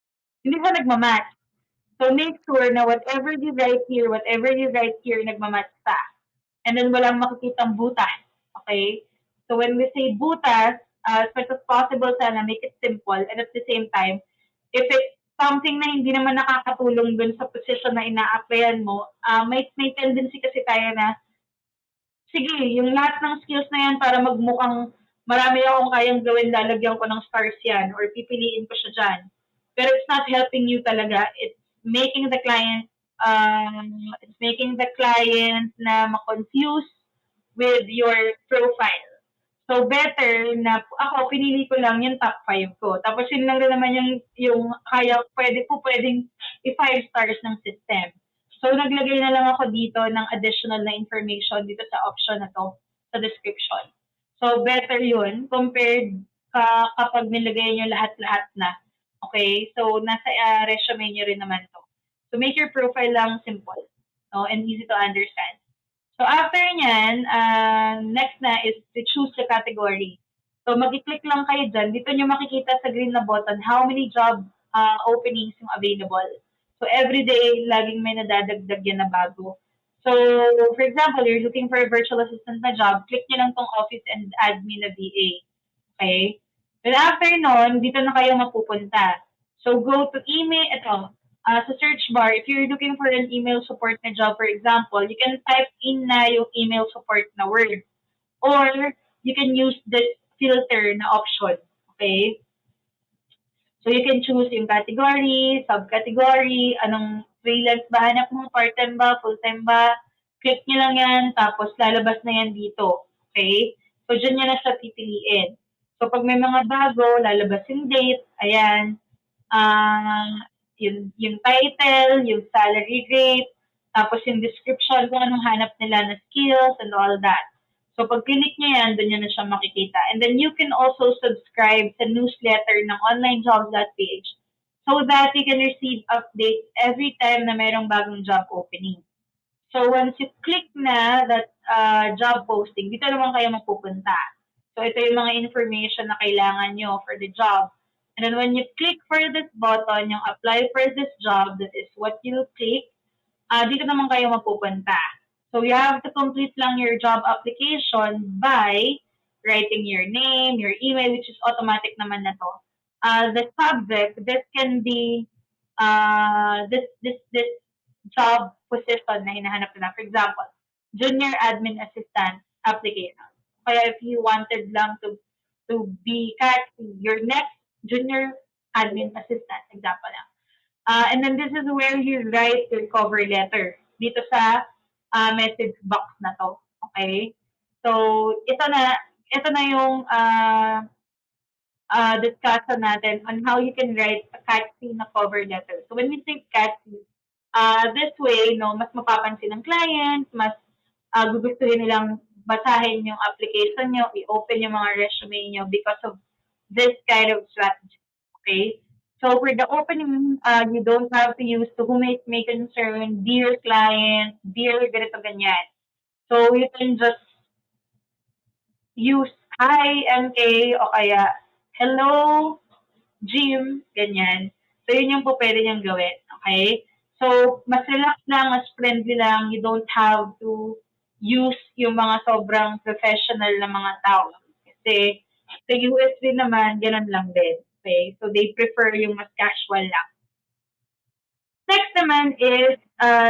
Hindi siya nagmamatch. So, make sure na whatever you write here, nagmamatch sa. And then, walang makikitang butas. Okay? So, when we say butas, as much as possible, sana make it simple. And at the same time, if it's something na hindi naman nakakatulong dun sa position na ina-applyan mo, may tendency kasi tayo na, sige, yung lahat ng skills na yan para magmukhang marami akong kayang gawin, lalagyan ko ng stars yan or pipiliin ko siya dyan. Pero it's not helping you talaga. It's making the client na ma-confuse with your profile. So, better na ako, pinili ko lang yung top 5 ko. Tapos, yun lang naman yung kaya, pwedeng i-5 stars ng system. So, naglagay na lang ako dito ng additional na information dito sa option na to, sa description. So, better yun compared kapag nilagay nyo lahat-lahat na. Okay? So, nasa resume nyo rin naman to. So, make your profile lang simple, no, and easy to understand. So, after nyan, next na is to choose the category. So, mag-click lang kayo dyan. Dito nyo makikita sa green na button how many job openings yung available. So, every day, laging may nadadagdag yan na bago. So, for example, you're looking for a virtual assistant na job, click nyo lang tong office and admin na VA. Okay? Then after nun, dito na kayo mapupunta. So, go to email, ito, sa search bar, if you're looking for an email support na job, for example, you can type in na yung email support na word. Or, you can use this filter na option. Okay? So you can choose yung category, subcategory, anong freelance ba hanap mo, part-time ba, full-time ba. Click nyo lang yan, tapos lalabas na yan dito. Okay? So dyan nyo na siya pipiliin. So pag may mga bago, lalabas yung date, ayan, yung title, yung salary rate, tapos yung description kung anong hanap nila na skills and all that. So pag click nyo yan, doon nyo na siya makikita. And then you can also subscribe sa newsletter ng onlinejobs.ph so that you can receive updates every time na mayroong bagong job opening. So once you click na that job posting, dito naman kayo mapupunta. So ito yung mga information na kailangan nyo for the job. And then when you click for this button, yung apply for this job, that is what you click, dito naman kayo mapupunta. So you have to complete lang your job application by writing your name, your email, which is automatic naman na to. The subject, this can be this job position na hinahanap nila. For example, junior admin assistant application. Kaya if you wanted lang to be your next junior admin assistant, example lang. And then this is where you write your cover letter dito sa message box na to. Okay? So, ito na yung discussion natin on how you can write a catchy na cover letter. So, when we say catchy, this way, mas mapapansin ng client, mas gugustuhin nilang basahin yung application nyo, i-open yung mga resume nyo because of this kind of strategy. Okay? So for the opening, you don't have to use to whom it may concern, dear client, dear ganito ganyan. So you can just use hi MK o kaya hello Jim, ganyan. So yun yung po pwede niyang gawin. Okay? So mas relax lang, mas friendly lang. You don't have to use yung mga sobrang professional na mga tao. Kasi sa US din naman, ganun lang din. Okay? So they prefer yung mas casual lang. Next naman is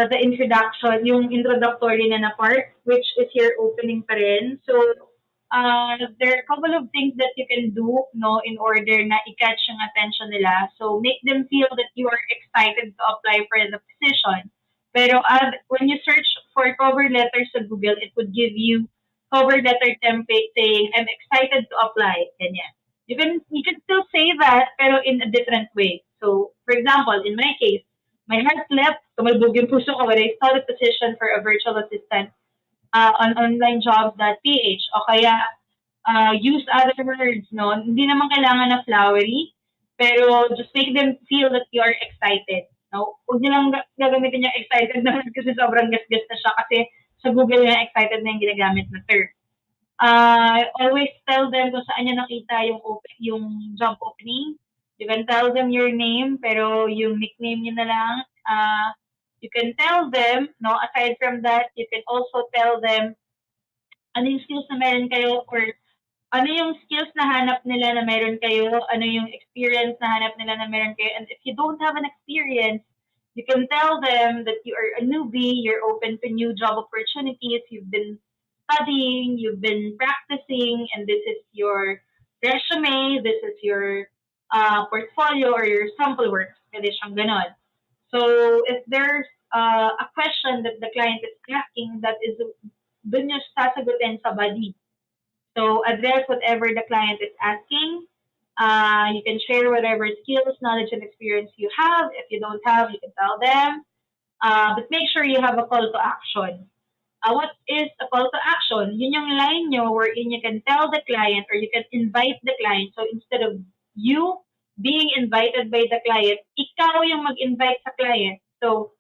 the introduction, yung introductory na part, which is your opening pa rin. So there are a couple of things that you can do in order na i-catch yung attention nila. So make them feel that you are excited to apply for the position. Pero when you search for cover letters sa Google, it would give you cover letter template saying, I'm excited to apply. Ganyan. You can still say that, pero in a different way. So, for example, in my case, my heart leapt, tumalbog yung puso ko when I saw the position for a virtual assistant on onlinejobs.ph. O kaya, use other words, Hindi naman kailangan na flowery, pero just make them feel that you are excited. Huwag nyo lang gagamitin yung excited naman kasi sobrang gas-gas na siya kasi sa Google na excited na yung ginagamit na term. Always tell them kung saan nyo nakita yung job opening. You can tell them your name, pero yung nickname nyo na lang. You can tell them, aside from that, you can also tell them ano yung skills na meron kayo or ano yung skills na hanap nila na meron kayo, ano yung experience na hanap nila na meron kayo. And if you don't have an experience, you can tell them that you are a newbie, you're open to new job opportunities, you've been studying, you've been practicing, and this is your resume, this is your portfolio or your sample work. Pwede siyang ganon. So if there's a question that the client is asking, that is dun yung sasagutin sa body. So address whatever the client is asking. You can share whatever skills, knowledge, and experience you have. If you don't have, you can tell them. But make sure you have a call to action. What is a call to action? Yun yung line nyo wherein you can tell the client or you can invite the client. So instead of you being invited by the client, ikaw yung mag-invite sa client. So,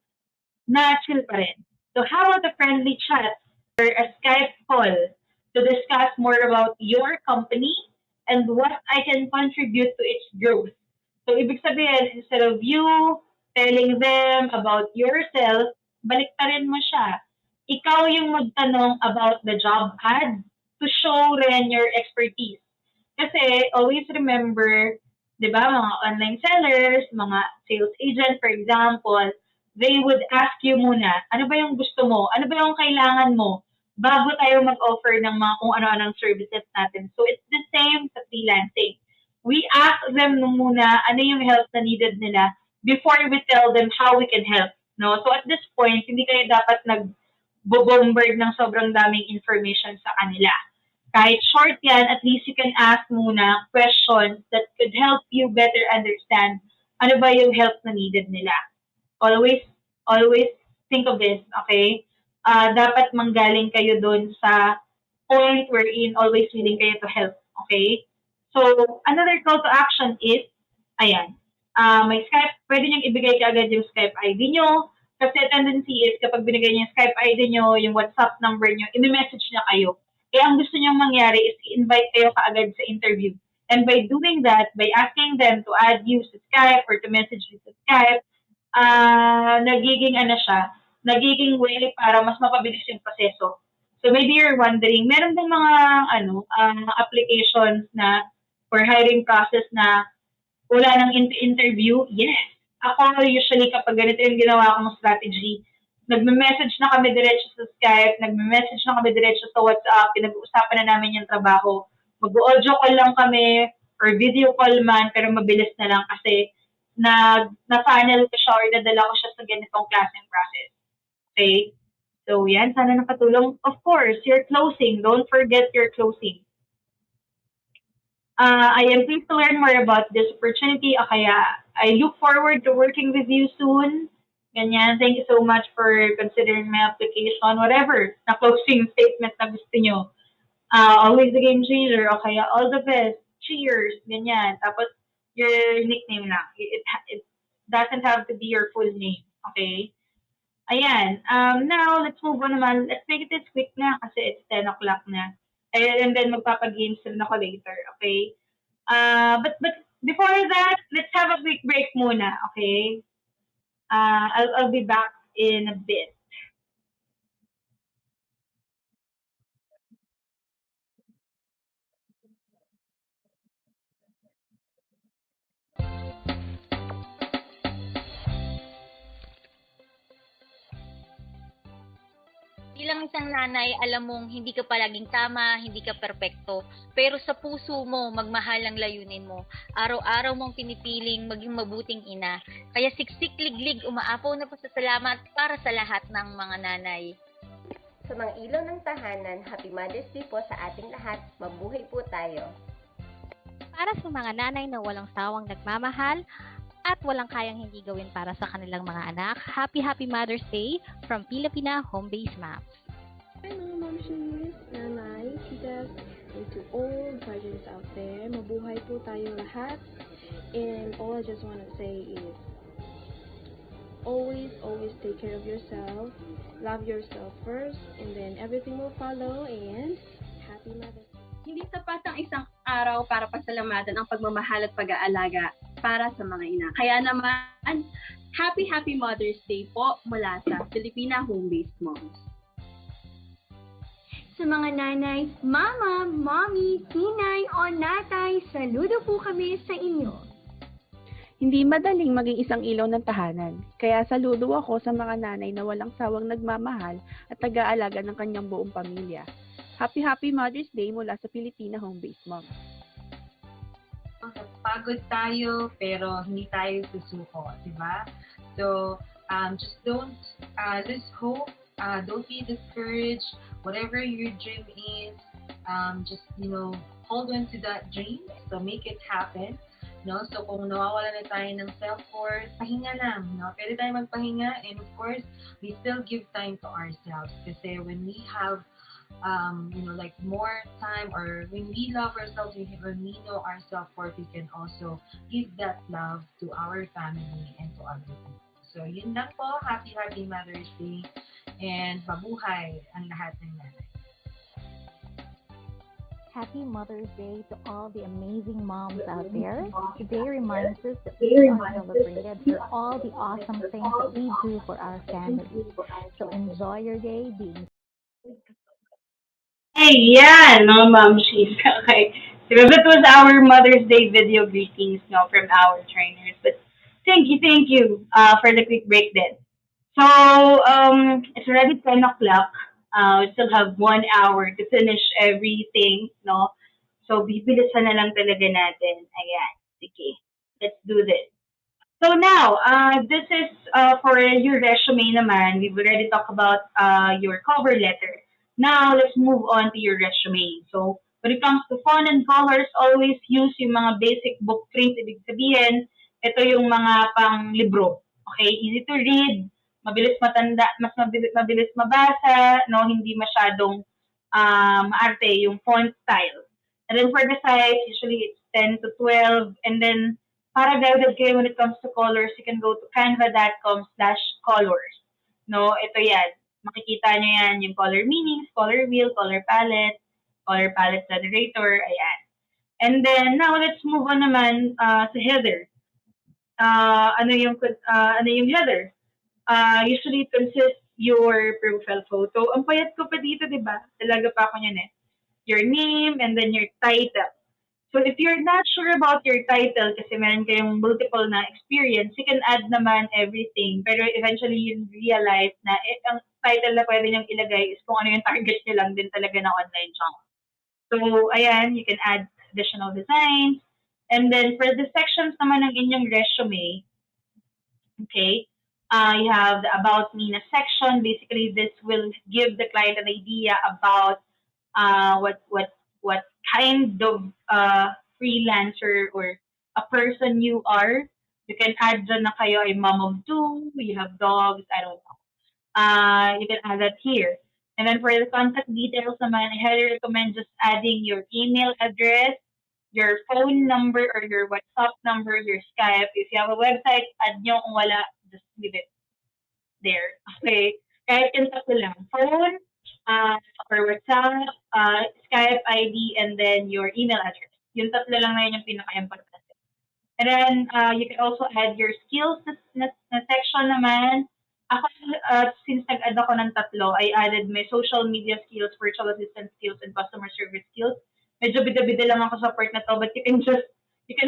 na-chill pa rin. So how about a friendly chat or a Skype call to discuss more about your company and what I can contribute to its growth. So, ibig sabihin, instead of you telling them about yourself, baliktarin mo siya. Ikaw yung magtanong about the job ad to show rin your expertise. Kasi, always remember, di ba, mga online sellers, mga sales agent, for example, they would ask you muna, ano ba yung gusto mo? Ano ba yung kailangan mo? Bago tayo mag-offer ng mga kung ano-anong services natin. So, it's the same sa freelancing. we ask them muna ano yung help na needed nila before we tell them how we can help. No? So at this point, hindi kayo dapat nag-bombard ng sobrang daming information sa kanila. Kahit short yan, at least you can ask muna questions that could help you better understand ano ba yung help na needed nila. Always, always think of this, okay? Dapat manggaling kayo doon sa point wherein always willing kayo to help, okay? So, another call to action is, ayan, may Skype, pwede niyong ibigay kaagad yung Skype ID nyo. Kasi tendency is, kapag binigay niyo yung Skype ID nyo, yung WhatsApp number nyo, i-message niya kayo. Eh, ang gusto niyong mangyari is i-invite kayo kaagad sa interview. And by doing that, by asking them to add you sa Skype or to message you sa Skype, nagiging nagiging way para mas mapabilis yung proseso. So maybe you're wondering, meron bang mga applications na for hiring process na wala nang interview? Yes. Ako usually kapag ganito yung ginawa kong strategy, nagme-message na kami diretso sa Skype, nagme-message na kami diretso sa WhatsApp, pinag-uusapan na namin yung trabaho. Mag-audio call lang kami or video call man, pero mabilis na lang kasi na-funnel ko siya or nadala ko siya sa ganitong klaseng process. Okay? So, yan. Sana nakatulong. Of course, your closing. Don't forget your closing. I am pleased to learn more about this opportunity. Kaya I look forward to working with you soon. Ganyan. Thank you so much for considering my application. Whatever na closing statement na gusto nyo. Always a game changer. O kaya all the best. Cheers. Ganyan. Tapos your nickname lang. It doesn't have to be your full name. Okay? Ayan. Now, let's move on naman. Let's make it this quick na kasi it's 10 o'clock na. And then magpapagames rin ako later. Okay? But before that, let's have a quick break muna. Okay? I'll be back in a bit. Bilang isang nanay, alam mong hindi ka palaging tama, hindi ka perpekto, pero sa puso mo, magmahal ang layunin mo. Araw-araw mong pinipiling maging mabuting ina. Kaya siksik liglig, umaapaw na pasasalamat para sa lahat ng mga nanay. Sa mga ilaw ng tahanan, Happy Mother's Day po sa ating lahat. Mabuhay po tayo. Para sa mga nanay na walang sawang nagmamahal at walang kayang hindi gawin para sa kanilang mga anak, Happy Mother's Day from Filipina Homebased Maps. Hi mga momshies, nanay, titas, and to all guardians out there, mabuhay po tayong lahat. And all I just want to say is, always take care of yourself, love yourself first, and then everything will follow, and Happy Mother's Day. Hindi sapat ang isang araw para pasalamatan ang pagmamahal at pag-aalaga para sa mga ina. Kaya naman, Happy Mother's Day po mula sa Filipina Homebased Moms. Sa mga nanay, mama, mommy, tinay o natay, saludo po kami sa inyo. Hindi madaling maging isang ilaw ng tahanan, kaya saludo ako sa mga nanay na walang sawang nagmamahal at nag-aalaga ng kanyang buong pamilya. Happy Mother's Day mula sa Filipina Homebased Moms. Pagod tayo, pero hindi tayo susuko, di ba? So, just don't lose hope. Don't be discouraged. Whatever your dream is, just, hold on to that dream. So, make it happen. No? So, kung nawawala na tayo ng self-worth, pahinga lang. No? Pwede tayo magpahinga. And of course, we still give time to ourselves. Kasi when we have like more time, or when we love ourselves, when we know our self-worth, we can also give that love to our family and to other people. So, yun lang po. Happy Mother's Day. And mabuhay ang lahat ng nanay. Happy Mother's Day to all the amazing moms out there. Today reminds us that we are celebrated for all the awesome things that we do for our families. So enjoy your day being. Hey, yan, no, momshies. Okay. So that was our Mother's Day video greetings, from our trainers. But thank you, for the quick break then. So, it's already 10 o'clock. We still have 1 hour to finish everything, no? So, bibilisan na lang talaga natin. Ayan. Sige. Let's do this. So now, this is for your resume naman. We've already talked about your cover letter. Now, let's move on to your resume. So, when it comes to font and colors, always use yung mga basic book prints. Ibig sabihin, ito yung mga pang libro. Okay? Easy to read, mabilis matanda, mabilis mabasa, no? Hindi masyadong maarte yung font style. And then for the size, usually it's 10 to 12. And then para guided kayo when it comes to colors, you can go to canva.com/colors. No, ito yan. Makikita nyo yan, yung color meanings, color wheel, color palette generator, ayan. And then, now let's move on naman sa header. Ano yung header? Usually it consists your profile photo. Ang payat ko pa dito, di ba? Talaga pa ako niyan eh. Your name and then your title. So if you're not sure about your title kasi meron kayong multiple na experience, you can add naman everything. Pero eventually you realize na ang title na pwede niyong ilagay is kung ano yung target niyo lang din talaga na online job. So ayan, you can add additional designs. And then for the sections naman ng inyong resume, okay, you have the About Me na section. Basically, this will give the client an idea about what kind of freelancer or a person you are. You can add dyan na kayo ay mom of two, you have dogs, I don't know. You can add that here. And then for the contact details naman, I highly recommend just adding your email address, your phone number or your WhatsApp number, your Skype. If you have a website, add nyo. Kung wala, just leave it there. Okay? Kahit yung tatlo lang. Phone, or WhatsApp, Skype ID, and then your email address. Yung tatlo lang na yun yung pinaka-importante. And then, you can also add your skills na section naman. Ako, since nag-add ako ng tatlo, I added my social media skills, virtual assistant skills, and customer service skills. Medyo bida-bida lang ako sa part na to, but you can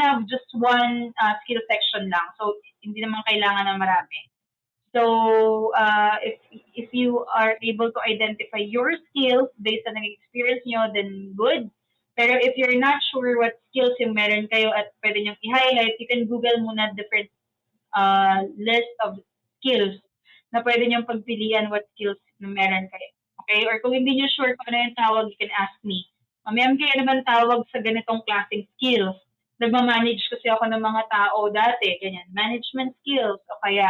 have just one skill section lang. So, hindi naman kailangan ng marami. So, if you are able to identify your skills based on the experience nyo, then good. Pero if you're not sure what skills yung meron kayo at pwede nyo i-highlight, you can Google muna different list of skills na pwede nyo pagpilian what skills na meron kayo. Okay? Or kung hindi nyo sure kung ano yung tawag, you can ask me. Ma'am, ano bang tawag sa ganitong klaseng skills? Nagmamanage kasi ako ng mga tao dati, ganyan. Management skills, o kaya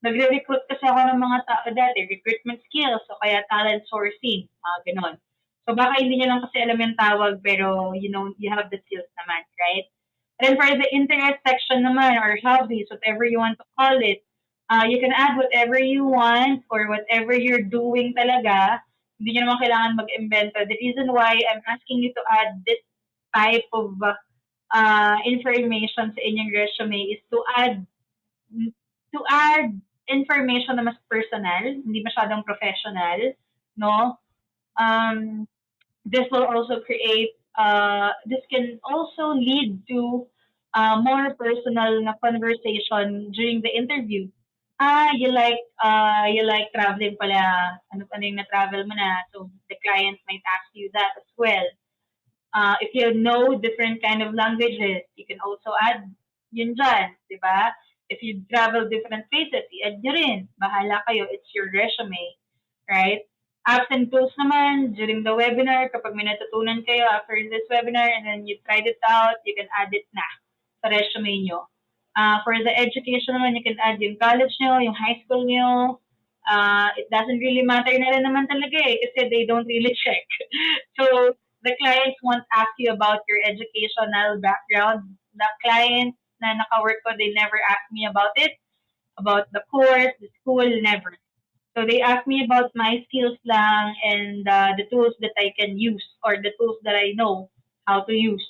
nagre-recruit kasi ako ng mga tao dati, recruitment skills, o kaya talent sourcing, ganon. So baka hindi nyo lang kasi alam yung tawag, pero you know, you have the skills naman, right? And then for the interest section naman, or hobbies, whatever you want to call it, you can add whatever you want or whatever you're doing talaga. Hindi nyo naman kailangan mag-invento. The reason why I'm asking you to add this type of information sa inyong resume is to add information na mas personal, hindi masyadong professional, no? This will also create, this can also lead to more personal na conversation during the interview. You like traveling pala, ano yung na-travel mo na, so the client might ask you that as well. If you know different kind of languages, you can also add yun dyan, di ba? If you travel different places, i-add nyo rin. Bahala kayo, it's your resume, right? Apps and tools naman, during the webinar, kapag may natutunan kayo after this webinar and then you tried it out, you can add it na sa resume nyo. For the education naman, you can add yung college nyo, yung high school nyo. It doesn't really matter na rin naman talaga eh, kasi they don't really check. So, the clients won't ask you about your educational background. The clients na naka-work ko, they never ask me about it, about the course, the school, never. So they ask me about my skills lang and the tools that I can use or the tools that I know how to use.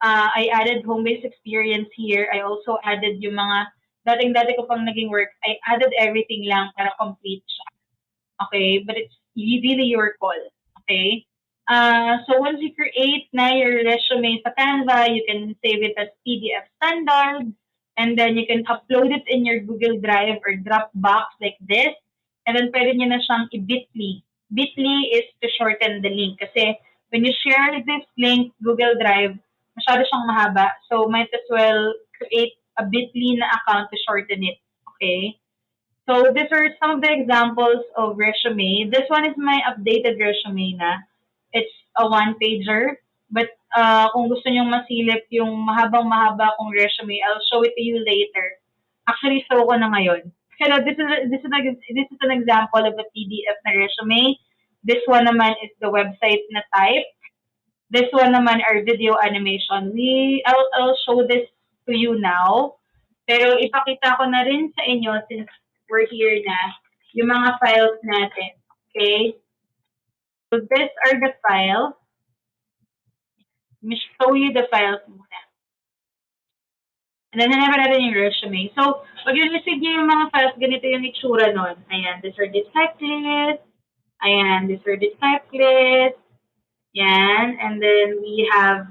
I added home-based experience here. I also added yung mga dating-dati ko pang naging work. I added everything lang para complete siya. Okay? But it's really your call. Okay? So once you create na your resume sa Canva, you can save it as PDF standard, and then you can upload it in your Google Drive or Dropbox like this, and then pwede nyo na siyang i-Bitly. Bitly is to shorten the link kasi when you share this link, Google Drive, masyado siyang mahaba. So, might as well create a Bitly na account to shorten it. Okay? So, these are some of the examples of resume. This one is my updated resume na. It's a one-pager. But kung gusto nyong masilip yung mahabang-mahaba kong resume, I'll show it to you later. Actually, show ko na ngayon. Pero this is an example of a PDF na resume. This one naman is the website na type. This one naman are video animation. I'll show this to you now. Pero ipakita ko na rin sa inyo since we're here na yung mga files natin. Okay? So these are the files. Let me show you the files muna. And then hanapin natin yung resume. So, pag i-receive niyo yung mga files, ganito yung itsura nun. Ayan, these are the checklist. Ayan, these are the checklist. Yan. And then we have,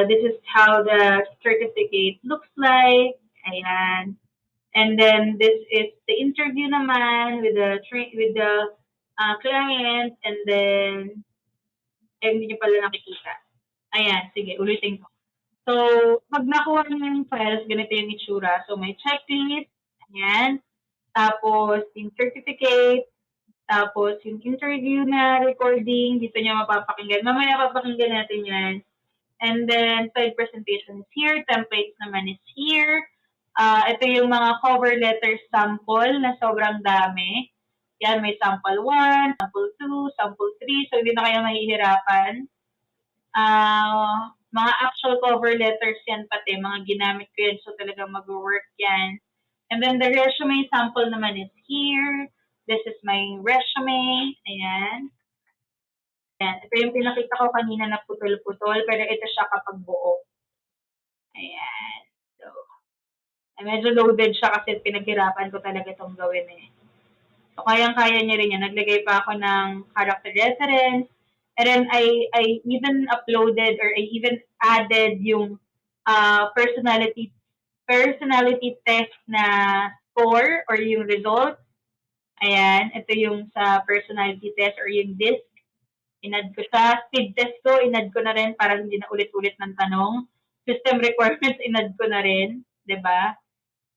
this is how the certificate looks like. Ayan. And then this is the interview naman with the client. And then, hindi nyo pala nakikita. Ayan, sige, ulitin ko. So, pag nakuha niyo yung files, ganito yung itsura. So, may checklist. Ayan. Tapos, yung certificate. Tapos, yung interview na recording, dito nyo mapapakinggan. Mamaya papakinggan natin yan. And then, side presentation is here. Templates naman is here. Ito yung mga cover letter sample na sobrang dami. Yan, may sample 1, sample 2, sample 3. So, hindi na kayo mahihirapan. Mga actual cover letters yan pati. Mga ginamit ko yan. So, talagang mag-work yan. And then, the resume sample naman is here. This is my resume. Ayan. Ayan. Ito yung pinakita ko kanina na putol-putol. Pero ito siya kapag buo. Ayan. So, medyo loaded siya kasi pinaghirapan ko talaga itong gawin eh. So, kayang-kaya niya rin yan. Naglagay pa ako ng character reference. And then, I even uploaded or I even added yung personality test na score or yung result. Ayan, ito yung sa personality test or yung DISC. Inad ko sa speed test ko, inad ko na rin para hindi na ulit-ulit ng tanong. System requirements, inad ko na rin. 'Di ba?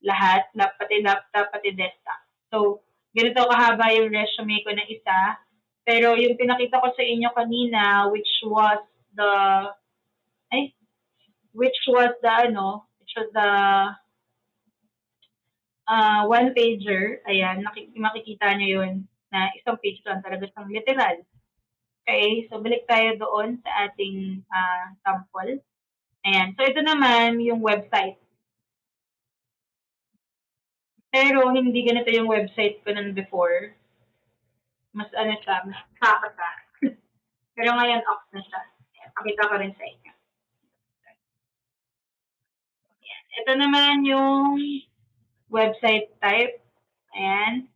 Lahat, pati laptop, pati desktop. So, ganito kahaba yung resume ko na isa. Pero yung pinakita ko sa inyo kanina, which was the one pager, ayan, makikita nyo yun na isang page lang talaga siyang literal. Okay, so balik tayo doon sa ating sample. Ayan, so ito naman yung website. Pero hindi ganito yung website ko nun before. Mas siya, mas kakata. Pero ngayon off na siya. Ayan, pakita ko rin sa inyo. Ayan, ito naman yung website type. Ayan.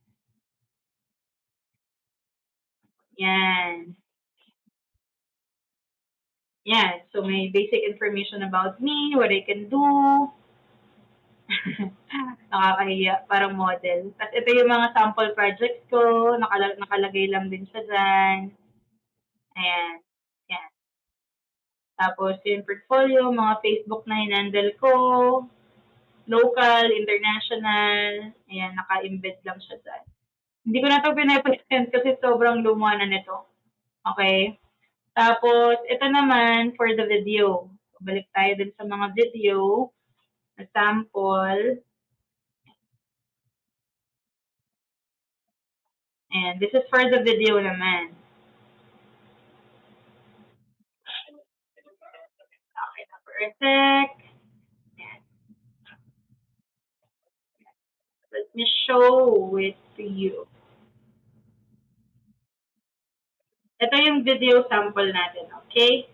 Yan. Yan. So, may basic information about me, what I can do. Nakakahiya, parang model. Tapos, ito yung mga sample projects ko. Nakalagay lang din siya dyan. Ayan. Yan. Tapos, yung portfolio, mga Facebook na hinandle ko. Local, international. Ayan, naka-embed lang siya dyan. Hindi ko na ito pinapresent kasi sobrang luma na nito. Okay? Tapos, ito naman for the video. Balik tayo dun sa mga video na sample. And this is for the video naman. Okay na for a sec. Ayan. Let me show it to you. Ito yung video sample natin, okay?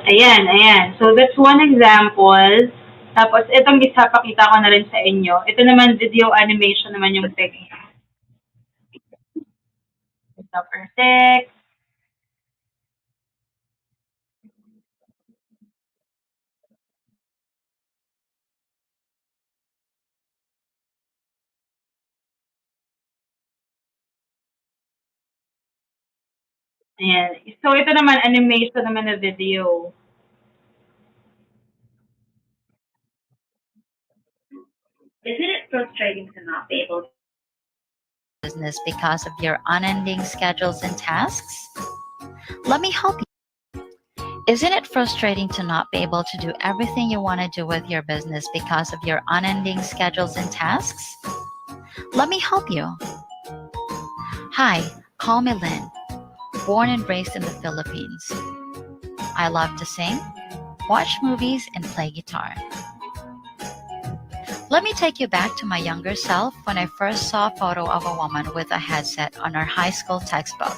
Ayan, ayan. So that's one example. Tapos itong isa pakita ko na rin sa inyo. Ito naman video animation naman yung technique. Ito perfect. Ayan. So ito naman animation naman na video. Isn't it frustrating to not be able to business because of your unending schedules and tasks? Let me help you. Isn't it frustrating to not be able to do everything you want to do with your business because of your unending schedules and tasks? Let me help you. Hi, call me Lynn, born and raised in the Philippines. I love to sing, watch movies, and play guitar. Let me take you back to my younger self when I first saw a photo of a woman with a headset on our high school textbook.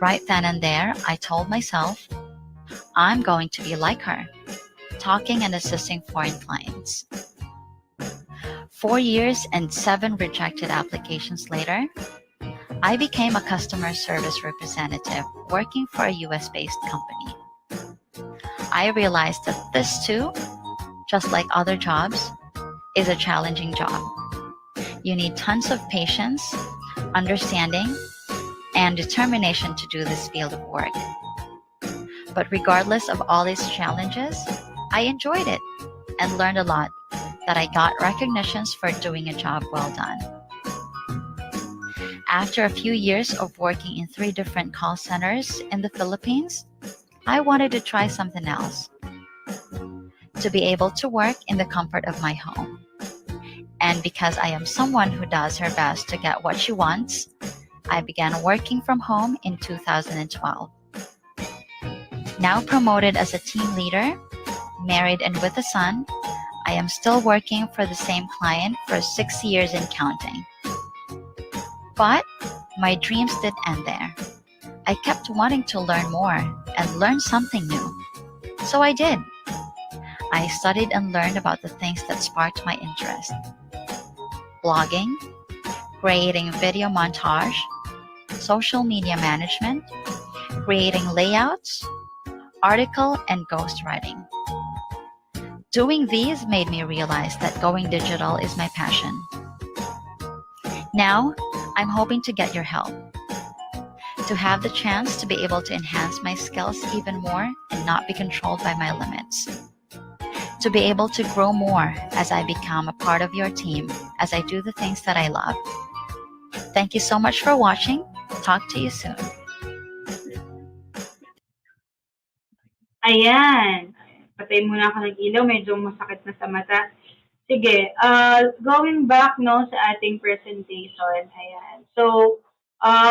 Right then and there, I told myself, I'm going to be like her, talking and assisting foreign clients. 4 years and 7 rejected applications later, I became a customer service representative working for a US-based company. I realized that this too, just like other jobs, is a challenging job. You need tons of patience, understanding, and determination to do this field of work. But regardless of all these challenges, I enjoyed it and learned a lot that I got recognitions for doing a job well done. After a few years of working in 3 different call centers in the Philippines, I wanted to try something else. To be able to work in the comfort of my home. And because I am someone who does her best to get what she wants, I began working from home in 2012. Now promoted as a team leader, married and with a son, I am still working for the same client for 6 years and counting. But my dreams didn't end there. I kept wanting to learn more and learn something new. So I did. I studied and learned about the things that sparked my interest. Blogging, creating video montage, social media management, creating layouts, article, and ghostwriting. Doing these made me realize that going digital is my passion. Now, I'm hoping to get your help. To have the chance to be able to enhance my skills even more and not be controlled by my limits. To be able to grow more as I become a part of your team as I do the things that I love. Thank you so much for watching. Talk to you soon. Ayan. Patay muna ako ng ilaw. Medyo masakit na sa mata. Sige. Going back no sa ating presentation. Ayan. So,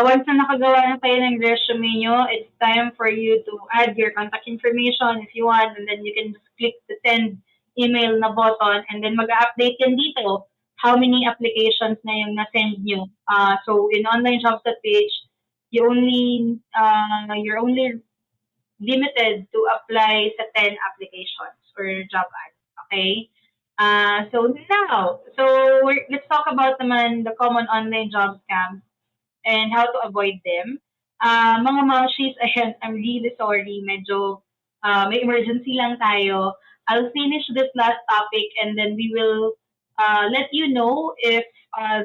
once na nakagawa na kayo ng resume nyo, it's time for you to add your contact information if you want, and then you can just click the send email na button, and then mag-update yan dito how many applications na yung na-send nyo. So, in online jobs at page, you're only limited to apply sa 10 applications or job ads. Okay? Let's talk about naman the common online job scams and how to avoid them. Mga mashis, ayan, I'm really sorry. Medyo may emergency lang tayo. I'll finish this last topic and then we will let you know if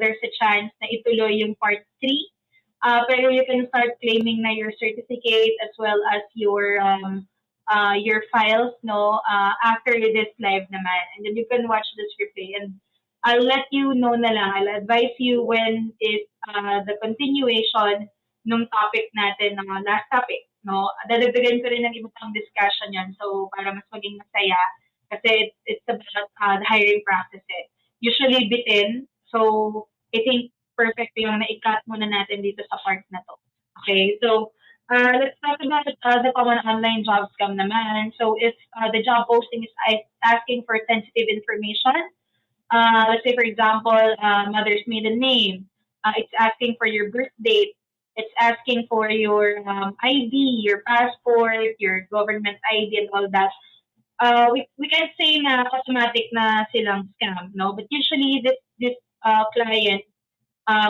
there's a chance na ituloy yung part 3. Pero you can start claiming na your certificate as well as your files no after this live naman, and then you can watch this replay, and I'll let you know na lang, I'll advise you when is the continuation nung topic natin ng last topic no. Dadagdagan ko rin ng iba pang discussion yan, so para mas maging masaya kasi it's about the hiring processes usually bitin, so I think perfect yung na-cut muna natin dito sa part na to. Okay, so let's talk about the common online job scam naman. So if the job posting is asking for sensitive information, let's say for example, mother's maiden name, it's asking for your birth date, it's asking for your ID, your passport, your government ID, and all that. We can say na automatic na silang scam, no? But usually this client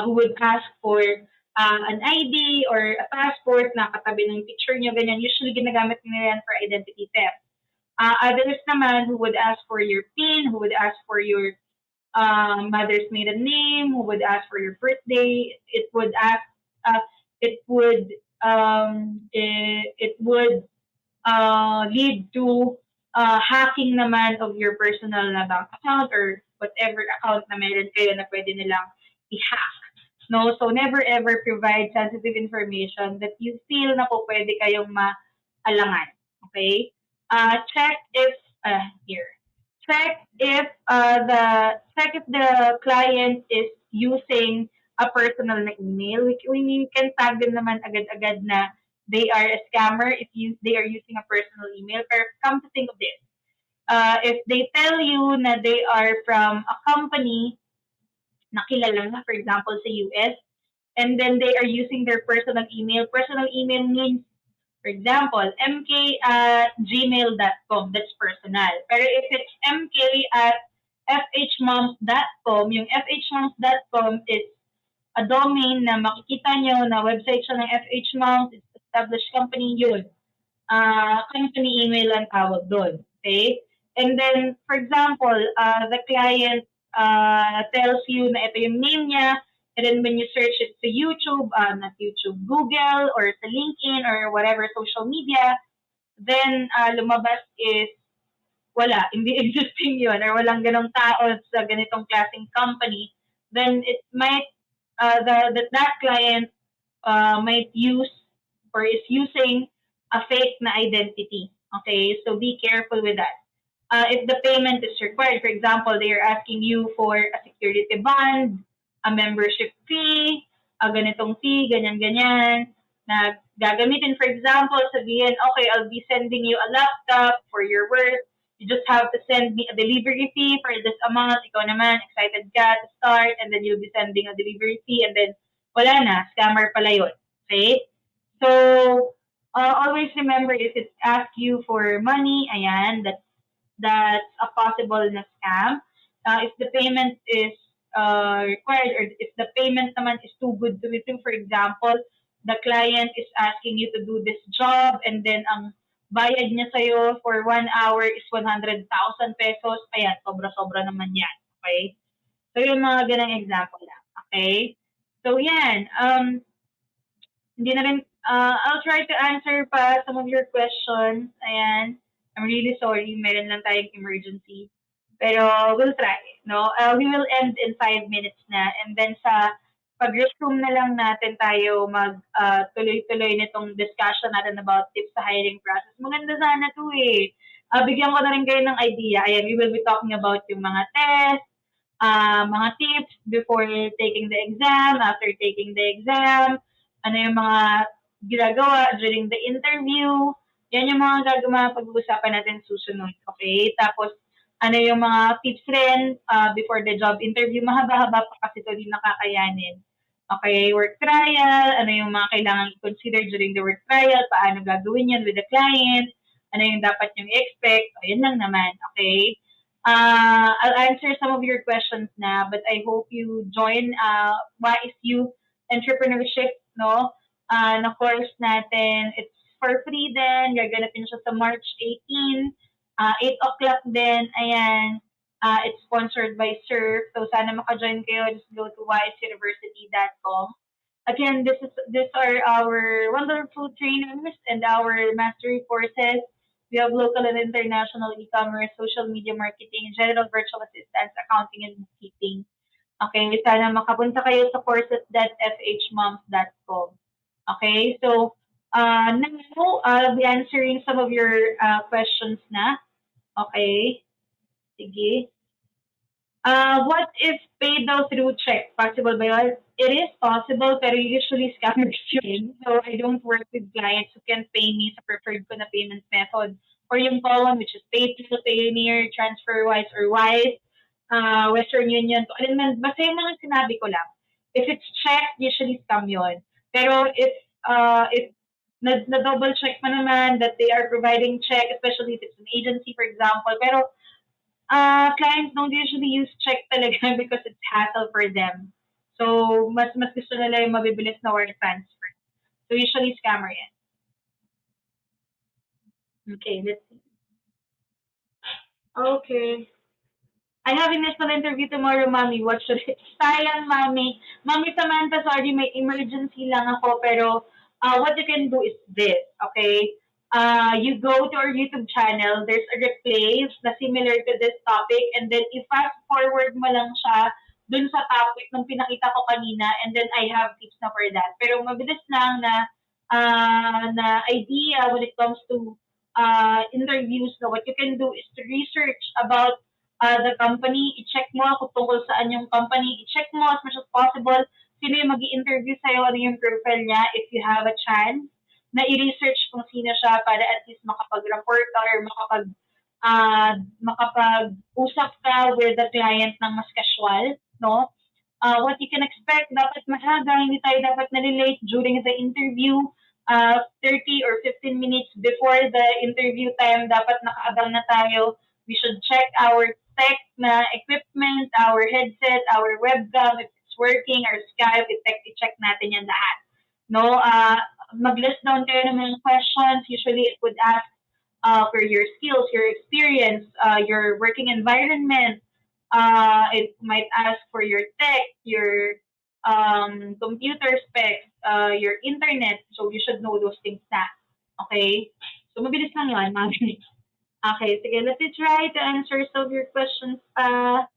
who would ask for an ID or a passport na katabi ng picture nyo, ganyan, usually ginagamit nila yan for identity theft. Others naman who would ask for your PIN, who would ask for your mother's maiden name, who would ask for your birthday, uh, it would, it would lead to hacking naman of your personal na bank account or whatever account na meron kayo na pwede nilang i-hack. No, so never ever provide sensitive information that you feel na po pwede kayong maalangan. Okay? Check if here. Check if the client is using a personal na email. We can tag them naman agad-agad na they are a scammer if they are using a personal email. Pero come to think of this, if they tell you na they are from a company na kilala, for example, sa US, and then they are using their personal email means, for example, mk@gmail.com, that's personal. Pero if it's mk@fhmoms.com, yung fhmoms.com is a domain na makikita nyo na website siya ng FH Moms, it's established company yun. Company email ang tawag doon. Okay? And then, for example, the client tells you na ito yung name niya, and then when you search it sa YouTube, not YouTube, Google, or sa LinkedIn, or whatever social media, then lumabas is wala, hindi existing yun, or walang ganong tao sa ganitong klaseng company, then it might, that client might use or is using a fake na identity. Okay, so be careful with that. If the payment is required, for example, they are asking you for a security bond, a membership fee, a ganitong fee, ganyan-ganyan, na gagamitin, for example, sabihin, okay, I'll be sending you a laptop for your work. You just have to send me a delivery fee for this amount. Ikaw naman, excited ka to start, and then you'll be sending a delivery fee, and then wala na, scammer pala yun. Okay? So, always remember if it asks you for money, ayan, that's a possible na scam. If the payment is required, or if the payment naman is too good to be true, for example, the client is asking you to do this job, and then ang bayad niya sa'yo for 1 hour is 100,000 pesos, ayan, sobra-sobra naman yan. Okay? So, yung mga ganang example lang. Okay? So, yan. Hindi na rin, I'll try to answer pa some of your questions. Ayan. I'm really sorry. Meron lang tayong emergency. Pero we'll try. No? We will end in 5 minutes na. And then sa pag-resume na lang natin tayo tuloy-tuloy nitong discussion natin about tips sa hiring process. Maganda sana to eh. Bigyan ko na rin kayo ng idea. Ayan, we will be talking about yung mga tests, mga tips before taking the exam, after taking the exam, ano yung mga ginagawa during the interview. Yan yung mga pag-uusapan natin susunod. Okay? Tapos, ano yung mga tips rin before the job interview. Mahaba-haba pa kasi ito din nakakayanin. Okay? Work trial. Ano yung mga kailangan i-consider during the work trial. Paano gagawin yan with the client. Ano yung dapat yung expect. O, yan lang naman. Okay? I'll answer some of your questions na, but I hope you join Wise You Entrepreneurship, no? Na course natin. It's for free din. Gaganapin siya sa March 18. 8 o'clock din. Ayan. It's sponsored by Surf. So, sana maka-join kayo. Just go to wiseuniversity.com. Again, these are our wonderful trainers and our mastery courses. We have local and international e-commerce, social media marketing, general virtual assistance, accounting, and bookkeeping. Okay, sana makapunta kayo sa courses.fhmoms.com. Okay, so now I'll be answering some of your questions na. Okay, sige. What if paid daw through check? Possible ba yun? It is possible, pero usually scammers yun. So I don't work with clients who can pay me sa preferred ko na payment method. Or yung column, which is PayPal, Payoneer, TransferWise, or Wise, Western Union. So, alin man, basta yung mga sinabi ko lang. If it's check, usually scam yun. Pero if na-double check mo naman that they are providing check, especially if it's an agency, for example. Pero clients don't usually use check talaga because it's hassle for them. So, mas gusto nila yung mabibilis na wire transfer. So, usually scammer yan. Okay, let's see. Okay. I have initial interview tomorrow, Mommy. What should I? Sayang, Mommy. Mommy Samantha, sorry, may emergency lang ako. Pero, what you can do is this, okay? You go to our YouTube channel. There's a replay na similar to this topic. And then, i-fast forward mo lang siya dun sa topic nung pinakita ko kanina. And then, I have tips na for that. Pero, mabilis lang na idea when it comes to interviews. So, what you can do is to research about the company, i-check mo kung tungkol saan yung company, i-check mo as much as possible sino yung mag interview sa'yo, ano yung profile niya, if you have a chance na i-research kung sino siya para at least makapag-report ka or makapag-usap ka with the client ng mas casual, no? What you can expect, dapat maaga, hindi tayo dapat nalilate during the interview. 30 or 15 minutes before the interview time, dapat nakaabang na tayo. We should check our tech na equipment, our headset, our webcam, if it's working, our Skype, i-check natin yan lahat. No, mag-list down kayo ng mga questions. Usually, it would ask for your skills, your experience, your working environment. It might ask for your tech, your computer specs, your internet. So, you should know those things na. Okay? So, mabilis lang yun. Mabilis. Okay, sige, let me try to answer some of your questions pa.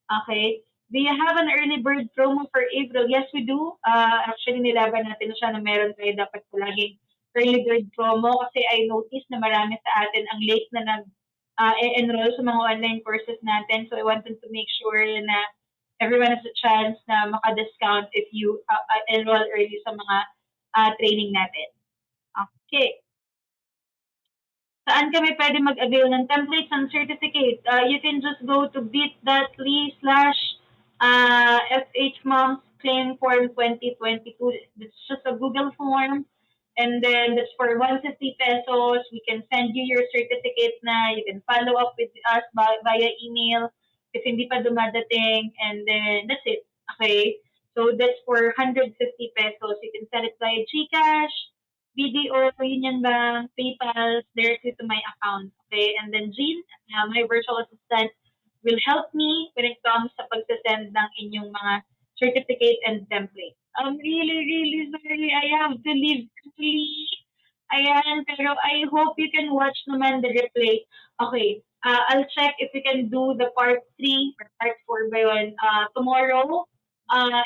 Okay. Do you have an early bird promo for April? Yes, we do. Actually, nilaban natin siya na meron tayo dapat palaging early bird promo kasi I noticed na marami sa atin ang late na nag-enroll sa mga online courses natin. So, I wanted to make sure na everyone has a chance na maka-discount if you enroll early sa mga training natin. Okay. Saan kami pwede mag-avail ng templates and certificate? You can just go to bit.ly/FHMoms Claim Form 2022. It's just a Google form. And then that's for 150 pesos. We can send you your certificate na. You can follow up with us via email if hindi pa dumadating. And then that's it. Okay? So that's for 150 pesos. You can send it via GCash, BDO, Union Bank, PayPal, directly to my account. Okay? And then Jean, my virtual assistant, will help me when it comes sa pagsasend ng inyong mga certificate and template. I'm really, really sorry. I have to leave quickly. Ayan, pero I hope you can watch naman the replay. Okay, I'll check if we can do the part 3 or part 4 ba yun tomorrow.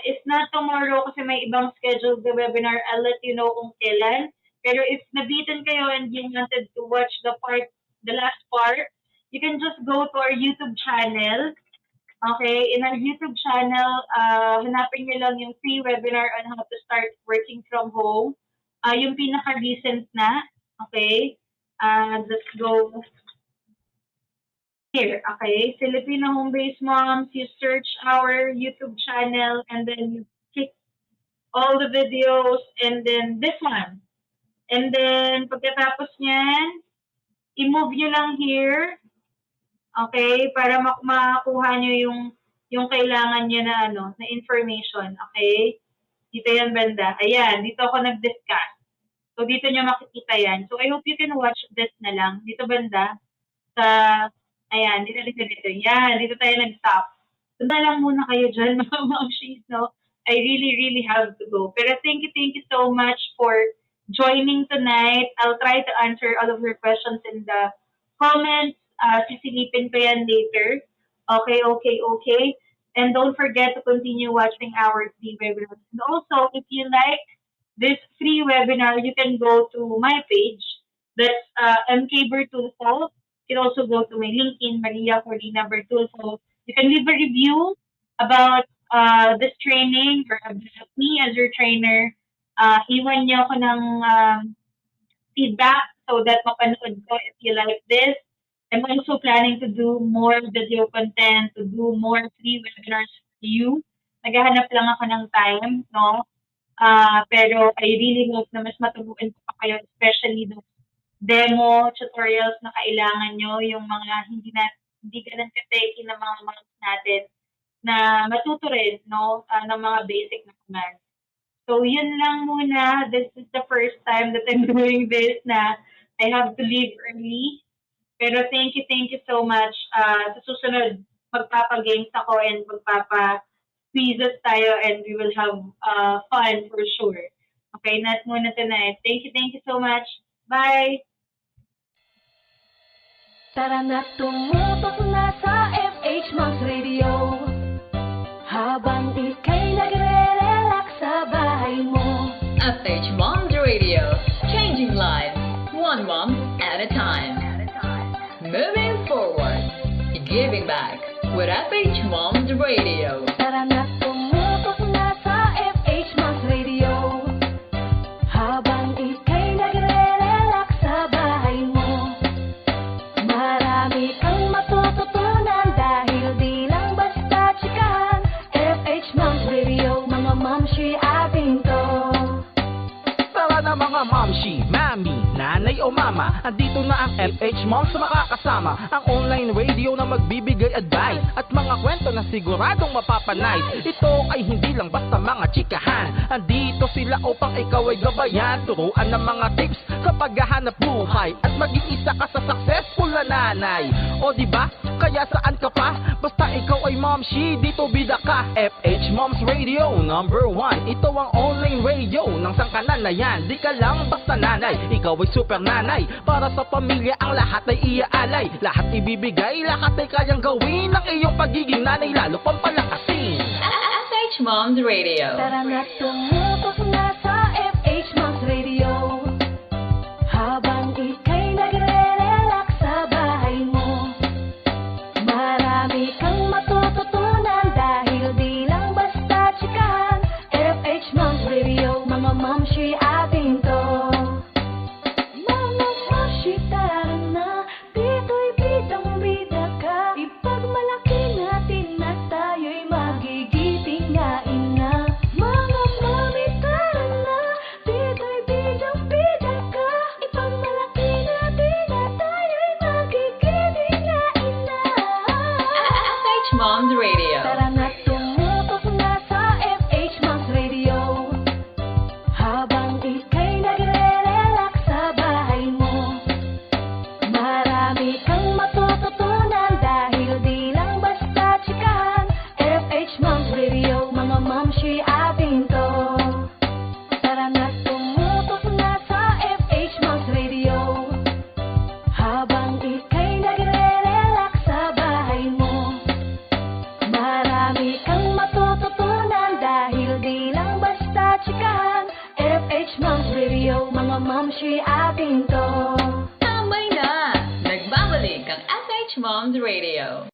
If not tomorrow kasi may ibang schedule the webinar, I'll let you know kung kailan. Pero if nabitin kayo and you wanted to watch the last part, you can just go to our YouTube channel. Okay, in our YouTube channel, hanapin niyo lang yung free webinar on how to start working from home. Yung pinaka-recent na, okay? Let's go here, okay? Filipina Homebased Moms, you search our YouTube channel and then you click all the videos and then this one. And then, pagkatapos niyan, i-move nyo lang here. Okay? Para makuha nyo yung kailangan nyo na na information. Okay? Dito yan, banda. Ayan, dito ako nag-discuss. So, dito nyo makikita yan. So, I hope you can watch this na lang. Dito, banda. Ayan, dito. Yan, dito tayo nag-stop. So, na lang muna kayo dyan, mga mamshies, no? I really, really have to go. Pero thank you so much for joining tonight. I'll try to answer all of your questions in the comments. Sisilipin ko yan later. Okay. And don't forget to continue watching our free webinars. And also, if you like this free webinar, you can go to my page. That's MK Bertulfo. You can also go to my LinkedIn, Maria Corina Bertulfo. You can leave a review about this training or about me as your trainer. Iwan niyo ako ng feedback so that mapanood ko if you like this. I'm also planning to do more video content, to do more free webinars for you. Naghahanap lang ako ng time, no? Pero I really hope na mas matubuin ko pa kayo, especially those demo tutorials na kailangan nyo, yung mga hindi ganun ka-techy na mga moms natin na matuto rin, no? Ng mga basic na commands. So, yun lang muna. This is the first time that I'm doing this na I have to leave early. Pero thank you so much. Sa susunod, magpapa-games ako and magpapa-quizzes tayo and we will have fun for sure. Okay, that's muna tonight. Thank you so much. Bye! Tara na tumutok na sa Fhmoms Radio. Habang ika'y nagre-relax sa bahay mo. Fhmoms Radio, changing lives, one mom at a time. Moving forward, giving back with Fhmoms Radio. Tara na tumutok na sa Fhmoms Radio. Habang ika'y nagre-relax sa bahay mo. Marami kang matututunan dahil di lang basta chikahan. Fhmoms Radio, mga mamshi ating to. Tara na mga mamshi, mami, nanay o mama, andito na ang Fhmoms makakasama. Ang online radio na magbibigay advice at mga kwento na siguradong mapapanice. Ito ay hindi lang basta mga chikahan. Andito sila upang ikaw ay gabayan, turuan ng mga tips sa paghahanap buhay at maging isa ka sa successful na nanay. O diba? Kaya saan ka pa? Basta ikaw ay momshi, dito bida ka. Fhmoms Radio number 1. Ito ang online radio ng sangkanan na yan. Di ka lang basta nanay, ikaw ay super nanay. Para sa pamilya ang lahat ay iaalay. Lahat ibibigay, lahat ay kayang gawin ng iyong pagiging nanay, lalo pang palakasin. Fhmoms Radio. Tara na tumutok na sa Fhmoms Radio. Habang ika'y nagre-relax sa bahay mo. Marami kang matututunan dahil di lang basta chikahan. Fhmoms Radio, mga mamshi ating to. Mga mamshi, tara na, dito'y bidang-bida ka. Ipagmalaki natin na tayo'y magigiting nga ina. Mga mami, tara na, dito'y bidang-bida ka. Ipagmalaki natin na tayo'y magigiting nga ina. Fhmoms Radio. Tara na tumutok na sa Fhmoms Radio. Habang ika'y nagre-relax sa bahay mo. Marami kang matututunan dahil di lang basta chikahan. Fhmoms Radio, mga mamshi ating to. Tara na tumutok na sa Fhmoms Radio. Habang ika'y nagre-relax sa bahay mo. Marami kang matututunan dahil di lang basta chikahan. Fhmoms Radio, mga mamshi ating to. Tambay na! Nagbabalik ang Fhmoms Radio.